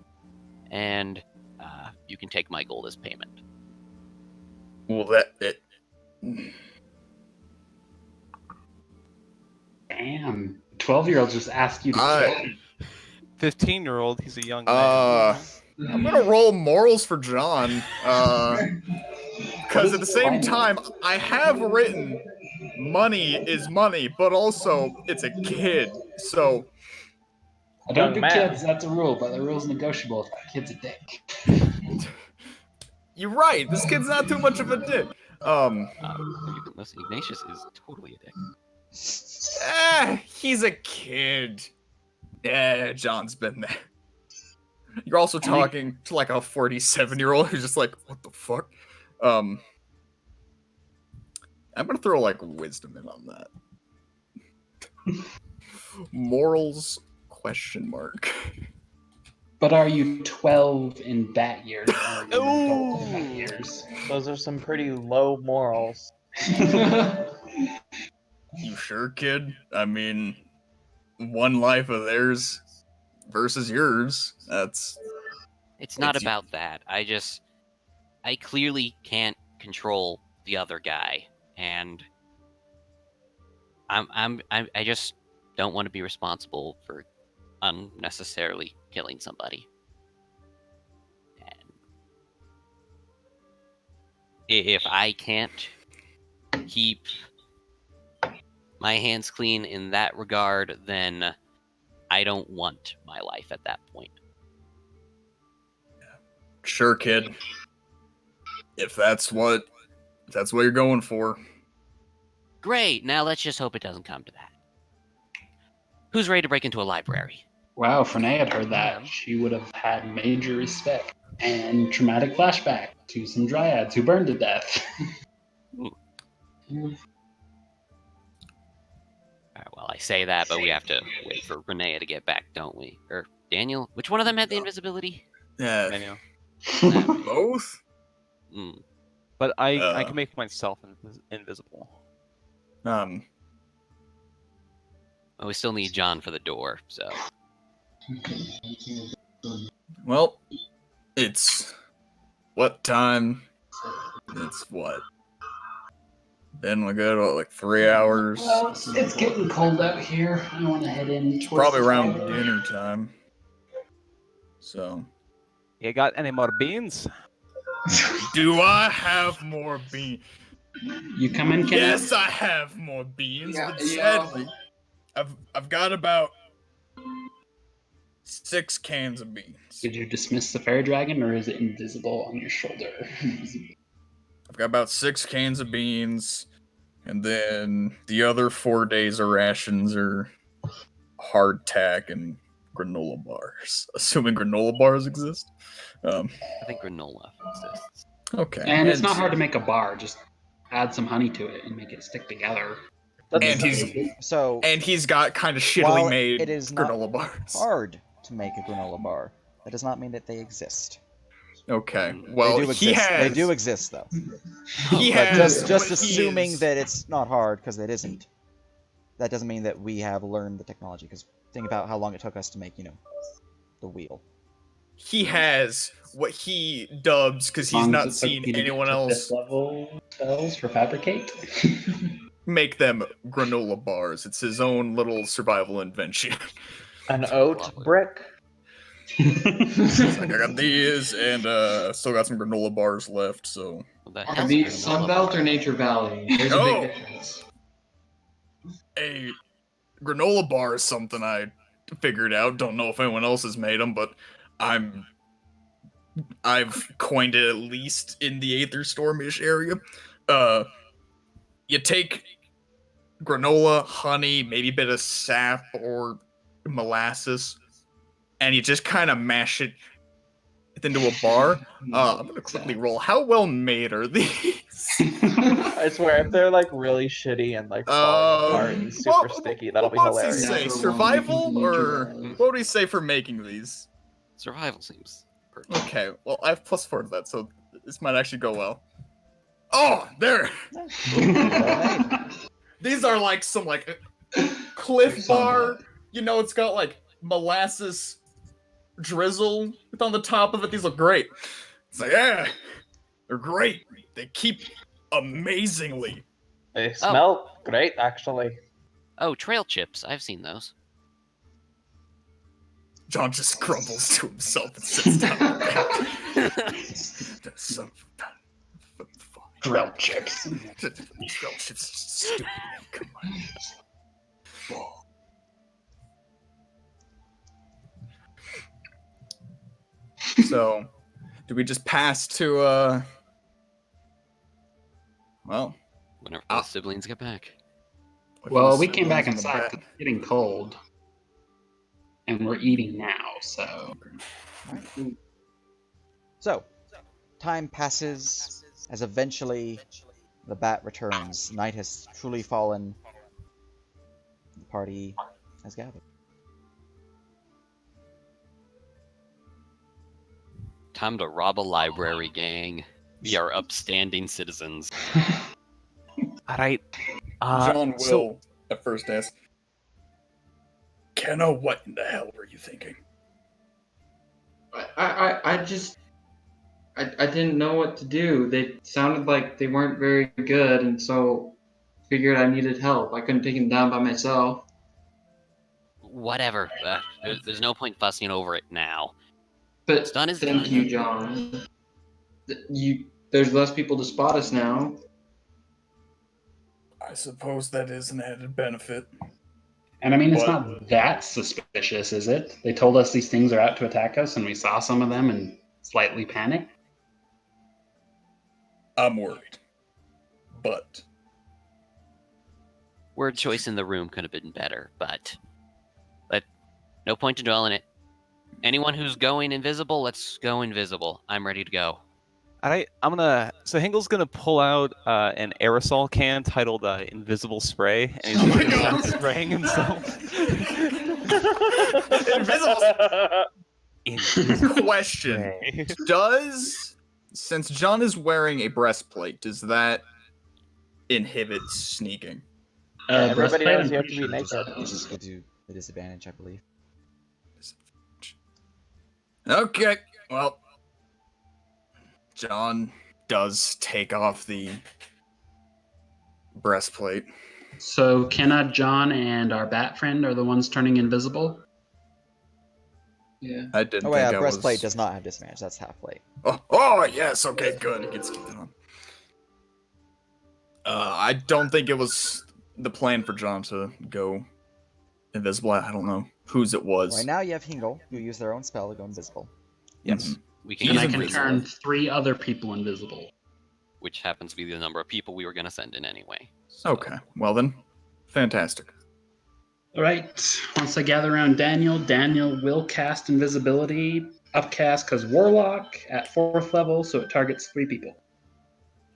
and you can take my gold as payment. Well, Damn. 12-year-olds just ask you to kill. 15-year-old, he's a young man. I'm gonna roll morals for John. Because at the same time, I have written money is money, but also it's a kid. So I don't Young do man. kids, that's a rule, but the rule's negotiable if that kid's a dick. you're right. This kid's not too much of a dick. Listen, Ignatius is totally a dick. He's a kid. Yeah, John's been there. You're also talking to like a 47-year-old who's just like, what the fuck? I'm gonna throw like wisdom in on that. Morals ? But are you 12 in that year? Or are you an adult in that years? Those are some pretty low morals. You sure, kid? I mean, one life of theirs versus yours. It's not about that. I clearly can't control the other guy, and I just don't want to be responsible for unnecessarily killing somebody. And if I can't keep my hands clean in that regard, then I don't want my life at that point. Sure, kid. If that's what you're going for. Great, now let's just hope it doesn't come to that. Who's ready to break into a library? Wow, if Renee had heard that, she would have had major respect and traumatic flashback to some dryads who burned to death. Alright, well, I say that, but we have to wait for Renee to get back, don't we? Or Daniel? Which one of them had the invisibility? Yeah. Daniel. Both? Mm. But I can make myself invisible. Well, we still need John for the door, so. Well, it's what time? It's what? Then we go to like 3 hours. Well, it's getting cold out here. I want to head in. It's towards probably the around fire. dinner time. So, You got any more beans? do I have more beans? You come in, Ken? Yes, I have more beans, but sadly, I've got about 6 cans of beans. Did you dismiss the fairy dragon, or is it invisible on your shoulder? I've got about 6 cans of beans, and then the other 4 days of rations are hardtack and granola bars. Assuming granola bars exist. I think granola exists. Okay. And it's not hard to make a bar. Just add some honey to it and make it stick together. And he's got kind of shittily while made it is not granola bars. hard to make a granola bar, that does not mean that they exist. Okay. Well, they do he exist. has. They do exist, though. He But has. just but he assuming is- that it's not hard, because it isn't. That doesn't mean that we have learned the technology. Because think about how long it took us to make, the wheel. He has what he dubs, because he's not seen anyone else Level spells for fabricate. make them granola bars. It's his own little survival invention. An oat brick. Like, I got these, and still got some granola bars left. So Are these Sunbelt or Nature Valley? There's a Oh. big difference. a granola bar is something I figured out. Don't know if anyone else has made them, but I've coined it, at least in the Aether Stormish area. You take granola, honey, maybe a bit of sap or molasses, and you just kind of mash it into a bar. I'm gonna quickly roll. How well made are these? I swear, if they're like really shitty and like falling apart and super sticky, that'll be What does he hilarious. say? Survival, or what would he say for making these? Survival seems perfect. Okay, well, I have +4 to that, so this might actually go well. Oh, there! These are like some like Cliff Bar. It's got like molasses drizzle on the top of it. These look great. It's like, yeah, they're great. They keep amazingly. They smell great, actually. Oh, trail chips. I've seen those. John just grumbles to himself and sits down. That's so Grilled chips. Grilled chips are stupid. Come on. So, do we just pass to well, Whenever the siblings get back. Well, we came back inside 'cause it's getting cold. And we're eating now, so. So, time passes as eventually the bat returns. Night has truly fallen. The party has gathered. Time to rob a library, gang. We are upstanding citizens. Alright. John will at first ask, Kenna, what in the hell were you thinking? I didn't know what to do. They sounded like they weren't very good, and so figured I needed help. I couldn't take them down by myself. Whatever. There's no point fussing over it now. But What's done is thank done. you, John. There's less people to spot us now. I suppose that is an added benefit. And I mean, it's not that suspicious, is it? They told us these things are out to attack us, and we saw some of them and slightly panicked. I'm worried. But Word choice in the room could have been better, but no point to dwell in it. Anyone who's going invisible, let's go invisible. I'm ready to go. Alright, so Hingel's gonna pull out an aerosol can titled Invisible Spray, and he's gonna start spraying himself. Invisible question. Since John is wearing a breastplate, does that inhibit sneaking? Yeah, everybody breastplate, else, I'm you have pretty to be sure naked. It just gives you the disadvantage, I believe. Okay, well, John does take off the breastplate. So Kenna, John, and our bat friend are the ones turning invisible. Yeah. I didn't Oh, think yeah, I breastplate was. does not have disadvantage. That's half plate. Oh, yes, okay, good. Get that on. I don't think it was the plan for John to go invisible. I don't know whose it was. Right now, you have Hingle, who use their own spell to go invisible. Yes. We can And He's I can invisible. turn 3 other people invisible. which happens to be the number of people we were going to send in anyway. So. Okay, well then, fantastic. All right. Once I gather around Daniel, Daniel will cast invisibility, upcast because Warlock at 4th level, so it targets 3 people.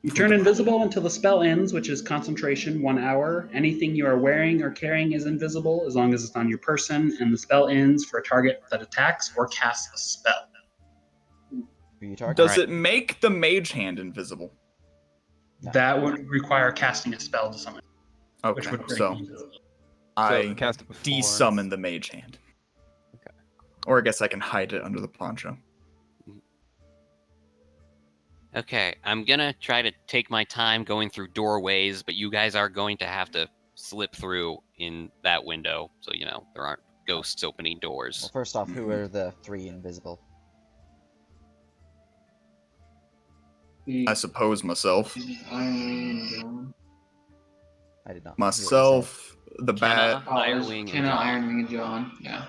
You turn invisible until the spell ends, which is concentration, 1 hour. Anything you are wearing or carrying is invisible as long as it's on your person, and the spell ends for a target that attacks or casts a spell. Who you target? Does Alright. it make the mage hand invisible? No. That would require casting a spell to summon, which Okay, would break so invisible. I cast it before. de-summon the mage hand. Okay. Or I guess I can hide it under the poncho. Okay, I'm gonna try to take my time going through doorways, but you guys are going to have to slip through in that window, so there aren't ghosts opening Well, doors. first off, who are the 3 invisible? I suppose myself. Iron I did not. hear what you said. Myself, the bat. Kenna, Ironwing, and Kenna, John. Ironwing, and John. Yeah.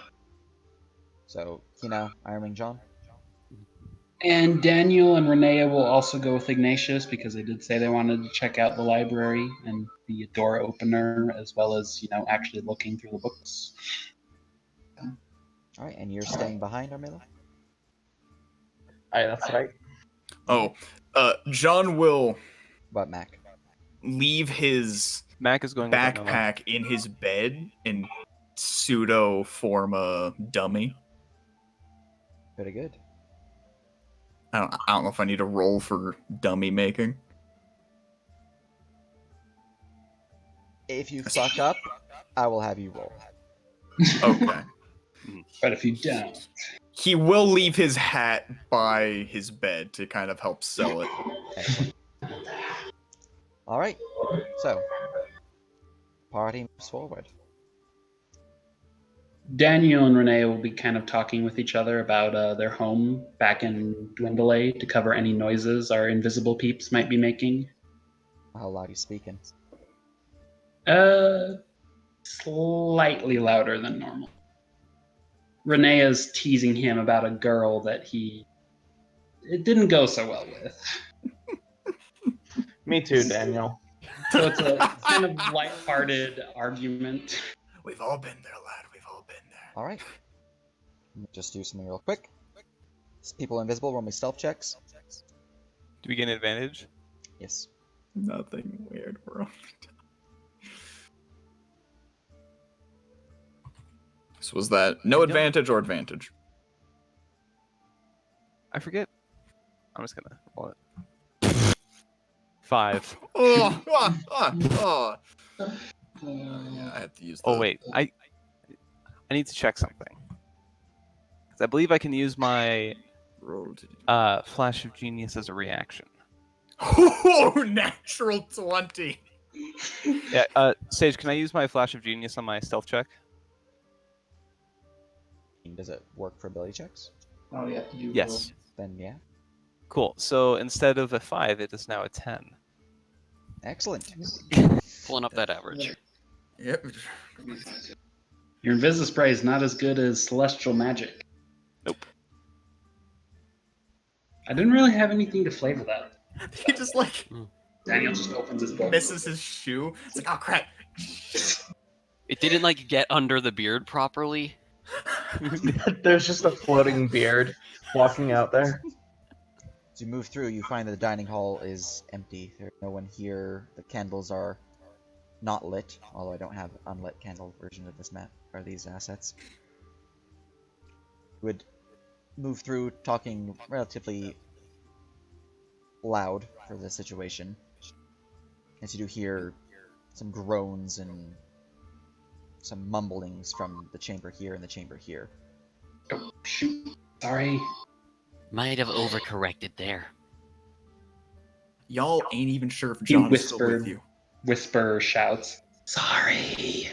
So, Kino, Ironwing, John? And Daniel and Renea will also go with Ignatius because they did say they wanted to check out the library and be a door opener as well as, actually looking through the books. Alright, and you're staying behind, Armilla? Aye, that's right. Oh, John will What, Mac? leave his Mac is going with Armilla. backpack in his bed and pseudo form a dummy. Very good. I don't know if I need a roll for dummy making. If you fuck up, I will have you roll. Okay. But if you don't, He will leave his hat by his bed to kind of help sell it. Excellent. Alright, so, party moves forward. Daniel and Renee will be kind of talking with each other about their home back in Dwindle to cover any noises our invisible peeps might be making. How loud are you speaking? Slightly louder than normal. Renee is teasing him about a girl that it didn't go so well with. Me too, Daniel. So it's a kind of lighthearted argument. We've all been there, lad. We've all been there. Alright. Just do something real quick. People invisible, roll me stealth checks. Do we get an advantage? Yes. Nothing weird, bro. So was that no advantage or advantage? I forget. I'm just gonna roll it. 5. Oh, yeah, I have to use. Oh wait, I need to check something. 'Cause I believe I can use my Flash of Genius as a reaction. Oh, natural 20. Yeah, Sage, can I use my Flash of Genius on my stealth check? Does it work for ability checks? Oh, you have to do. Yes. Then yeah. Cool. So instead of a 5, it is now a 10. Excellent. Pulling up that average. Yep. Your Invisispray is not as good as Celestial Magic. Nope. I didn't really have anything to flavor that. He just like Daniel just opens his book. misses his shoe. It's like, oh crap. It didn't get under the beard properly. There's just a floating beard walking out there. As you move through, you find that the dining hall is empty. There's no one here. The candles are not lit, although I don't have unlit candle version of this map or these assets. You would move through talking relatively loud for the situation. As you do hear some groans and some mumblings from the chamber here and the chamber here. Oh, shoot. Sorry. Might have overcorrected there. Y'all ain't even sure if He John is still with whispered, you. whisper shouts, "Sorry."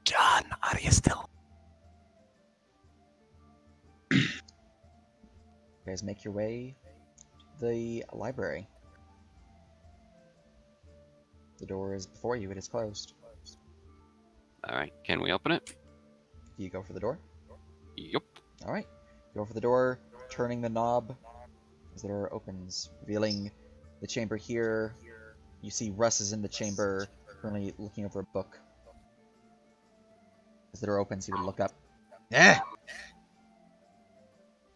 John, are you still? You guys make your way to the library. The door is before you. It is closed. All right, can we open it? Do you go for the door? Yup. All right. Go for the door, turning the knob as the door opens, revealing the chamber here. You see Russ is in the chamber, currently looking over a book. As the door opens, he would look up. Yeah.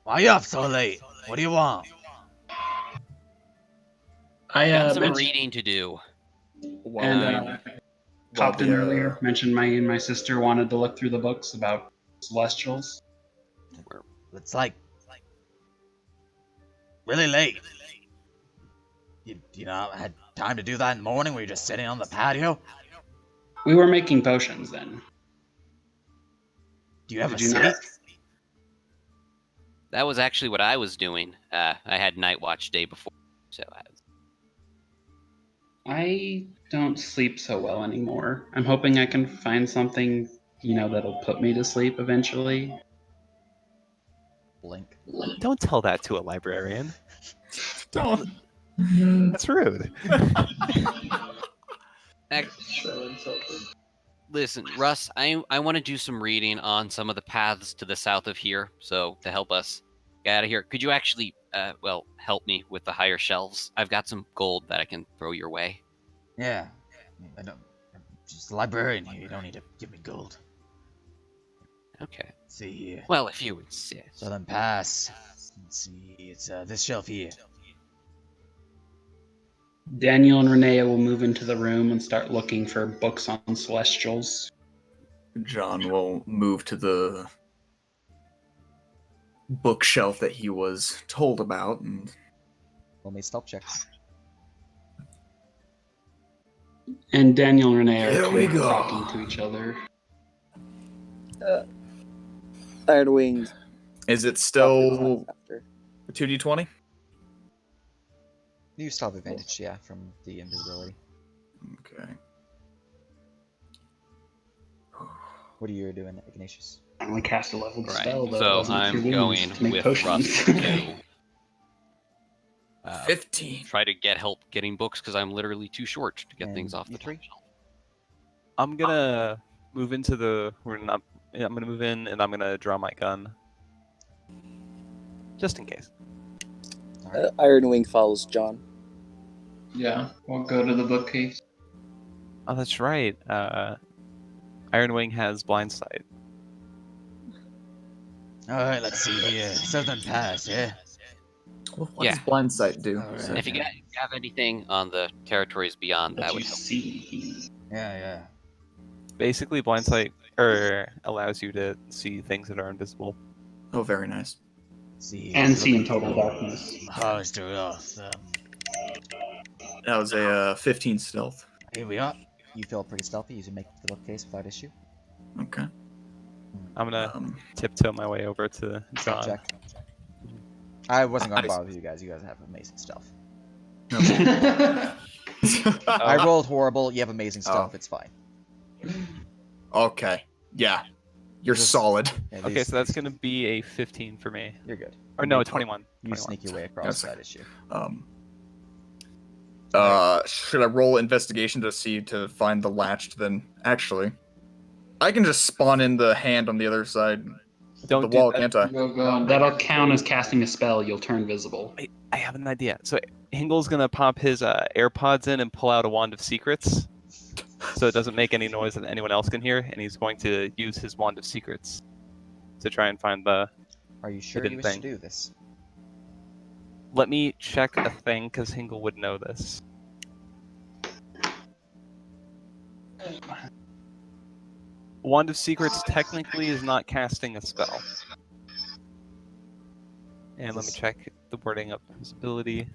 Why you up so late? What do you want? I Got some mentioned, reading to do. and popped in earlier. Mentioned my sister wanted to look through the books about celestials. It's like really late. You not had time to do that in the morning? Were you just sitting on the patio? We were making potions then. Do you have Did a you sleep? not? That was actually what I was doing. I had night watch day before, so I don't sleep so well anymore. I'm hoping I can find something, that'll put me to sleep eventually. Blink. Don't tell that to a librarian. Don't. That's rude. Listen, Russ, I want to do some reading on some of the paths to the south of here, so to help us get out of here, could you actually, help me with the higher shelves? I've got some gold that I can throw your way. Yeah. I'm just a librarian here. You don't need to give me gold. Okay. Let's see here. Well, if you insist. Southern Pass. Let's see. It's this shelf here. Daniel and Renea will move into the room and start looking for books on celestials. John will move to the bookshelf that he was told about, and Roll me a stealth check. And Daniel and Renee are Here we kind of go. talking to each other. Iron Wing. is it still After. 2d20? You still have advantage, yeah, from the invisibility. Okay. What are you doing, Ignatius? I only cast a leveled Right. spell, though. So It wasn't I'm too going to make with potions. Russ to 15. try to get help getting books because I'm literally too short to get And things off you the three? top shelf. I'm gonna move into the. I'm gonna move in, and I'm gonna draw my gun, just in case. Iron Wing follows John. Yeah, we'll go to the bookcase. Oh, that's right. Iron Wing has blind sight. Alright, let's see here. Southern Pass, yeah? What Yeah. does blind sight do? Alright. Is And it- if you have anything on the territories beyond, Let that you would help. see. Yeah. Basically, blind sight allows you to see things that are invisible. Oh, very nice. Let's see here. And see in total darkness. Harvester Roth. That was a 15 stealth. Here we are. You feel pretty stealthy. You can make the bookcase without issue. Okay. I'm gonna Um, tiptoe my way over to Stealth John. check. I wasn't going to Nice. bother you guys. You guys have amazing stealth. Oh. I rolled horrible. You have amazing stealth. It's fine. okay. Yeah. You're Just- solid. Yeah, Okay, these- so that's gonna be a 15 for me. You're good. Or no, You a 21. You 21. sneak your way across Yes. that issue. Should I roll investigation to find the latch? Then actually, I can just spawn in the hand on the other side Don't of the do wall, that. can't I? Go. That'll count as casting a spell. You'll turn visible. Wait, I have an idea. So Hingel's gonna pop his AirPods in and pull out a wand of secrets, so it doesn't make any noise that anyone else can hear, and he's going to use his wand of secrets to try and find the. Are you sure Hidden you wish thing. to do this? Let me check a thing, because Hingle would know this. Wand of Secrets technically is not casting a spell. And let me check the wording of his ability.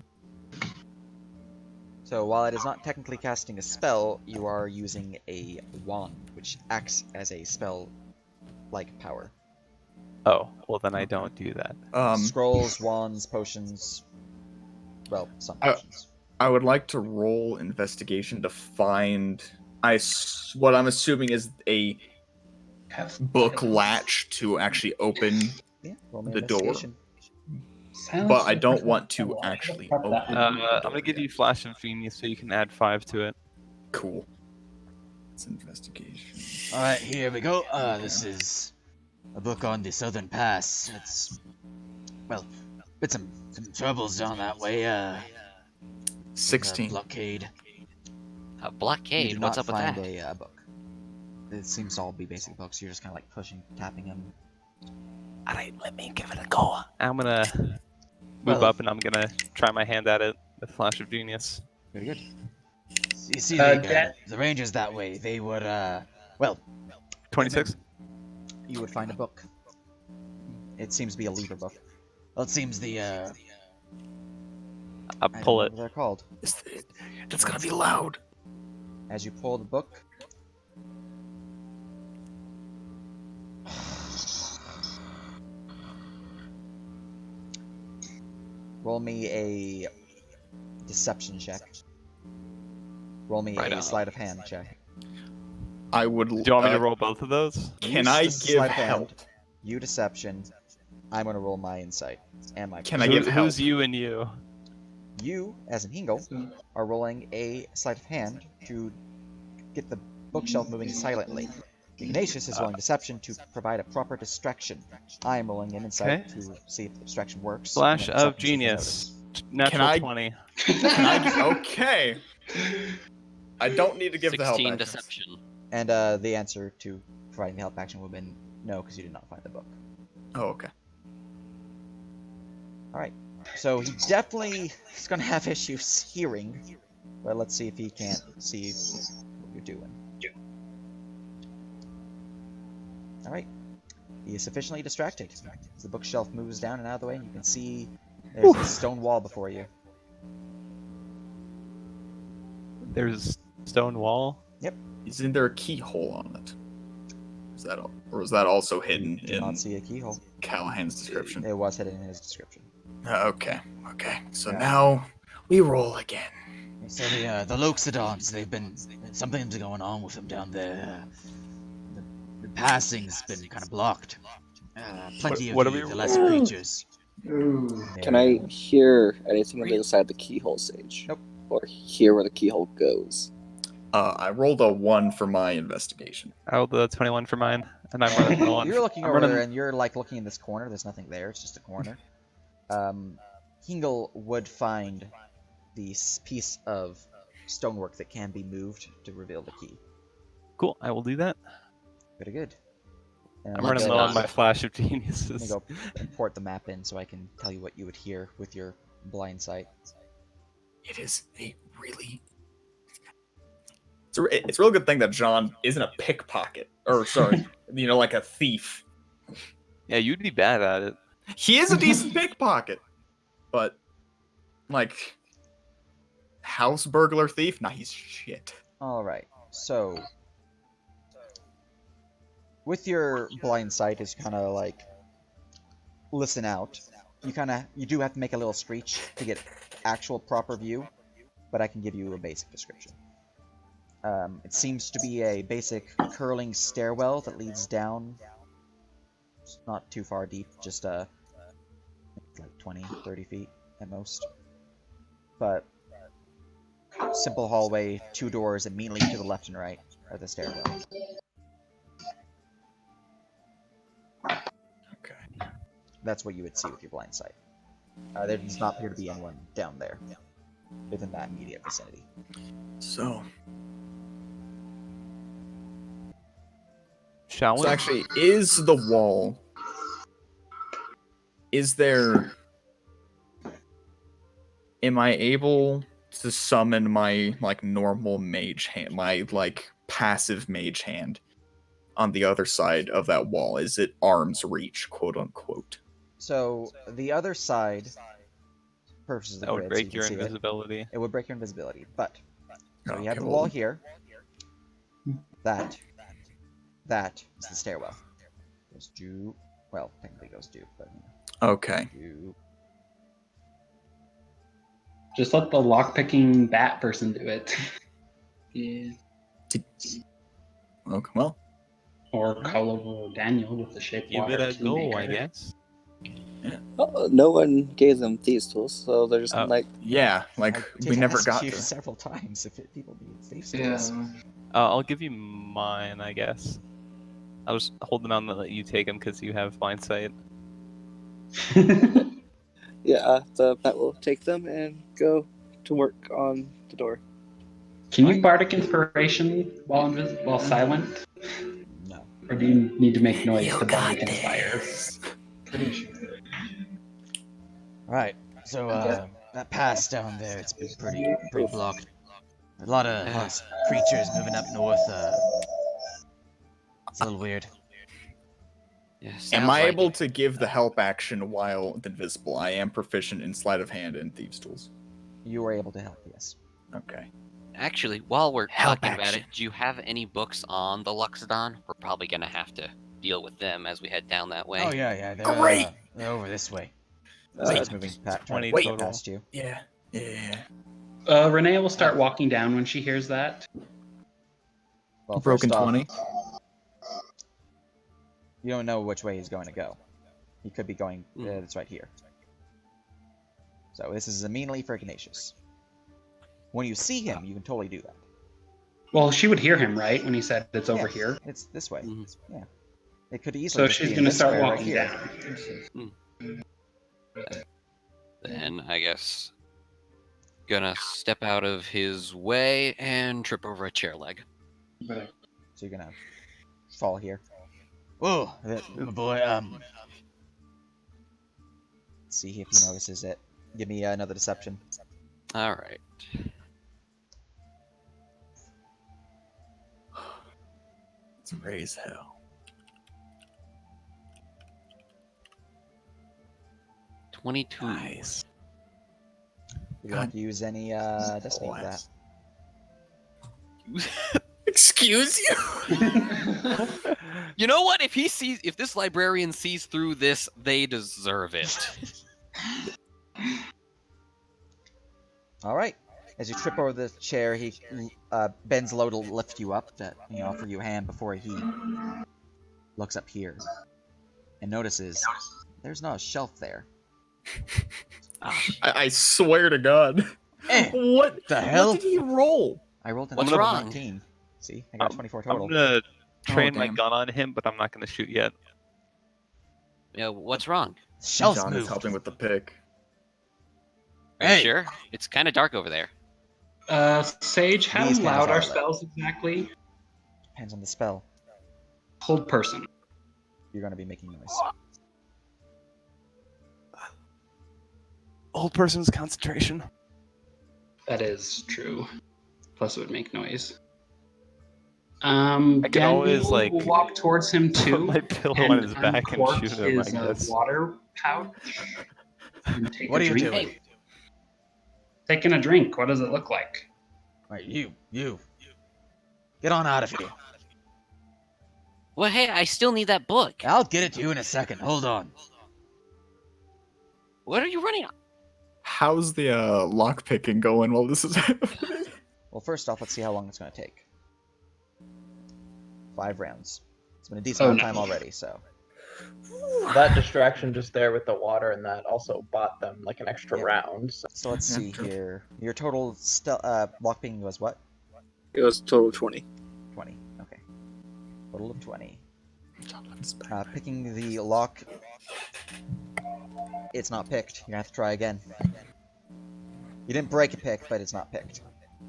So while it is not technically casting a spell, you are using a wand, which acts as a spell-like power. Oh, well then I don't do that. Scrolls, wands, potions. Well, some potions. I would like to roll investigation to find what I'm assuming is a book latch to actually open Yeah, roll me the door. investigation. But I don't want to actually open the door. I'm gonna give you Flash of Genius so you can add 5 to it. Cool. It's investigation. All right, here we go. This is a book on the Southern Pass. It's, well, been some troubles down that way. 16. Blockade. A You blockade? do What's not up with find that? a book. It seems to all be basic books. You're just kind of like pushing, tapping them. Alright, let me give it a go. I'm gonna move Well- up and I'm gonna try my hand at it with Flash of Genius. Very good. You see, Dan- the rangers that way, they would, 26? You would find a book. It seems to be a lever book. well, it seems the, I'll I don't pull know it. what they're called. it's gonna be loud. As you pull the book, roll me a deception check. Roll me Right a on. sleight of hand check. I would. Do you want me to roll both of those? Can Use I the give sleight of help? hand. You deception. I'm gonna roll my insight and my. Can I give help? Who's you and you? You, as in Hingle, are rolling a sleight of hand to get the bookshelf moving silently. Ignatius is rolling deception to provide a proper distraction. I am rolling an insight Okay. to see if the distraction works. Flash and then of deception see if they Genius. notice. Natural I- 20. Can I? Okay. I don't need to give the help 16 actions. deception. And the answer to providing the help action would have been no, because you did not find the book. Oh, okay. Alright. So he definitely is going to have issues hearing. But let's see if he can't see what you're doing. Alright. He is sufficiently distracted. As the bookshelf moves down and out of the way, you can see there's a stone wall before you. There's a stone wall. Isn't there a keyhole on it? Is that all, or is that also hidden Do in not see a keyhole. Callahan's description? It was hidden in his description. Okay. Okay. So now we roll again. So the Loxodons, something's going on with them down there. The passing's been kind of blocked. Plenty What of are we the lesser creatures. Ooh. Can I hear anything on the other side of the keyhole, Sage? Nope. Or hear where the keyhole goes? I rolled a 1 for my investigation. I rolled the 21 for mine, and I'm running low on. You're looking I'm over running- there, and you're like looking in this corner. There's nothing there. It's just a corner. Hingle would find the piece of stonework that can be moved to reveal the key. Cool, I will do that. Very good. And I'm let me running go- low on my Flash of Let me Geniuses. go import the map in so I can tell you what you would hear with your blind sight. It is a really. It's a real good thing that John isn't a pickpocket. Or, sorry, like a thief. Yeah, you'd be bad at it. He is a decent pickpocket. But, like, house burglar thief? Nah, he's shit. Alright, so with your blind sight is kind of like listen out. You do have to make a little screech to get actual proper view, but I can give you a basic description. It seems to be a basic curling stairwell that leads down. It's not too far deep, just like 20, 30 feet at most. But simple hallway, 2 doors immediately to the left and right are the stairwell. Okay. That's what you would see with your blind sight. There does not appear to be anyone down there within that immediate vicinity. So, Shall we? So actually, is the wall? Is there? Am I able to summon my normal mage hand, my passive mage hand, on the other side of that wall? Is it arm's reach, quote unquote? So the other side purposes of the That would grid, so break you can your see it. invisibility. It would break your invisibility, but so you have Okay, the wall well, here. That is the stairwell. Goes due. Well, technically goes due, but okay. due. Just let the lockpicking bat person do it. Yeah. Okay, well, Or call over Daniel with the shape Give water it a go, I Kingmaker. guess. Oh, no one gave them thieves tools, so they're just like, yeah, I like did we never ask got you to. several times if people need thieves Yeah. tools. I'll give you mine, I guess. I'll just hold them out and let you take them because you have blind sight. yeah, the bat will take them and go to work on the door. Can you bardic inspiration while silent? No. Or do you need to make noise to bardic inspire? Pretty sure. Right. So that pass down there, it's been pretty blocked. A lot of creatures moving up north. It's a little weird. Yeah, Am sounds I like able it. to give the help action while invisible? I am proficient in sleight of hand and thieves' tools. You were able to help, yes. Okay. Actually, while we're Help talking about action. it, do you have any books on the Luxodon? We're probably gonna have to deal with them as we head down that way. Oh yeah, Great! they're over this way. So it's moving trying 20 to get total. past you. Yeah. Yeah. Renee will start walking down when she hears that. Well, Broken first off, 20. you don't know which way he's going to go. He could be going. It's right here. So this is immediately for Ignatius. When you see him, you can totally do that. Well, she would hear him, right, when he said it's over Yeah, here. It's this way. Mhm. Yeah. It could easily So just she's be in going to this start square right walking here. down. Then I guess gonna step out of his way and trip over a chair leg. So you're gonna fall here. Whoa, my boy. See if he notices it. Give me another deception. All right. It's raise hell. 22. Nice. You don't have to use any destiny for that. Excuse you? You know what? If this librarian sees through this, they deserve it. All right. As you trip over the chair, he bends low to lift you up, to offer you a hand before he looks up here and notices there's not a shelf there. I swear to God. Hey, What the hell? What did he roll? I rolled an What's natural wrong? 19. See, I got 24 total. I'm gonna train my damn. gun on him, but I'm not gonna shoot yet. Yeah, what's wrong? Shelf's John is moved. helping with the pick. Are you Hey. sure? It's kind of dark over there. Sage, how These loud candles are are lit. spells exactly? Depends on the spell. Hold person. You're going to be making noise. Old person's concentration. That is true. Plus, it would make noise. I can Daniel always, like, will walk towards him Put too. my pillow and on his back and uncork shoot him, I his guess. water pouch. And take What a are you drink. doing? Hey, Taking a drink. What does it look like? Right, you. Get on out of here. well, hey, I still need that book. I'll get it to you in a second. Hold on. What are you running on? How's the lock picking going while this is happening? Well, first off, let's see how long it's going to take. 5 rounds. It's been a decent amount of time already, so. That distraction just there with the water and that also bought them like an extra Yeah. round. So. So let's see true. here. Your total block ping was what? It was total 20. 20. Okay. Total of 20. Jonathan's back. Picking the lock. It's not picked. You're gonna have to try again. You didn't break a pick, but it's not picked.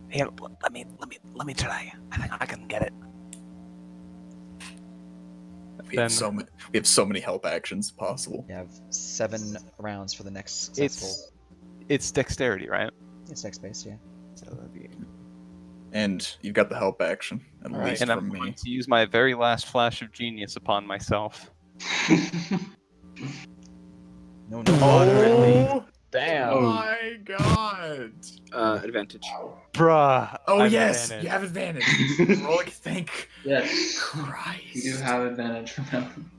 Here, let me try. I think I can get it. We have so many help actions possible. You have 7 rounds for the next successful. It's dexterity, right? It's dex based, yeah. So that'd be... And you've got the help action, at All right, least and I'm from going me. to use my very last flash of genius upon myself. No water in the. Damn. Oh. My god. Advantage. Bruh. Oh I have yes, advantage. you have advantage. Roll like think. Yes. Christ. You have advantage from him.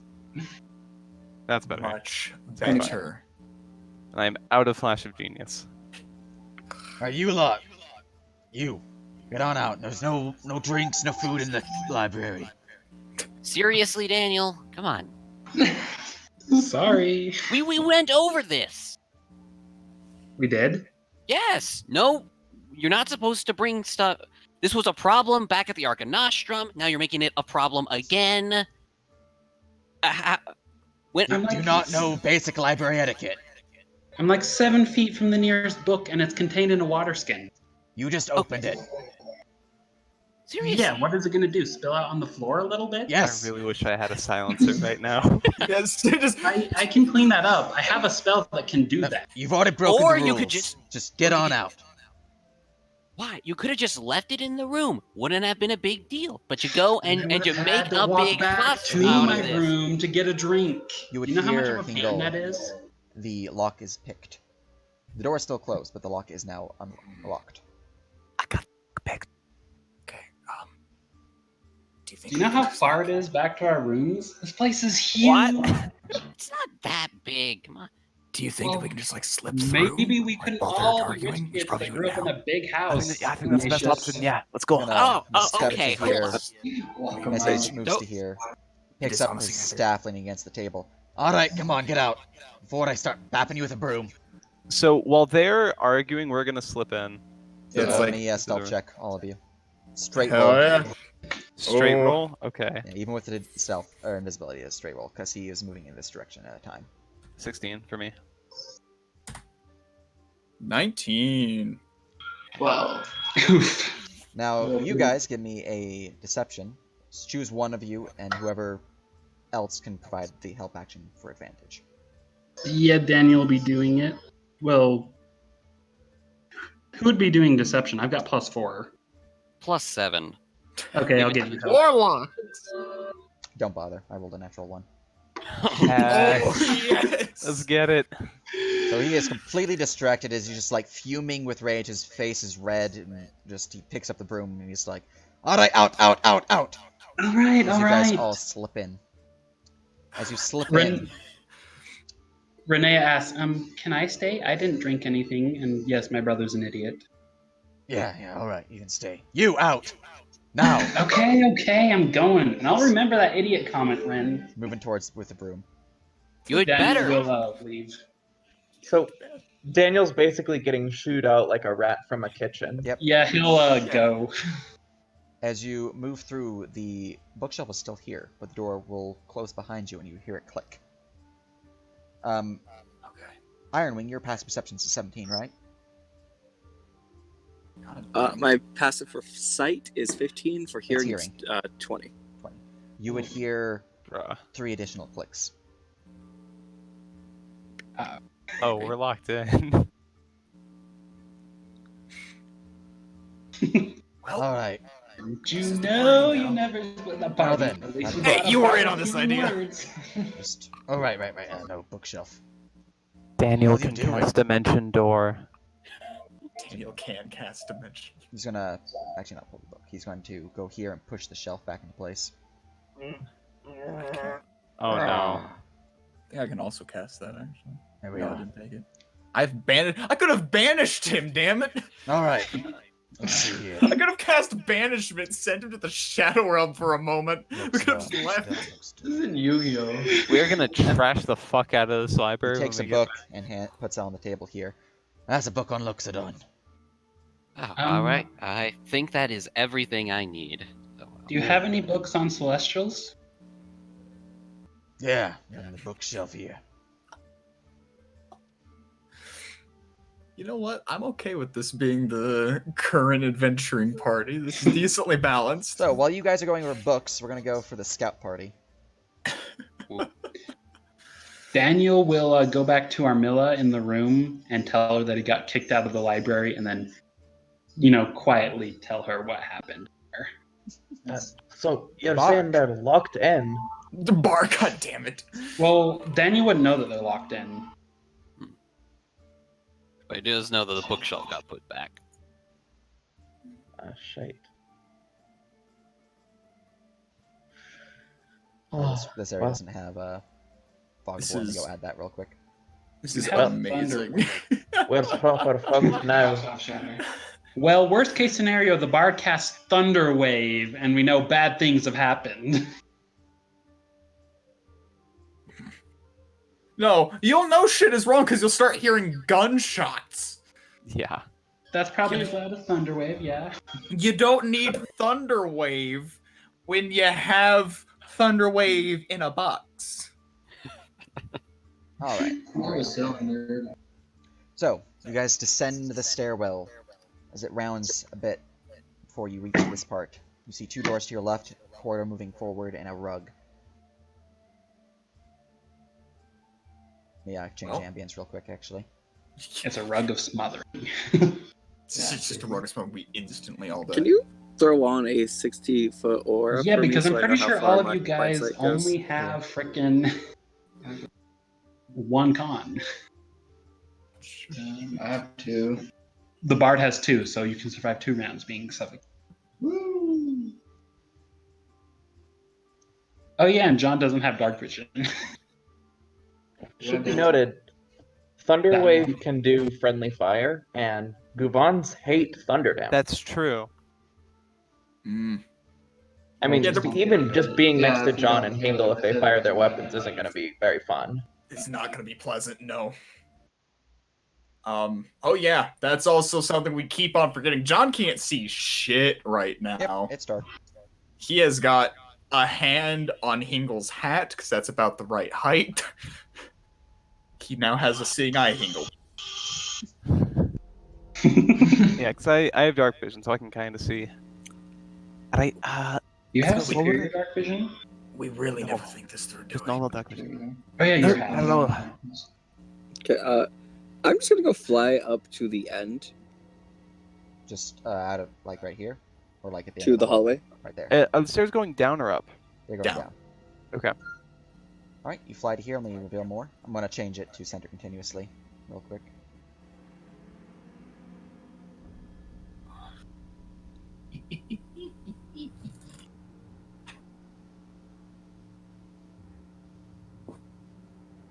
That's better. Much Fine. better. And I'm out of Flash of Genius. Alright, you lot. You. Get on out. There's no drinks, no food in the library. Seriously, Daniel? Come on. Sorry. We went over this. We did? Yes. No, you're not supposed to bring stuff. This was a problem back at the Arca Nostrum. Now you're making it a problem again. You I'm do like- not know basic library etiquette. I'm like 7 feet from the nearest book, and it's contained in a water skin. You just opened it. Seriously? Yeah, what is it going to do? Spill out on the floor a little bit? Yes. I really wish I had a silencer right now. Yes, just I can clean that up. I have a spell that can do that. You've already broken Or the rules. you could just get on out. Why? You could have just left it in the room. Wouldn't have been a big deal. But you go and you I make had to a walk big back fuss to out my of this. room to get a drink. You would know how much hear of a pain Hingle. that is? The lock is picked. The door is still closed, but the lock is now unlocked. I got picked. okay. Do you think Do you know we how can just, far like- it is back to our rooms? This place is huge. What? It's not that big. Come on. Do you think that we can just like slip through? Maybe we like, couldn't while they're all be arguing? rich We should kids probably that do grew it up in now. a big I house. think that's the best Ignatius. option. Yeah, let's go. Gonna Oh, okay, scavenger hold here. on. Welcome, Message Mike. moves Nope. to here. It Picks is up honestly his either. staff leaning against the table. Alright, come on, get out. Before I start bapping you with a broom. So while they're arguing, we're gonna slip in. Yeah, it's Roll like- me a stealth check, all of you. Straight Hell roll. yeah. Straight Oh. roll. Okay. Yeah, even with the stealth or invisibility, it's straight roll because he is moving in this direction at a time. 16 for me. 19. Well, Now, Well, you we- guys give me a deception. Just choose one of you, and whoever else can provide the help action for advantage. yeah, Daniel will be doing it. Well, who would be doing deception? I've got +4. +7. Okay, I'll give you help. Warlock. Don't bother. I rolled a natural one. Heck. Oh yes. Let's get it. So he is completely distracted as he's just like fuming with rage. His face is red, and just he picks up the broom and he's like, "Alright, out, out, out, out!" All right, As all you guys right. all slip in. As you slip Ren- in, Renee asks, can I stay? I didn't drink anything, and yes, my brother's an idiot. Yeah, alright, you can stay. You out! Now! Okay, I'm going. And I'll remember that idiot comment, Ren. moving towards with the broom. You had Daniel better. will leave. So Daniel's basically getting shooed out like a rat from a kitchen. Yep. Yeah, he'll go. As you move through, the bookshelf is still here, but the door will close behind you and you hear it click. Okay. Ironwing, your passive perception is 17, right? My passive for sight is 15. For hearing, hearing. it's 20. 20. You would hear Bruh. 3 additional clicks. Oh, we're locked in. Alright. Did you know you never split the party? then, At least hey, we got you a were fight in on this human idea. words. Just. Oh, right. No, bookshelf. Daniel What are you can doing? cast Dimension Door. Daniel can cast dimension. He's gonna actually not pull the book. He's going to go here and push the shelf back into place. Oh no. I think I can also cast that, actually. There we No, I go. didn't take it. I could have banished him, damn it! Alright. Let's see here. I could have cast banishment, sent him to the Shadow Realm for a moment. We could have just left. This isn't Yu-Gi-Oh! We're gonna trash the fuck out of this He library. takes a when we book and puts it on the table here. That's a book on Luxodon. Oh, Um, all right. I think that is everything I need. So, Do you have any books on Celestials? Yeah, on the bookshelf here. You know what? I'm okay with this being the current adventuring party. This is decently balanced. So while you guys are going over books, we're gonna go for the scout party. Daniel will go back to Armilla in the room and tell her that he got kicked out of the library, and then, quietly tell her what happened. So you're Mark. saying they're locked in? The bar, god damn it. Well, Daniel wouldn't know that they're locked in. But it does know that the bookshelf got put back. Shite. This area doesn't have fog This before. Let me is- go add that real quick. This is have amazing. Where's proper focus now? Well, worst case scenario, the bard casts Thunder Wave, and we know bad things have happened. No, you'll know shit is wrong because you'll start hearing gunshots. Yeah. That's probably as loud as Thunder Wave, yeah. You don't need Thunder Wave when you have Thunder Wave in a box. All right. Or a cylinder. So you guys descend the stairwell as it rounds a bit before you reach this part. You see 2 doors to your left, a corridor moving forward, and a rug. Yeah, change Well. ambience real quick, actually. It's a rug of smothering. It's just a rug of smoke. We instantly all die. Can you throw on a 60-foot aura? Yeah, for me because so I'm I pretty know how sure far all of my you guys sight goes? only have frickin' 1 con. I have 2. The bard has 2, so you can survive 2 rounds being suffocated. Woo! Oh yeah, and John doesn't have dark vision. Should be noted, Thunder That- Wave can do friendly fire, and Guvans hate thunder damage. That's true. Mm. I mean, Yeah, even just being next Yeah, to if you John don't and feel Hingle, it, if they it fire their doesn't weapons, matter. isn't going to be very fun. It's not going to be pleasant, no. Oh yeah, that's also something we keep on forgetting. John can't see shit right now. Yep, it's dark. He has got a hand on Hingle's hat, because that's about the right height. He now has a seeing eye, Hingle. Yeah, because I have dark vision, so I can kind of see. And You have Let's go superior forward. dark vision? We really No. never think this through, do just we? normal dark vision. Oh yeah, you're I don't know. Okay, I'm just gonna go fly up to the end, Just out of, like, right here? Or, like, at the end to of the hallway. Right there. Are the stairs going down or up? They're going down. down. Okay. Alright, you fly to here. Let me reveal more. I'm going to change it to center continuously real quick.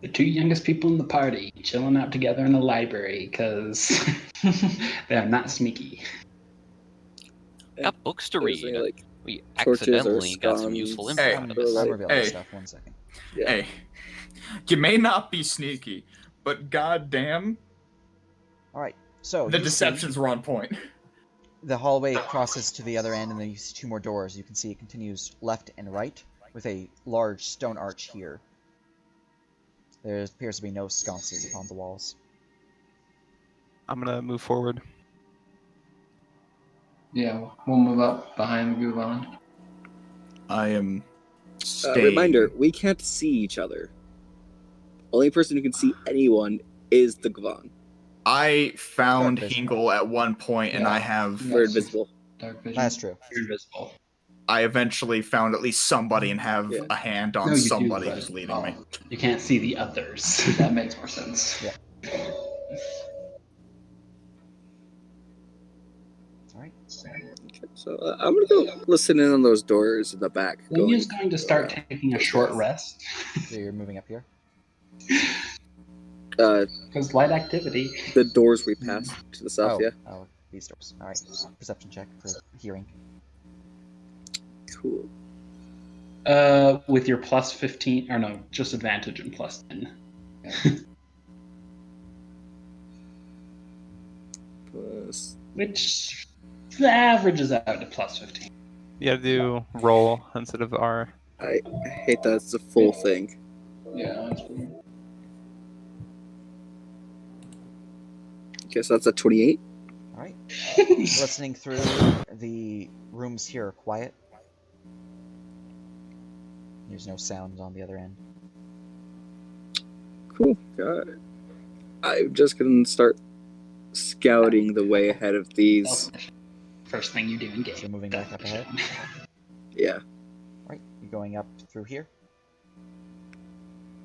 The 2 youngest people in the party chilling out together in the library because they're not sneaky. Got books to There's read. any, like, We torches or accidentally got some useful scones. info Hey. out of Or, this. like, I'll reveal hey. this stuff. 1 second. Yeah. Hey, you may not be sneaky, but goddamn, Alright, so the you see deceptions were on point. the hallway crosses to the other end, and then you see 2 more doors. You can see it continues left and right, with a large stone arch here. There appears to be no sconces upon the walls. I'm gonna move forward. Yeah, we'll move up behind the Guvan. I am staying. Reminder: we can't see each other. Only person who can see anyone is the Gvan. I found Dark vision. Hingle at one point, and Yeah. I have. Yeah. We're invisible. Dark vision. That's true. You're invisible. I eventually found at least somebody and have Yeah. a hand on No, you do, somebody but- who's leading oh, me. You can't see the others. That makes more sense. Yeah. Alright. Okay, so I'm gonna go listen in on those doors in the back. Linya's going to start taking a short rest So you're moving up here. because light activity. The doors we passed to the south. oh, Yeah. oh, these doors. Alright. Perception check for hearing. Cool. With your plus 15, or no, just advantage and plus 10. Plus, Which averages out to plus 15. You gotta do roll instead of R. I hate that it's a full thing. Yeah, that's weird. Okay, so that's a 28. Alright. Listening through, the rooms here are quiet. There's no sounds on the other end. Cool. Got it. I'm just gonna start scouting the way ahead of these. First thing you do in game. So moving back up ahead. Yeah. Right, you're going up through here.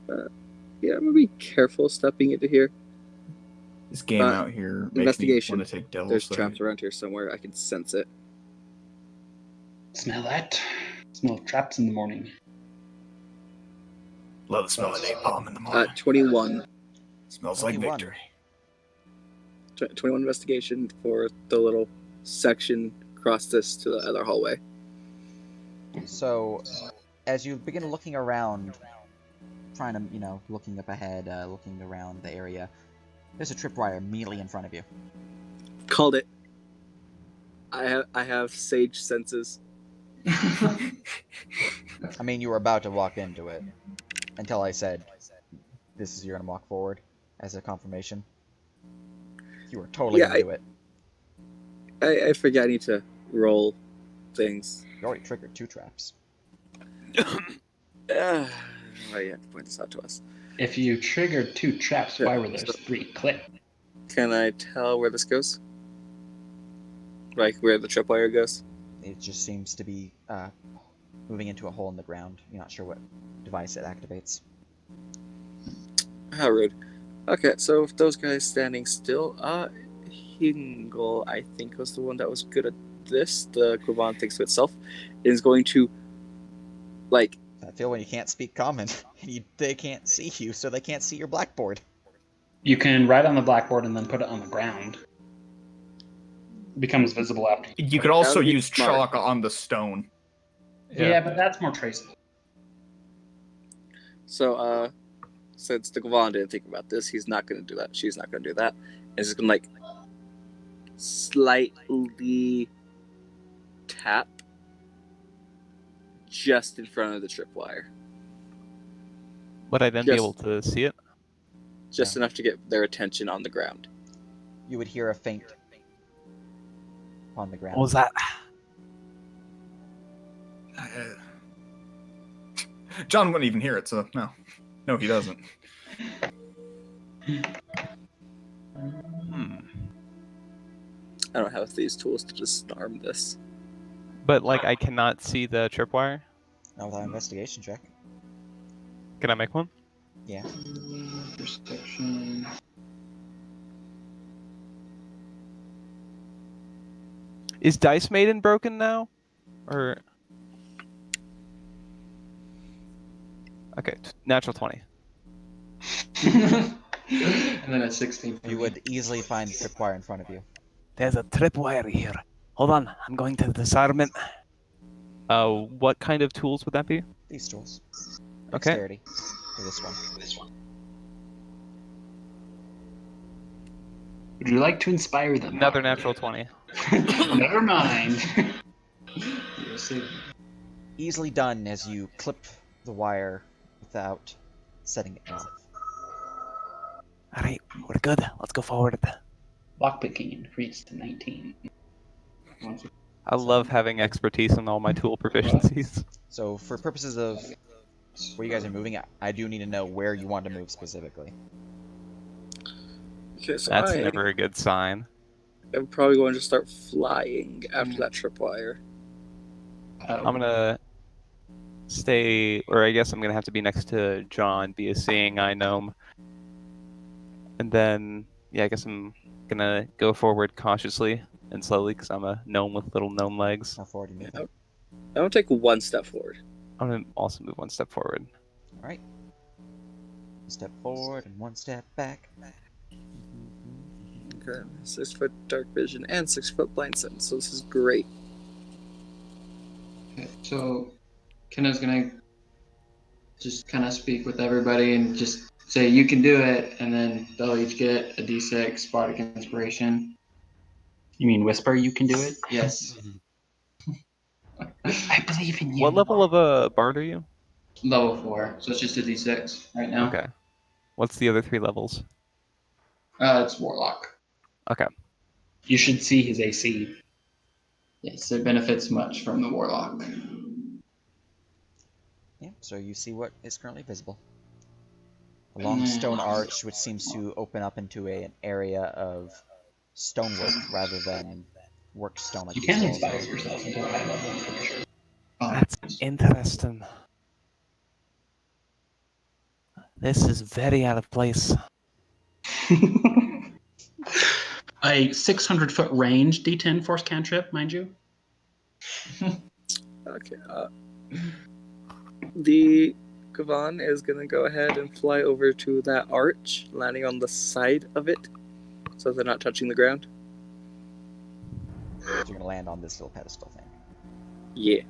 Yeah, I'm gonna be careful stepping into here. This game out here makes me Investigation. want to take devil's There's sight. traps around here somewhere. I can sense it. Smell that? Smell traps in the morning. Love the smell of napalm in the morning. 21. Smells like 21. victory. 21 investigation for the little section across this to the other hallway. So, as you begin looking around, trying to, looking up ahead, looking around the area, there's a tripwire immediately in front of you. Called it. I have sage senses. I mean, you were about to walk into it until I said, you're gonna walk forward as a confirmation. You were totally gonna do it. I forget I need to roll things. You already triggered 2 traps. Oh, you have to point this out to us. If you triggered 2 traps, why were there 3 click? Can I tell where this goes? Like where the tripwire goes? It just seems to be moving into a hole in the ground. You're not sure what device it activates. How rude. Okay, so if those guys standing still, Hingle, I think, was the one that was good at this. The Quavan thinks of itself. Is going to, like... I feel when you can't speak common, they can't see you, so they can't see your blackboard. You can write on the blackboard and then put it on the ground. It becomes visible after You could also That would be use smart. chalk on the stone. Yeah, but that's more traceable. So, since the Quavan didn't think about this, he's not going to do that. She's not going to do that. It's just going to, like, slightly tap just in front of the tripwire. Would I then be able to see it? Just enough to get their attention on the ground. You would hear a faint on the ground. What was that? John wouldn't even hear it, so no. No, he doesn't. I don't have these tools to disarm this. But, like, I cannot see the tripwire? Not without an investigation check. Can I make one? Yeah. Perception. Is Dice Maiden broken now? Or... Okay, natural 20. And then a 16. You would easily find the tripwire in front of you. There's a tripwire here. Hold on, I'm going to disarm it. What kind of tools would that be? These tools. Okay. Dexterity. For this one. Would you like to inspire them? Another natural 20. Never mind. You'll see. Easily done as you clip the wire without setting it off. Alright, we're good. Let's go forward. Lockpicking increased to 19. I love having expertise in all my tool proficiencies. So for purposes of where you guys are moving, I do need to know where you want to move specifically. Okay, so That's never a good sign. I'm probably going to start flying after that tripwire. I'm gonna stay, or I guess I'm gonna have to be next to John, be a seeing eye gnome. And then, yeah, I guess I'm gonna go forward cautiously and slowly because I'm a gnome with little gnome legs. How forward do you move? I'm going to take 1 step forward. I'm gonna also move 1 step forward. Alright. 1 step forward and 1 step back. Okay, 6 foot dark vision and 6 foot blind sense, so this is great. Okay, so Kenna's gonna just kind of speak with everybody and just say you can do it, and then they'll each get a d6 bardic inspiration. You mean whisper you can do it? Yes. I believe in you. What level of a bard are you? Level 4, so it's just a d6 right now. Okay. What's the other 3 levels? It's warlock. Okay. You should see his AC. Yes, it benefits much from the warlock. Yeah, so you see what is currently visible. A long stone arch which seems to open up into an area of stonework rather than worked stone like You you can saw. inspire yourself into a high level, I'm pretty sure. That's interesting. This is very out of place. a 600-foot range D10 force cantrip, mind you. Okay. The Kavan is gonna go ahead and fly over to that arch, landing on the side of it, so they're not touching the ground. So you're gonna land on this little pedestal thing. Yeah.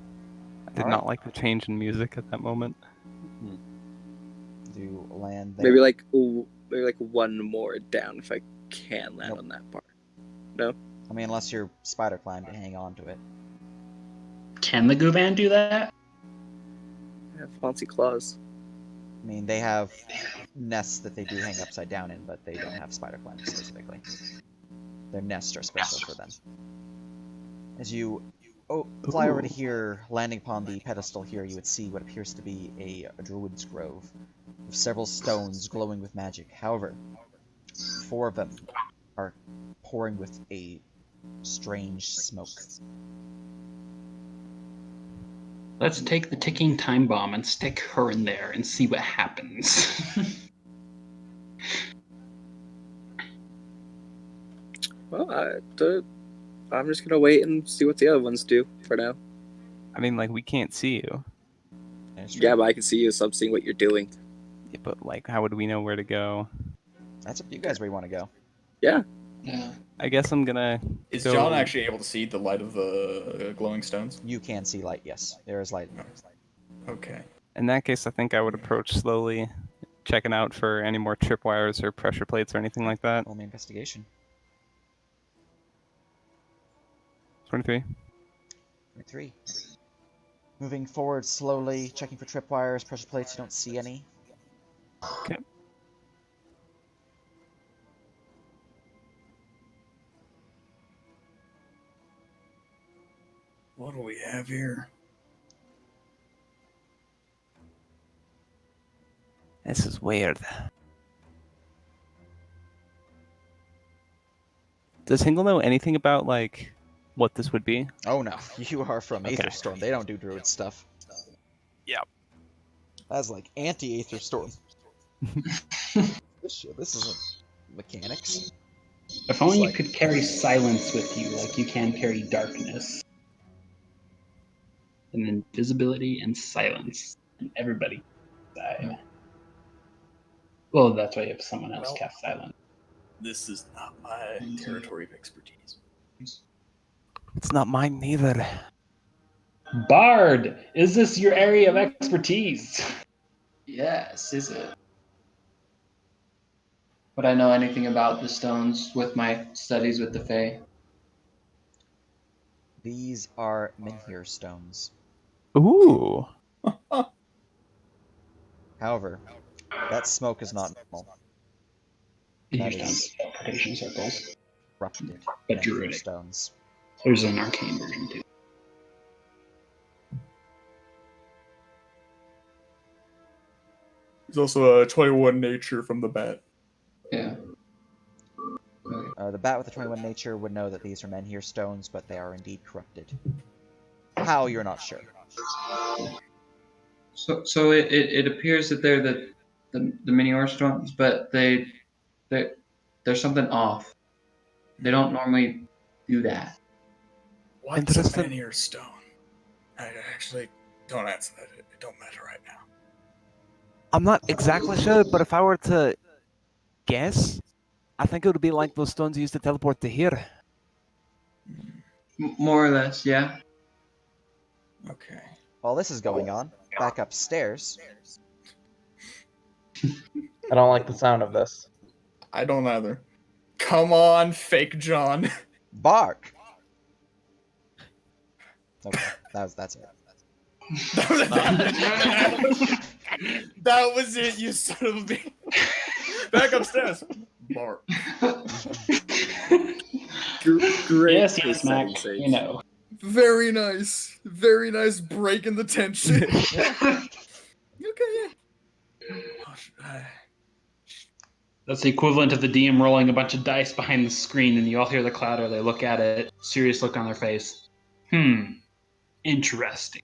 I did not like the change in music at that moment. Do land there. Maybe like one more down if I can land on that part. No? I mean, unless you're spider climb to hang on to it. Can the Goovan do that? I have fancy claws. I mean, they have nests that they do hang upside down in, but they don't have spider climb specifically. Their nests are special for them. As you fly over to here, landing upon the pedestal here, you would see what appears to be a druid's grove with several stones glowing with magic. However, 4 of them are pouring with a strange smoke. Let's take the ticking time bomb and stick her in there and see what happens. Well, I'm just gonna wait and see what the other ones do for now. I mean, like, we can't see you. Yeah, but I can see you, so I'm seeing what you're doing. Yeah, but, like, how would we know where to go? That's up to you guys where you want to go. Yeah. I guess I'm gonna Is go... John actually able to see the light of the glowing stones? You can see light, yes. There is light. Okay. In that case, I think I would approach slowly, checking out for any more tripwires or pressure plates or anything like that. Roll me investigation. 23. 23. Moving forward slowly, checking for tripwires, pressure plates, you don't see any. Okay. What do we have here? This is weird. Does Hingle know anything about, like, what this would be? Oh no, you are from Okay. Aetherstorm. They don't do druid stuff. Yep. That's like anti-Aetherstorm. This isn't mechanics. If only It's you could carry silence with you, like you can carry darkness. And invisibility and silence. And everybody die. Well, that's why you have someone else Well- cast silence. This is not my territory of expertise. It's not mine neither. Bard, is this your area of expertise? Yes, is it? Would I know anything about the stones with my studies with the Fae? These are Menhir stones. Ooh. However, that smoke is not normal. You That found is teleportation circles. corrupted But Menhir druidic. stones. There's an arcane version too. There's also a 21 nature from the bat. Yeah. The bat with the 21 nature would know that these are Menhir stones, but they are indeed corrupted. How, you're not sure. So it appears that they're the mini ore stones, but there's something off. They don't normally do that. What's a Interesting. Menhir stone? I actually don't answer that. It don't matter right now. I'm not exactly sure, but if I were to guess, I think it would be like those stones you used to teleport to here. More or less, yeah. Okay. While this is going on, back upstairs, I don't like the sound of this. I don't either. Come on, fake John. Bark! Okay, that's it. That was it, you son of a bitch. Back upstairs. Mark. Great. Yes, Mac. Sage. You know. Very nice. Very nice break in the tension. Okay, yeah. That's the equivalent of the DM rolling a bunch of dice behind the screen, and you all hear the clatter. They look at it, serious look on their face. Interesting.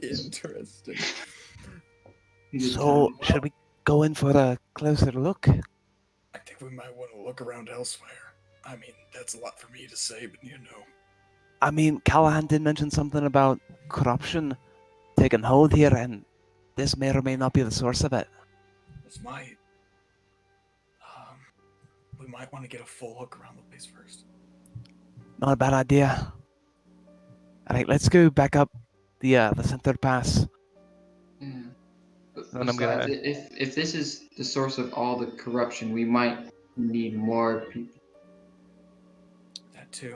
Interesting. So, should we go in for a closer look? I think we might want to look around elsewhere. I mean, that's a lot for me to say, but you know. I mean, Callahan did mention something about corruption taking hold here, and this may or may not be the source of it. This might. We might want to get a full look around the place first. Not a bad idea. Alright, let's go back up the center pass. Yeah. But Then I'm besides, gonna- if this is the source of all the corruption, we might need more people. That too.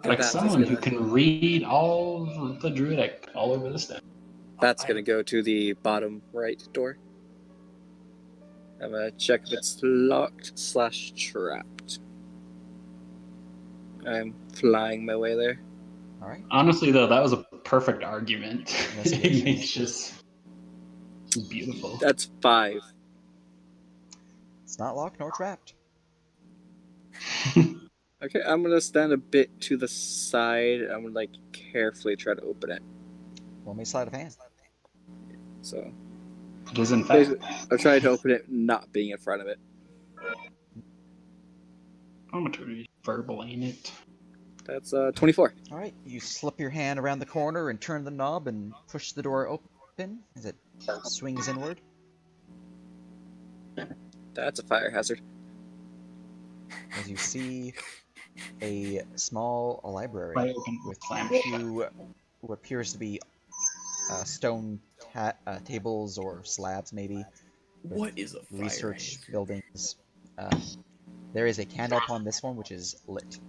Like Bats is someone who gonna- can read all of the druidic all over this thing. That's going to go to the bottom right door. I'm going to check if it's locked/trapped. I'm flying my way there. All right. Honestly, though, that was a perfect argument. Investigation. It's just beautiful. That's 5. It's not locked nor trapped. Okay, I'm going to stand a bit to the side. I'm going to, carefully try to open it. Roll me sleight of hand. So, It is, in fact. I'm trying to open it not being in front of it. I'm going to verbal ain't it. That's 24. All right. You slip your hand around the corner and turn the knob and push the door open as it swings inward. That's a fire hazard. As you see a small library Wide open with slam. what appears to be stone tables or slabs, maybe. What is a fire Research hazard? buildings. There is a candle upon this one which is lit,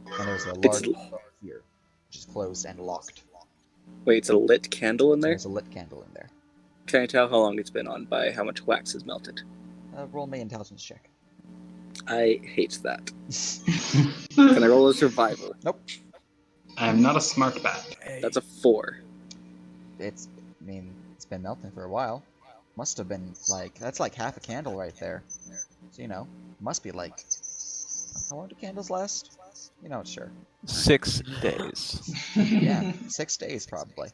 and there's a It's- large door here which is closed and locked. Wait, it's a lit candle in there? There's a lit candle in there. Can I tell how long it's been on by how much wax is melted? Roll me intelligence check. I hate that. Can I roll a survival? Nope. I'm not a smart bat. Hey, That's a 4. It's been melting for a while. Must have been that's like half a candle right there. So must be how long do candles last? Sure. 6 days. Yeah, 6 days probably.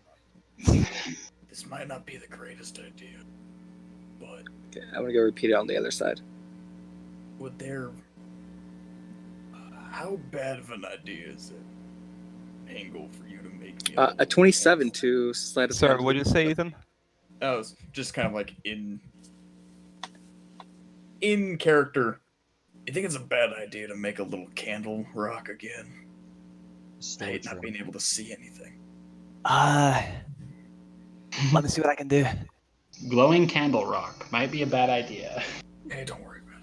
this might not be the greatest idea, but Okay, I'm gonna go repeat it on the other side. would there? How bad of an idea is it? Angle for you to make me. A 27 to sleight of Sorry, hand. what did you say, Ethan? I was just kind of in character. You think it's a bad idea to make a little candle rock again? I hate Storage not room. being able to see anything. Let me see what I can do. Glowing candle rock might be a bad idea. Hey, don't worry about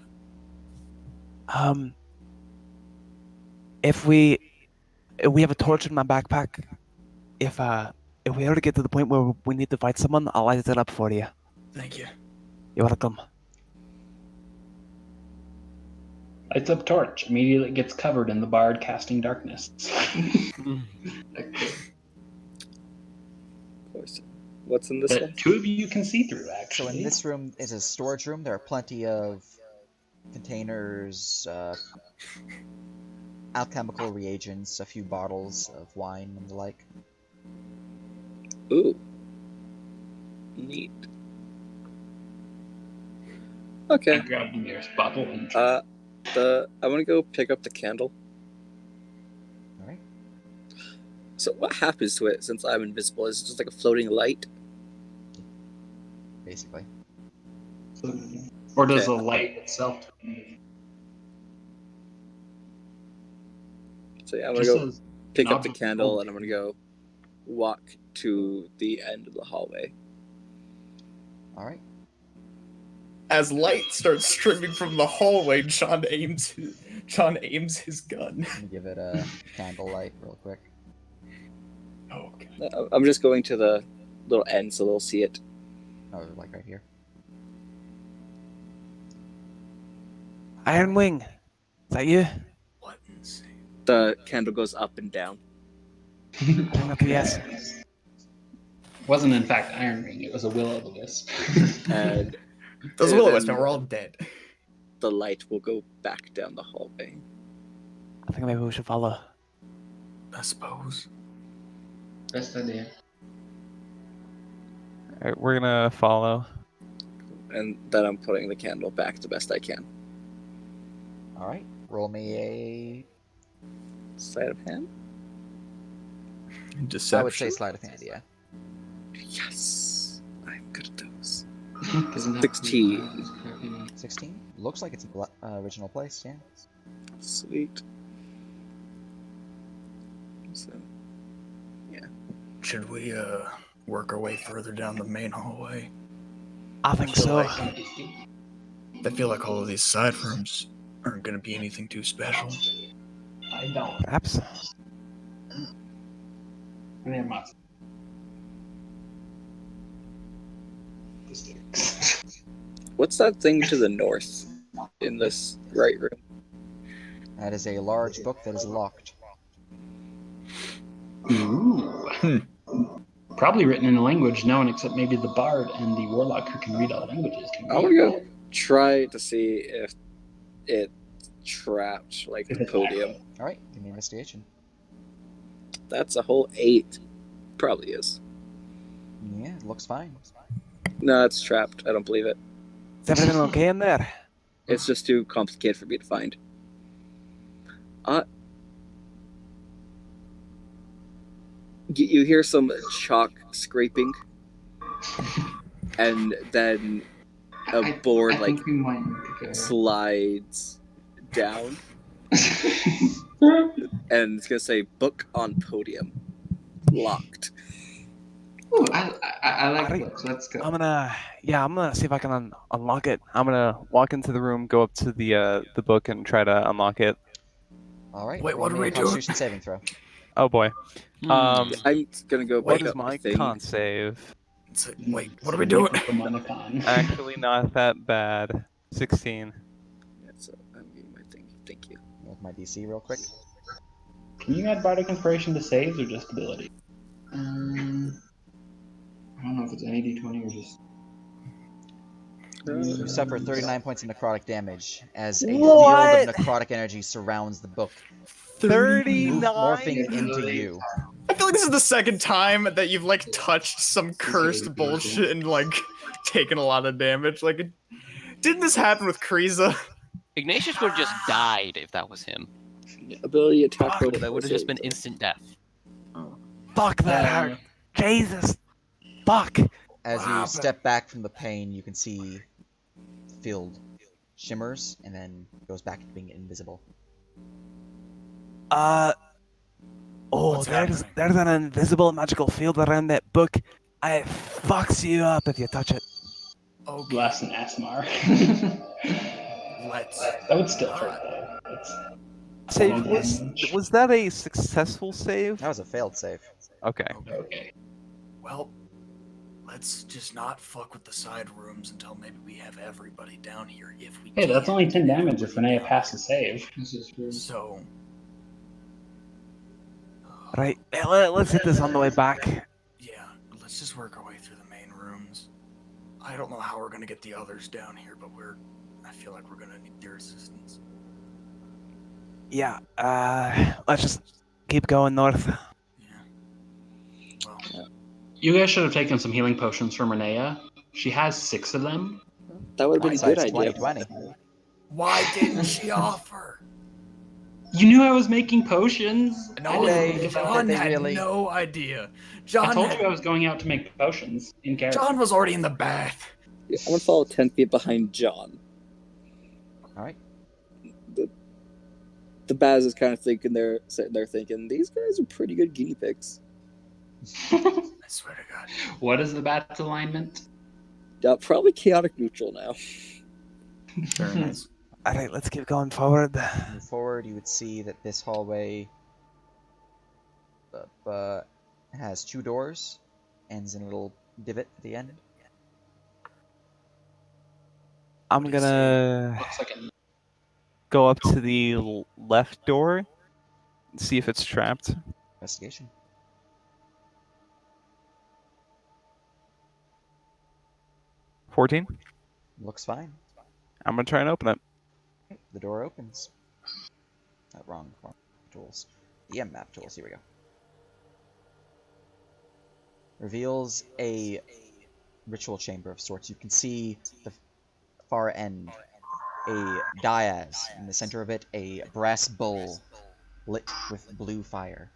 it. If we have a torch in my backpack, if we ever get to the point where we need to fight someone, I'll light it up for you. Thank you. You're welcome. Lights up torch. Immediately gets covered in the bard casting darkness. What's in this one? That 2 of you can see through, So actually. in this room is a storage room. There are plenty of containers, alchemical reagents, a few bottles of wine and the like. Ooh. Neat. Okay. I grabbed the nearest bottle and I'm gonna go pick up the candle. Alright. So what happens to it since I'm invisible? Is it just like a floating light? Basically. or does Okay. the light itself? So yeah, I'm gonna Just go says pick up knob the of candle gold. and I'm gonna go walk to the end of the hallway. Alright. As light starts streaming from the hallway, John aims his gun. Let me give it a candle light real quick. Oh, okay. I'm just going to the little end so they'll see it. Oh, like right here. Iron Wing, is that you? What insane? The candle goes up and down. I think that's a yes. Wasn't in fact Iron Ring. It was a will-o'-the-wisp. And Those And will-o'-wisps, then- man, we're all dead. the light will go back down the hallway. I think maybe we should follow. I suppose. Best idea. Alright, we're gonna follow. And then I'm putting the candle back the best I can. Alright. Roll me a. Sleight of hand? Deception. I would say sleight of hand, yeah. Yes! I'm good at those. Isn't that 16. 16? Looks like it's a original place, yeah. Sweet. So, Should we work our way further down the main hallway? I think feel so. like- I feel like all of these side rooms aren't going to be anything too special. I don't. Perhaps. They're not. The sticks. what's that thing to the north in this right room? That is a large book that is locked. Ooh. Probably written in a language no one except maybe the bard and the warlock who can read all languages can I read. want to go try to see if it's trapped, like If the it's podium. active. Alright, give me investigation. That's a whole 8. Probably is. Yeah, it looks fine. No, it's trapped. I don't believe it. Is everything okay in there? It's just too complicated for me to find. You hear some chalk scraping, and then a board I like think we might go. slides down, and it's gonna say "Book on Podium, locked." Ooh, I like Alright. books. Let's go. I'm gonna see if I can unlock it. I'm gonna walk into the room, go up to the book, and try to unlock it. Alright, Wait, what roll are me a we doing? Constitution saving throw. Oh boy. Hmm. I'm gonna go What back is up my thing. con save? Wait, what are we doing? Actually, not that bad. 16. Yeah, so I'm getting my thing. Thank you. With my DC real quick. Can you add bardic inspiration to saves or just ability? I don't know if it's any d20 or just. You suffer 39 points of necrotic damage as a What? field of necrotic energy surrounds the book, 39? morphing into you. I feel like this is the second time that you've like touched some cursed bullshit and like taken a lot of damage. Like, didn't this happen with Kriza? Ignatius would have just died if that was him. Ability attack Fuck, roll. That would have just been instant death. Fuck that hurt. Jesus. Fuck. As you Wow. step back from the pain, you can see the field shimmers and then goes back to being invisible. Oh, What's there's happening? an invisible magical field around that book. It fucks you up if you touch it. Okay, Blast an Asmar. let's. That would still hurt though. Save No was damage. was that a successful save? That was a failed save. Okay. Okay. Well, let's just not fuck with the side rooms until maybe we have everybody down here. If we Hey, that's can only 10 get damage if everybody Renea down passes here. save. This is true. So. Right. Let's hit this on the way back. Yeah, let's just work our way through the main rooms. I don't know how we're gonna get the others down here, but I feel like we're gonna need your assistance. Yeah. Let's just keep going north. Yeah. Well, You guys should have taken some healing potions from Renea. She has 6 of them. That would have been a good Hindsight's idea. 20/20. why didn't she offer? You knew I was making potions. No, I didn't Okay, think about John they had really- no idea. I John told had- you I was going out to make potions in character. John was already in the bath. I'm gonna follow 10 feet behind John. Alright. The Baz is kind of sitting there thinking, these guys are pretty good guinea pigs. I swear to God. What is the bat's alignment? Probably chaotic neutral now. Very nice. Alright, let's keep going forward. Move forward, you would see that this hallway has 2 doors, ends in a little divot at the end. I'm What do you gonna Looks like a go up to the left door and see if it's trapped. Investigation. $14. Looks fine. I'm gonna try and open it. The door opens. Wrong tools. EM map tools, here we go. Reveals a ritual chamber of sorts. You can see the far end a dais. In the center of it, a brass bowl lit with blue fire.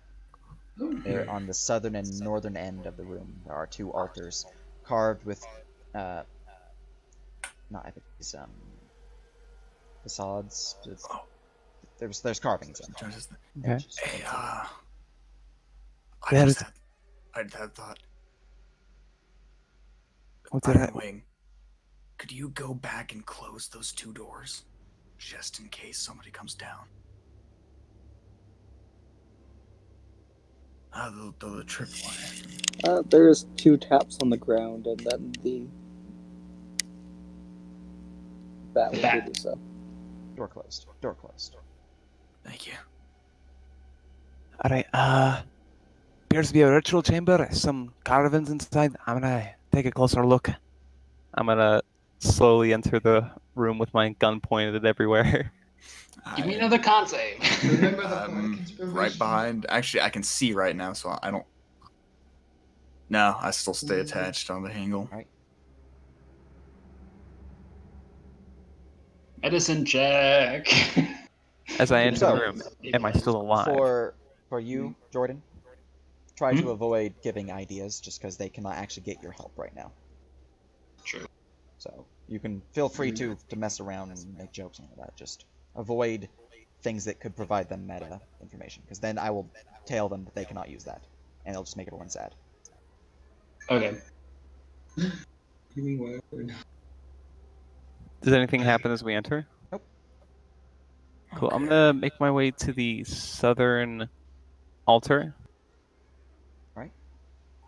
There, on the southern and northern end of the room, there are 2 altars carved with, not effigies, facades. There's carvings in them. Okay. Hey, I There's- just had thought. What's it? Iron Wing, could you go back and close those 2 doors, just in case somebody comes down? The tripwire. There's 2 taps on the ground, and then the bat will do so. Door closed. Door closed. Thank you. Alright, appears to be a ritual chamber, some carvings inside. I'm gonna take a closer look. I'm gonna slowly enter the room with my gun pointed everywhere. Give me another con save. Remember the I'm inspiration? right behind. Actually, I can see right now, so I don't. No, I still stay attached on the angle. Alright. Medicine check. As I enter So, the room, am I still alive? For you, Jordan, try to avoid giving ideas just because they cannot actually get your help right now. True. So you can feel free to mess around and make jokes and all that. Just avoid things that could provide them meta information, because then I will tell them that they cannot use that, and it'll just make everyone sad. Okay. Give me word. Does anything happen as we enter? Nope. Cool. I'm gonna make my way to the southern altar.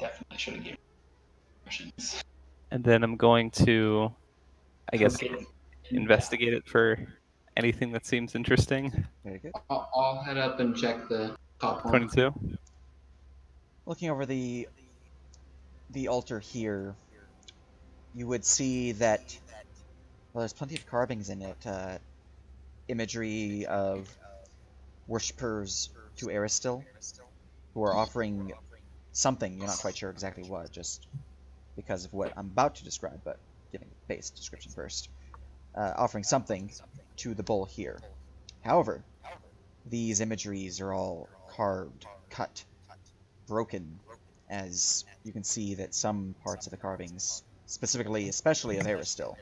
Definitely should have given questions. And then I'm going to, I guess, Okay. investigate it for anything that seems interesting. Very good. I'll head up and check the top one. 22. Looking over the altar here, you would see that, well, there's plenty of carvings in it. Imagery of worshippers to Aristil, who are offering something, you're not quite sure exactly what, just because of what I'm about to describe, but giving a base description first. Offering something to the bull here. However, these imageries are all carved, cut, broken, as you can see that some parts of the carvings, especially of Aristil,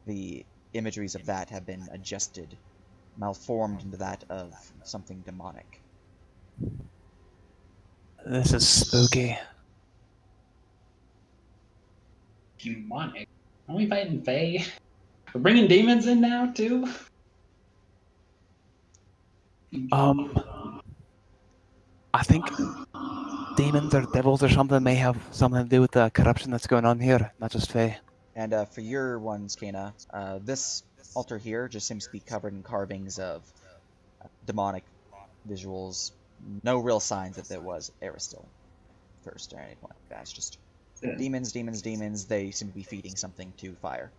the imageries of that have been adjusted, malformed into that of something demonic. This is spooky. Demonic. Are we fighting Fae? We're bringing demons in now, too? I think demons or devils or something may have something to do with the corruption that's going on here, not just Fae. And for your ones, Kana, this altar here just seems to be covered in carvings of demonic visuals. No real signs that there was Aristil first or anything like that. It's just demons, demons, demons. They seem to be feeding something to fire.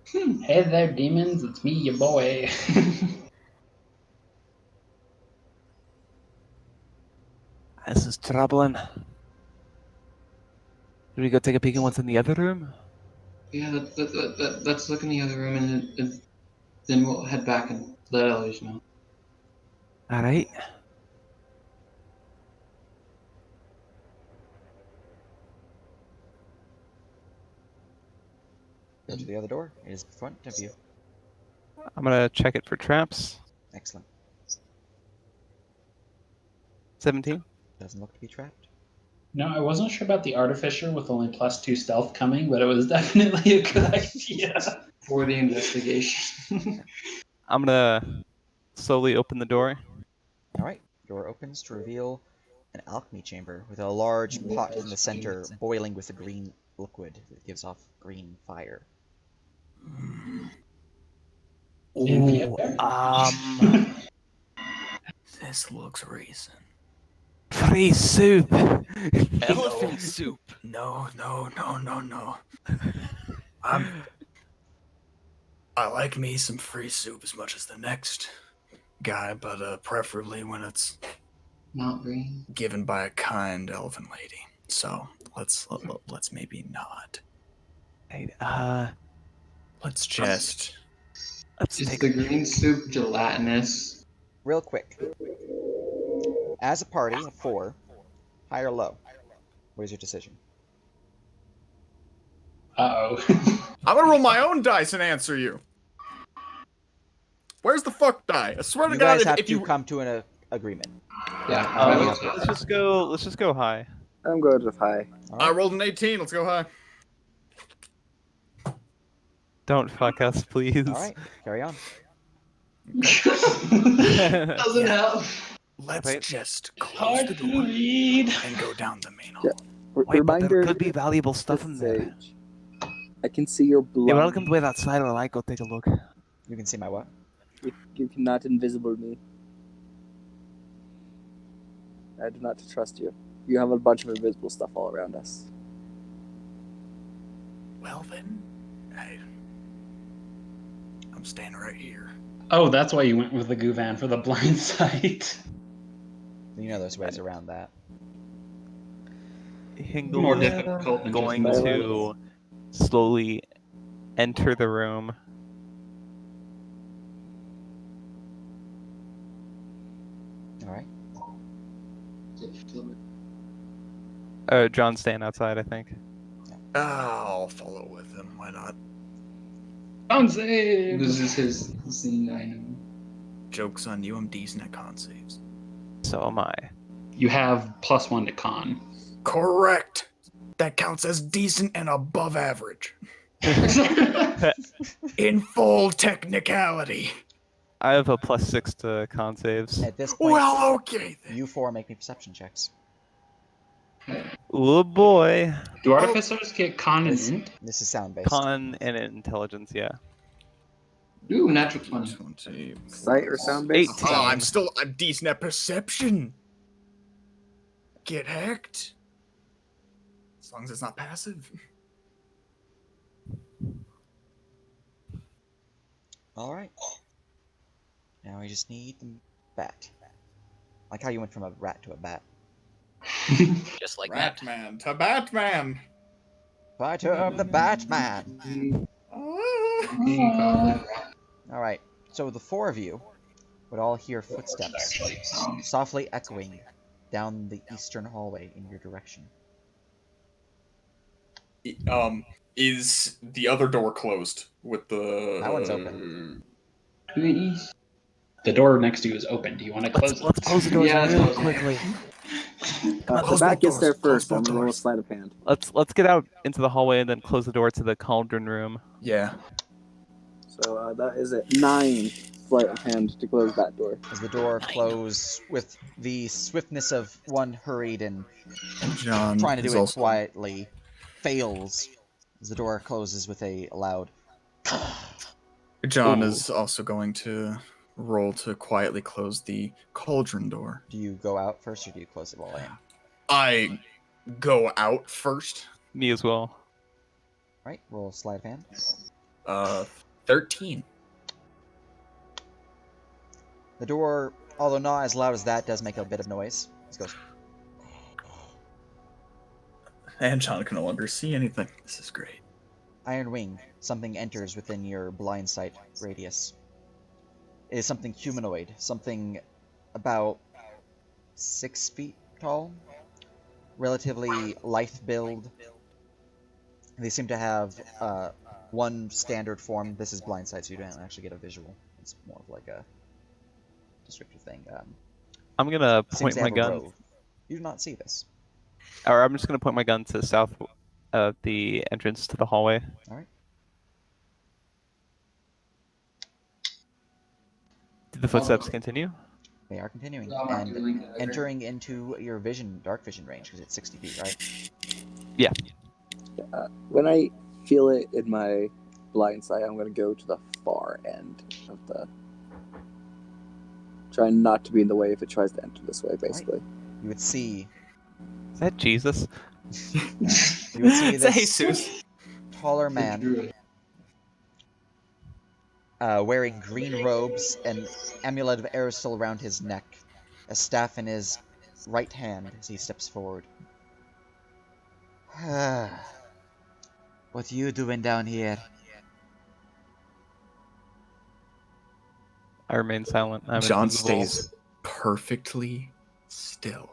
Hey there, demons. It's me, your boy. This is troubling. Should we go take a peek at what's in the other room? Yeah, let's look in the other room and then we'll head back and let Eloise know. Alright. Go to the other door. It is in front of you. I'm gonna check it for traps. Excellent. 17. Doesn't look to be trapped. No, I wasn't sure about the artificer with only +2 stealth coming, but it was definitely a good idea. For the investigation. I'm gonna slowly open the door. Alright, door opens to reveal an alchemy chamber with a large pot in the center boiling with a green liquid that gives off green fire. Ooh, This looks recent. free soup. Elephant soup. No. I like me some free soup as much as the next guy, but preferably when it's Not green. given by a kind elven lady. So let's maybe not. Hey, Let's just. Let's Is take the green soup gelatinous? Real quick. As a party of 4, high or low? What is your decision? Uh-oh. I'm gonna roll my own dice and answer you. Where's the fuck die? I swear to You God, guys have if to you. come to an agreement. Yeah. How many let's, of you? let's just go. Let's just go high. I'm going with high. All I right. rolled an 18. Let's go high. Don't fuck us, please. All right. Carry on. Doesn't help. Let's Wait. just close Hard the to door read. and go down the main hall. Yeah. Wait, but Reminder. there could be valuable stuff in this there. age. I can see your blood. You're welcome to wait outside while I go take a look. You can see my what? You cannot invisible me. I do not trust you. You have a bunch of invisible stuff all around us. Well then, I'm staying right here. Oh, that's why you went with the Guvan for the blind sight. You know there's ways around that. Hingle More is difficult than going just to slowly enter the room. All right. John's staying outside, I think. I'll follow with him. Why not? Con save! Loses his Z9. Joke's on you. I'm decent at con saves. So am I. You have +1 to con. Correct. That counts as decent and above average. In full technicality. I have a +6 to con saves. At this point, Well, okay then. you 4 make me perception checks. Oh boy. Do artificers get con and This, int? this is sound based. Con and intelligence, yeah. Ooh, natural 20. 20. Sight or sound based? 18. Oh, I'm decent at perception. Get hacked. As long as it's not passive. All right. Now we just need the bat. Like how you went from a rat to a bat. Just like that. Ratman to Batman. Fighter of the Batman. Ah. All right. So the 4 of you would all hear footsteps softly echoing down the eastern hallway in your direction. Is the other door closed with the? That one's open. The door next to you is open. Do you want to close Let's it? close the doors Yeah, real close it. quickly. The Close bat both gets there doors. Close first. I'm both gonna roll a doors. sleight of hand. Let's get out into the hallway and then close the door to the cauldron room. Yeah. So that is it. 9 sleight of hand to close that door. As the door closes with the swiftness of one hurried and John trying to do is it also- quietly, fails as the door closes with a loud. John Ooh. is also going to roll to quietly close the cauldron door. Do you go out first or do you close it while I am? I go out first. Me as well. Right, roll sleight of hand. 13. The door, although not as loud as that, does make a bit of noise. It goes. And John can no longer see anything. This is great. Iron Wing, something enters within your blind sight radius. It is something humanoid, something about 6 feet tall, relatively lithe build. They seem to have one standard form. This is blind sight, so you don't actually get a visual. It's more of like a descriptive thing. I'm gonna Seems point to my have a gun, robe. You do not see this. or I'm just gonna point my gun to south, the entrance to the hallway. All right. Did the footsteps continue? They are continuing Oh, and doing it. entering into your dark vision range, because it's 60 feet, right? Yeah. When I feel it in my blind sight, I'm going to go to the far end of the. Trying not to be in the way if it tries to enter this way, basically. You would see. Is that Jesus? You would see It's a this Jesus. taller man wearing green robes, an amulet of Aristil around his neck, a staff in his right hand as he steps forward. What are you doing down here? I remain silent. I'm John invisible. stays perfectly still.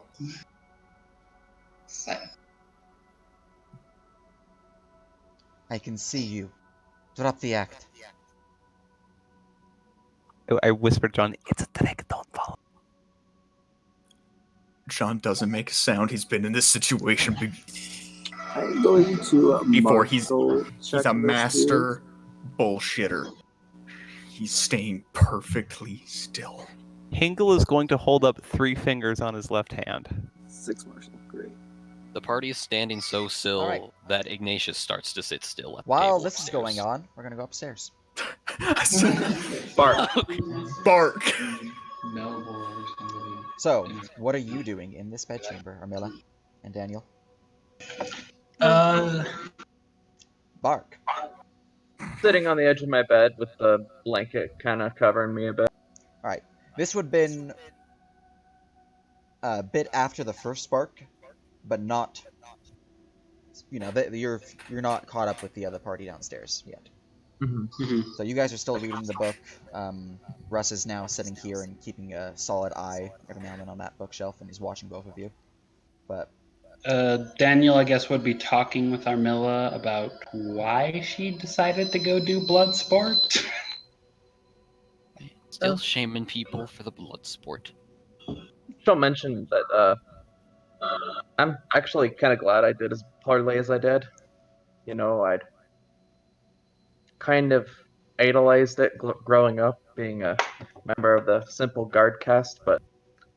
I can see you. Drop the act. I whispered, John, it's a trick, don't follow. John doesn't make a sound. He's been in this situation I'm going to before. He's check a this master bullshitter. He's staying perfectly still. Hingle is going to hold up 3 fingers on his left hand. here. 6 Marshall. Great. The party is standing so still All right. that Ignatius starts to sit still at the While table this is upstairs. going on, we're gonna go upstairs. Bark. Bark. Melbourne or somebody. So, what are you doing in this bedchamber, Armilla and Daniel? Bark. Sitting on the edge of my bed with the blanket kind of covering me a bit. All right. This would have been a bit after the first spark, but not. You know, you're not caught up with the other party downstairs yet. Mm-hmm. So you guys are still reading the book. Russ is now sitting here and keeping a solid eye every now and then on that bookshelf, and he's watching both of you. But Daniel, I guess, would be talking with Armilla about why she decided to go do blood sport. Still shaming people for the blood sport. She'll mention that I'm actually kind of glad I did as poorly as I did. You know, I'd kind of idolized it growing up, being a member of the Simple Guard cast, but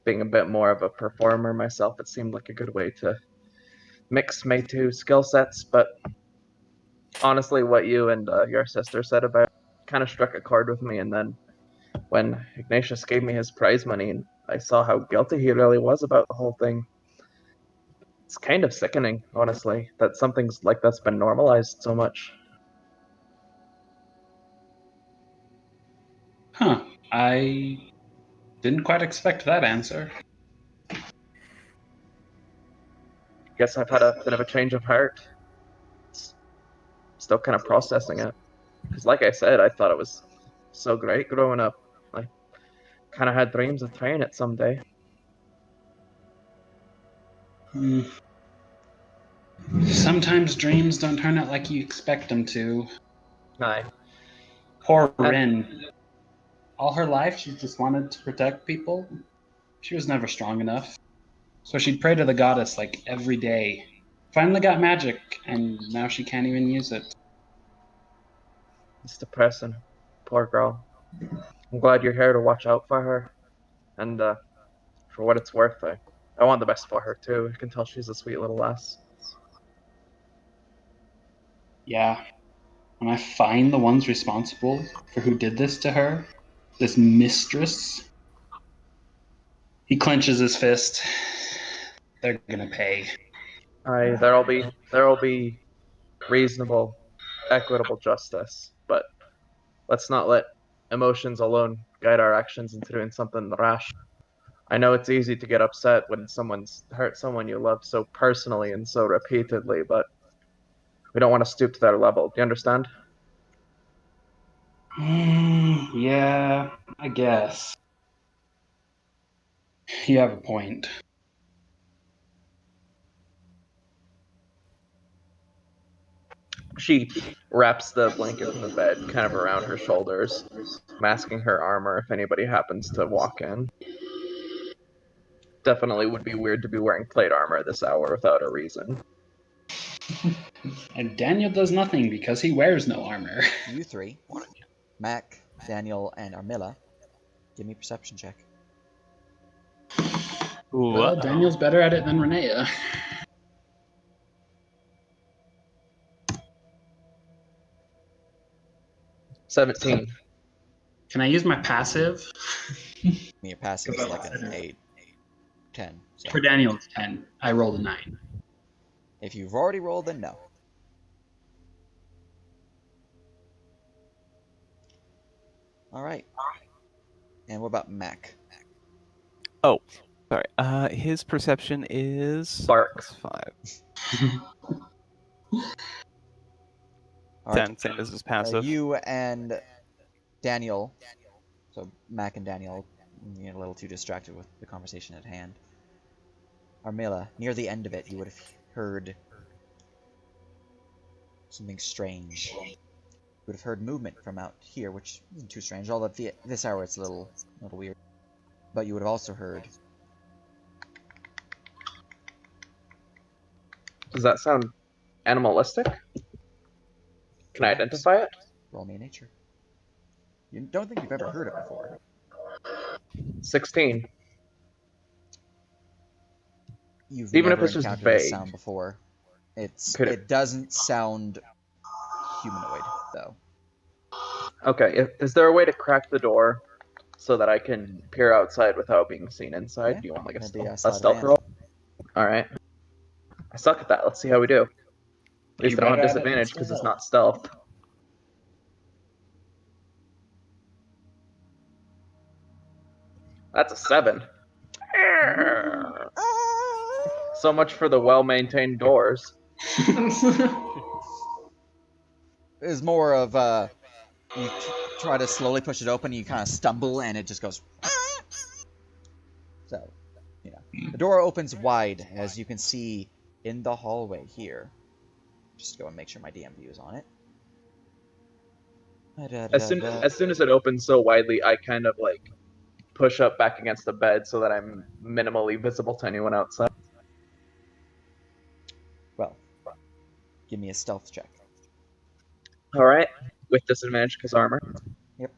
being a bit more of a performer myself, it seemed like a good way to mix my 2 skill sets. But honestly, what you and your sister said about it kind of struck a chord with me. And then when Ignatius gave me his prize money, and I saw how guilty he really was about the whole thing, it's kind of sickening, honestly, that something's like that's been normalized so much. Huh. I didn't quite expect that answer. Guess I've had a bit of a change of heart. Still kind of processing it. Because like I said, I thought it was so great growing up. I kind of had dreams of trying it someday. Sometimes dreams don't turn out like you expect them to. Aye. Poor Rin. All her life, she just wanted to protect people. She was never strong enough. So she'd pray to the goddess like every day. Finally got magic, and now she can't even use it. It's depressing. Poor girl. I'm glad you're here to watch out for her. And for what it's worth, I want the best for her too. I can tell she's a sweet little lass. Yeah. When I find the ones responsible for who did this to her, this mistress, he clenches his fist. They're gonna pay. Aye, there'll be reasonable, equitable justice, but let's not let emotions alone guide our actions into doing something rash. I know it's easy to get upset when someone's hurt someone you love so personally and so repeatedly, but we don't want to stoop to their level. Do you understand? Yeah, I guess. You have a point. She wraps the blanket from the bed kind of around her shoulders, masking her armor if anybody happens to walk in. Definitely would be weird to be wearing plate armor this hour without a reason. And Daniel does nothing because he wears no armor. You 3, Mac, Daniel, and Armilla, give me a perception check. Well, Daniel's better at it than Renea. $17. Can I use my passive? Your passive is like an 8, 10. So For Daniel, it's 10. I rolled a 9. if you've already rolled, then no. All right. And what about Mac? Oh, sorry. His perception is Bark. +5. All right. 10, same as his passive. You and Daniel So Mac and Daniel, a little too distracted with the conversation at hand. Armilla, near the end of it, you would have heard something strange. You would have heard movement from out here, which isn't too strange. Although at this hour it's a little weird. But you would have also heard. Does that sound animalistic? Can I identify it? Roll me a nature. You don't think you've ever heard it before. 16. You've Even if never it's just encountered this vague. sound before. Could It doesn't sound humanoid though. Okay, is there a way to crack the door so that I can peer outside without being seen inside? Yeah, Do you want like that'd be a sleight of stealth hand. roll? Alright. I suck at that. Let's see how we do. At least I don't have disadvantage because it's not stealth. That's a 7. So much for the well-maintained doors. It's more of you try to slowly push it open, and you kind of stumble, and it just goes. So, the door opens wide, as you can see in the hallway here. Just go and make sure my DM view is on it. As soon as it opens so widely, I kind of like push up back against the bed so that I'm minimally visible to anyone outside. Well, give me a stealth check. All right, with disadvantage because armor. Yep.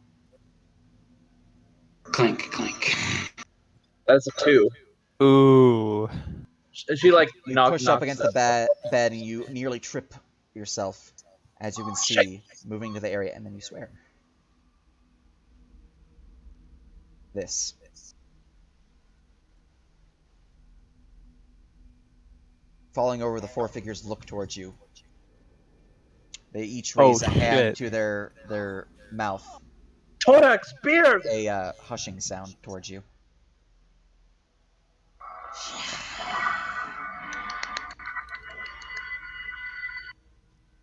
Clink, clink. That's a 2. Ooh. She like You knocks push up against us. the bed, and you nearly trip yourself, as you can see, moving to the area, and then you swear. This. Falling over, the 4 figures look towards you. They each raise a hand to their mouth. Torax, beard! A hushing sound towards you.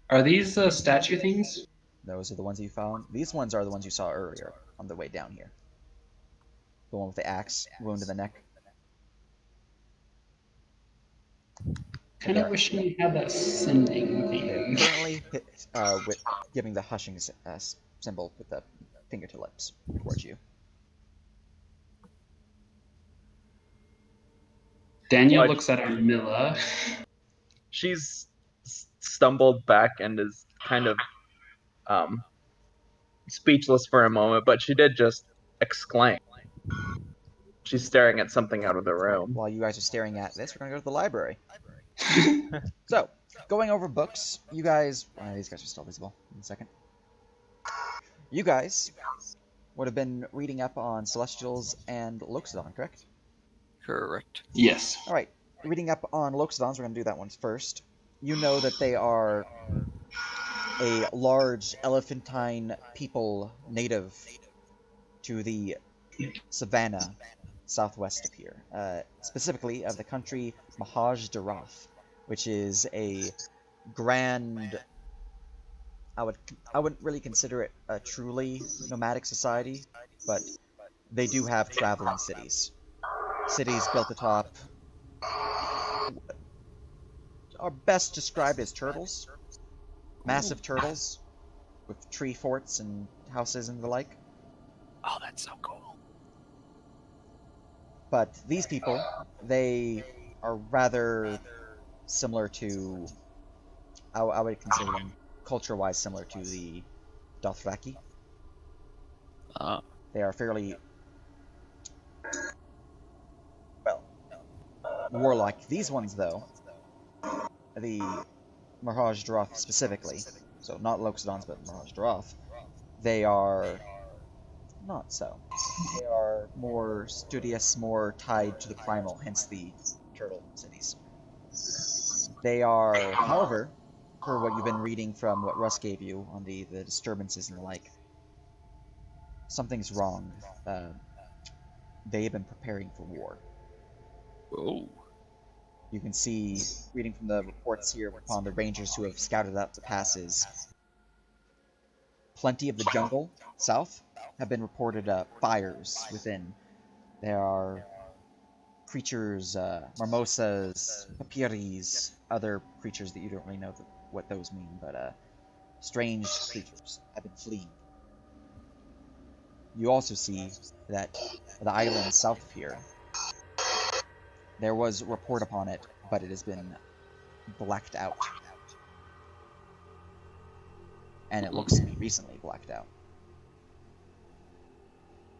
Are these statue things? Those are the ones you found. These ones are the ones you saw earlier on the way down here. The one with the axe wound in the neck. Kind of wishing we had that sending They're thing. currently giving the hushing symbol with the finger to lips towards you. Daniel looks at Armilla. She's stumbled back and is kind of speechless for a moment, but she did just exclaim. She's staring at something out of the room. While you guys are staring at this, we're going to go to the library. So, going over books, you guys... these guys are still visible in a second. You guys would have been reading up on Celestials and Loxodon, correct? Correct. Yes. Alright, reading up on Loxodons, we're going to do that one first. You know that they are a large elephantine people native to the savannah southwest of here, specifically of the country Mahaj Darath, which is a grand... I wouldn't really consider it a truly nomadic society, but they do have traveling cities. Cities built atop are best described as turtles. Massive turtles with tree forts and houses and the like. Oh, that's so cool. But these people, they are rather similar to... I would consider them culture-wise similar to the Dothraki. They are fairly... warlike. These ones, though, the Mahaj Darath specifically, so not Loxodons, but Mahaj Darath, they are not so. They are more studious, more tied to the primal, hence the turtle cities. They are, however, per what you've been reading from what Russ gave you on the disturbances and the like, something's wrong. They've been preparing for war. Oh. You can see, reading from the reports here upon the rangers who have scouted out the passes, plenty of the jungle south have been reported fires within. There are creatures, marmosas, papiris, other creatures that you don't really know what those mean, but strange creatures have been fleeing. You also see that the island south of here, there was a report upon it, but it has been blacked out. And it looks to be recently blacked out.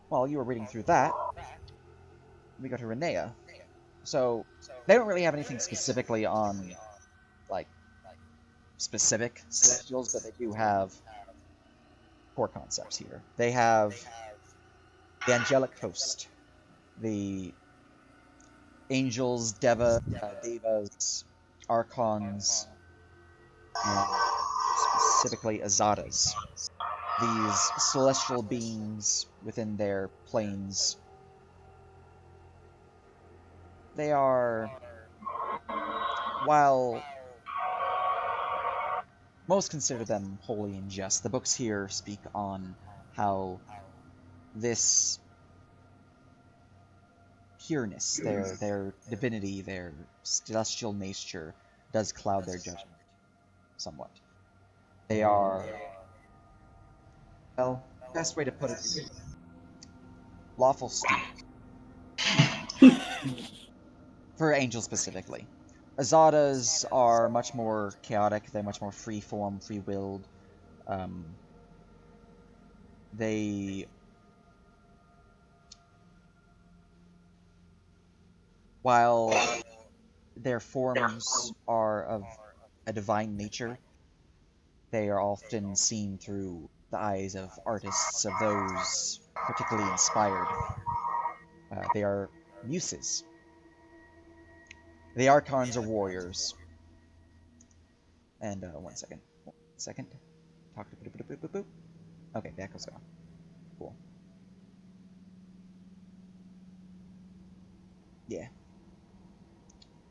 While you were reading through that, we go to Renea. So, they don't really have anything specifically on, like, specific celestials, but they do have core concepts here. They have the angelic host, the angels, devas, archons, and specifically azatas. These celestial beings within their planes. They are, while most consider them holy and just, the books here speak on how this pureness, their divinity, their celestial nature, does cloud their judgment somewhat. They are, well, best way to put it is lawful students. For angels specifically. Azadas are much more chaotic, they're much more free-form, free-willed. They... While their forms are of a divine nature, they are often seen through the eyes of artists, of those particularly inspired. They are muses. The Archons are warriors. And, one second. Talk to... Okay, the echo's gone. Cool. Yeah.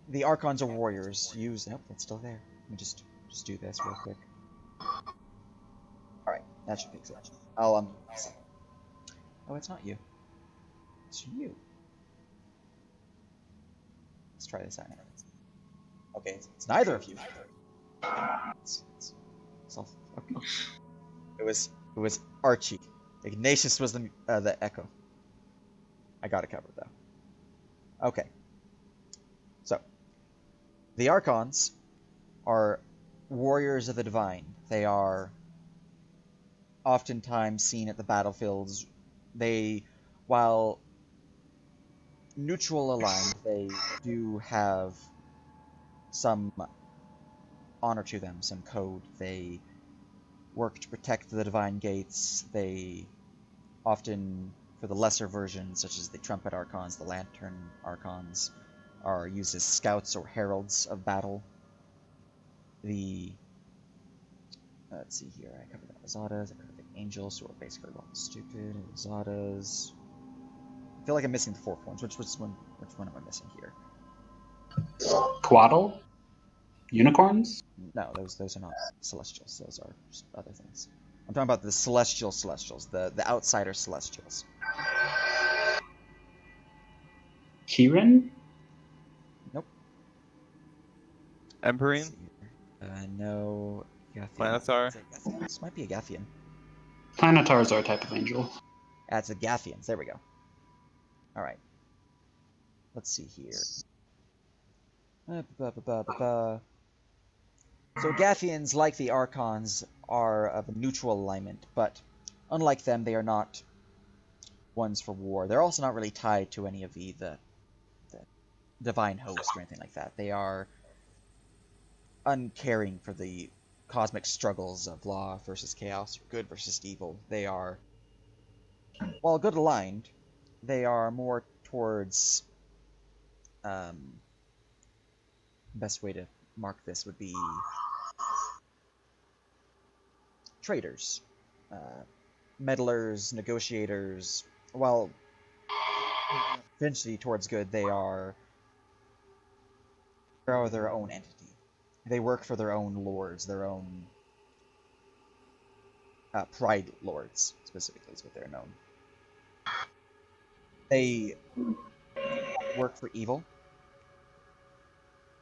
The Archons are warriors. Nope, that's still there. Let me just do this real quick. Alright, that should fix it. I'll unmute. Oh, it's not you. It's you. Let's try this out now. Okay, it's neither of you. Okay. It was Archie. Ignatius was the echo. I got it covered though. Okay. So, the Archons are warriors of the divine. They are oftentimes seen at the battlefields. They, while neutral aligned, they do have some honor to them, some code. They work to protect the divine gates. They often, for the lesser versions, such as the trumpet archons, the lantern archons, are used as scouts or heralds of battle. Let's see here, I covered the Azadas, I covered the angels, so we're basically all stupid. Azadas. I feel like I'm missing the fourth ones. Which one am I missing here? Quaddle? Unicorns? No, those are not celestials. Those are other things. I'm talking about the celestials, the outsider celestials. Kirin? Nope. Emberine? No. Planitar? This might be a Gathian. Planetars are a type of angel. That's a Gathians. There we go. Alright. Let's see here. So Gathians, like the Archons, are of a neutral alignment, but unlike them, they are not ones for war. They're also not really tied to any of the divine host or anything like that. They are uncaring for the cosmic struggles of law versus chaos, good versus evil. They are, while good aligned, they are more towards, best way to mark this would be traders, meddlers, negotiators. While eventually towards good, they are their own entity. They work for their own lords, their own Pride Lords, specifically, is what they're known. They work for evil.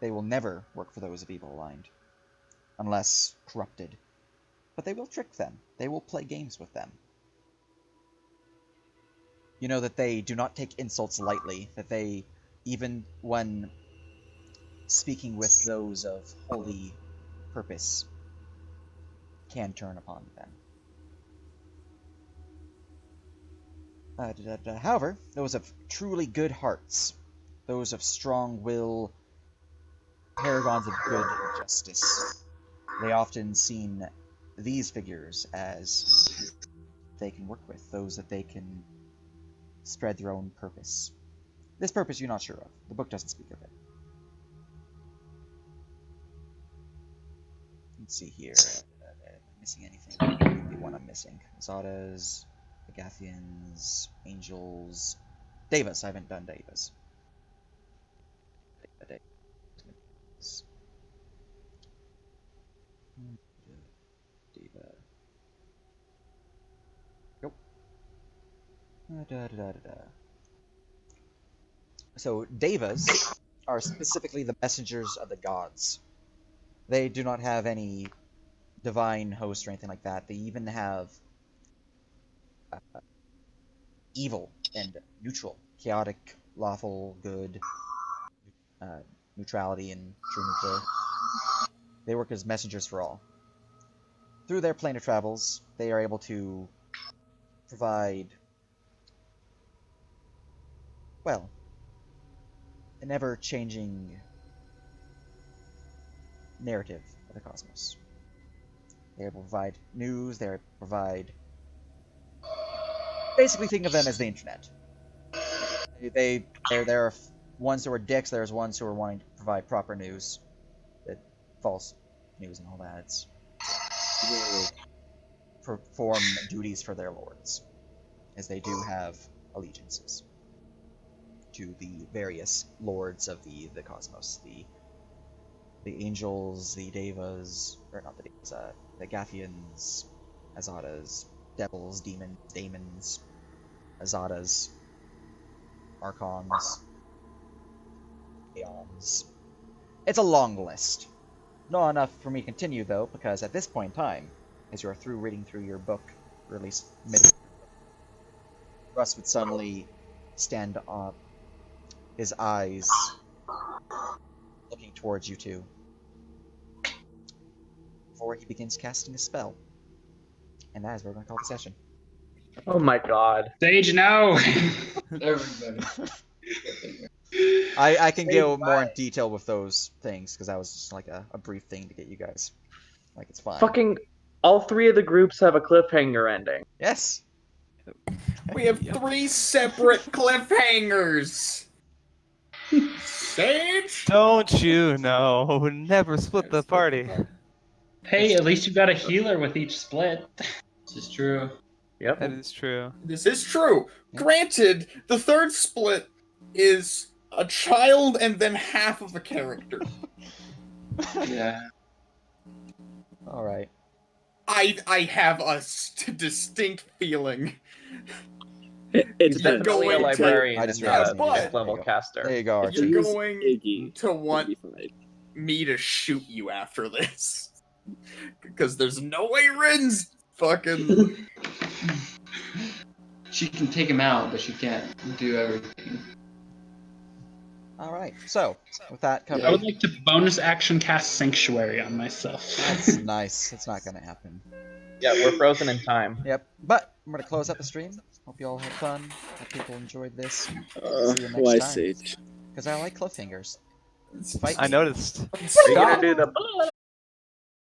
They will never work for those of evil aligned, unless corrupted. But they will trick them. They will play games with them. You know that they do not take insults lightly, that they, even when speaking with those of holy purpose, can turn upon them. However, those of truly good hearts, those of strong will, paragons of good and justice, they often seen these figures as they can work with, those that they can spread their own purpose. This purpose you're not sure of. The book doesn't speak of it. Let's see here. Missing anything? Maybe one I'm missing. Zadas, Agathians, Angels, Devas. I haven't done Devas. Deva. Nope. So Devas are specifically the messengers of the gods. They do not have any divine host or anything like that. They even have evil and neutral, chaotic, lawful, good, neutrality, and true neutral. They work as messengers for all. Through their plane of travels, they are able to provide, well, an ever-changing narrative of the cosmos. They provide news, they provide... Basically think of them as the internet. There are ones who are dicks, there's ones who are wanting to provide proper news. False news and all that. It's really perform duties for their lords, as they do have allegiances to the various lords of the cosmos. The angels, the devas, or not the devas, the Gathians, Azadas, devils, demons, daemons, Azadas, archons, aeons. It's a long list. Not enough for me to continue, though, because at this point in time, as you are through reading through your book, or at least mid, Russ would suddenly stand up, his eyes looking towards you two, before he begins casting a spell. And that is where we're going to call the session. Oh my god. Sage, no! Everybody. I can go more in detail with those things, because that was just like a brief thing to get you guys. Like, it's fine. Fucking all three of the groups have a cliffhanger ending. Yes! We have 3 separate cliffhangers. Sage? Don't you know? Never split the party. Hey, at least you've got a healer with each split. This is true. Yep. That is true. This is true. Granted, the third split is a child and then half of a character. Yeah. Alright. I have a distinct feeling. It's You're Definitely a going librarian I just and realized a but- fifth level caster. There you go, Archie. You're Use going Iggy. to want Be fine. me to shoot you after this. Because there's no way Rin's fucking... She can take him out, but she can't do everything. Alright, so, with that covered... I would like to bonus action cast Sanctuary on myself. That's nice. It's not gonna happen. Yeah, we're frozen in time. Yep, but I'm gonna close up the stream. Hope you all had fun. Hope people enjoyed this. See you next Why time. Sage? Because I like cliffhangers. It's Fight I me. noticed. Are you gonna do the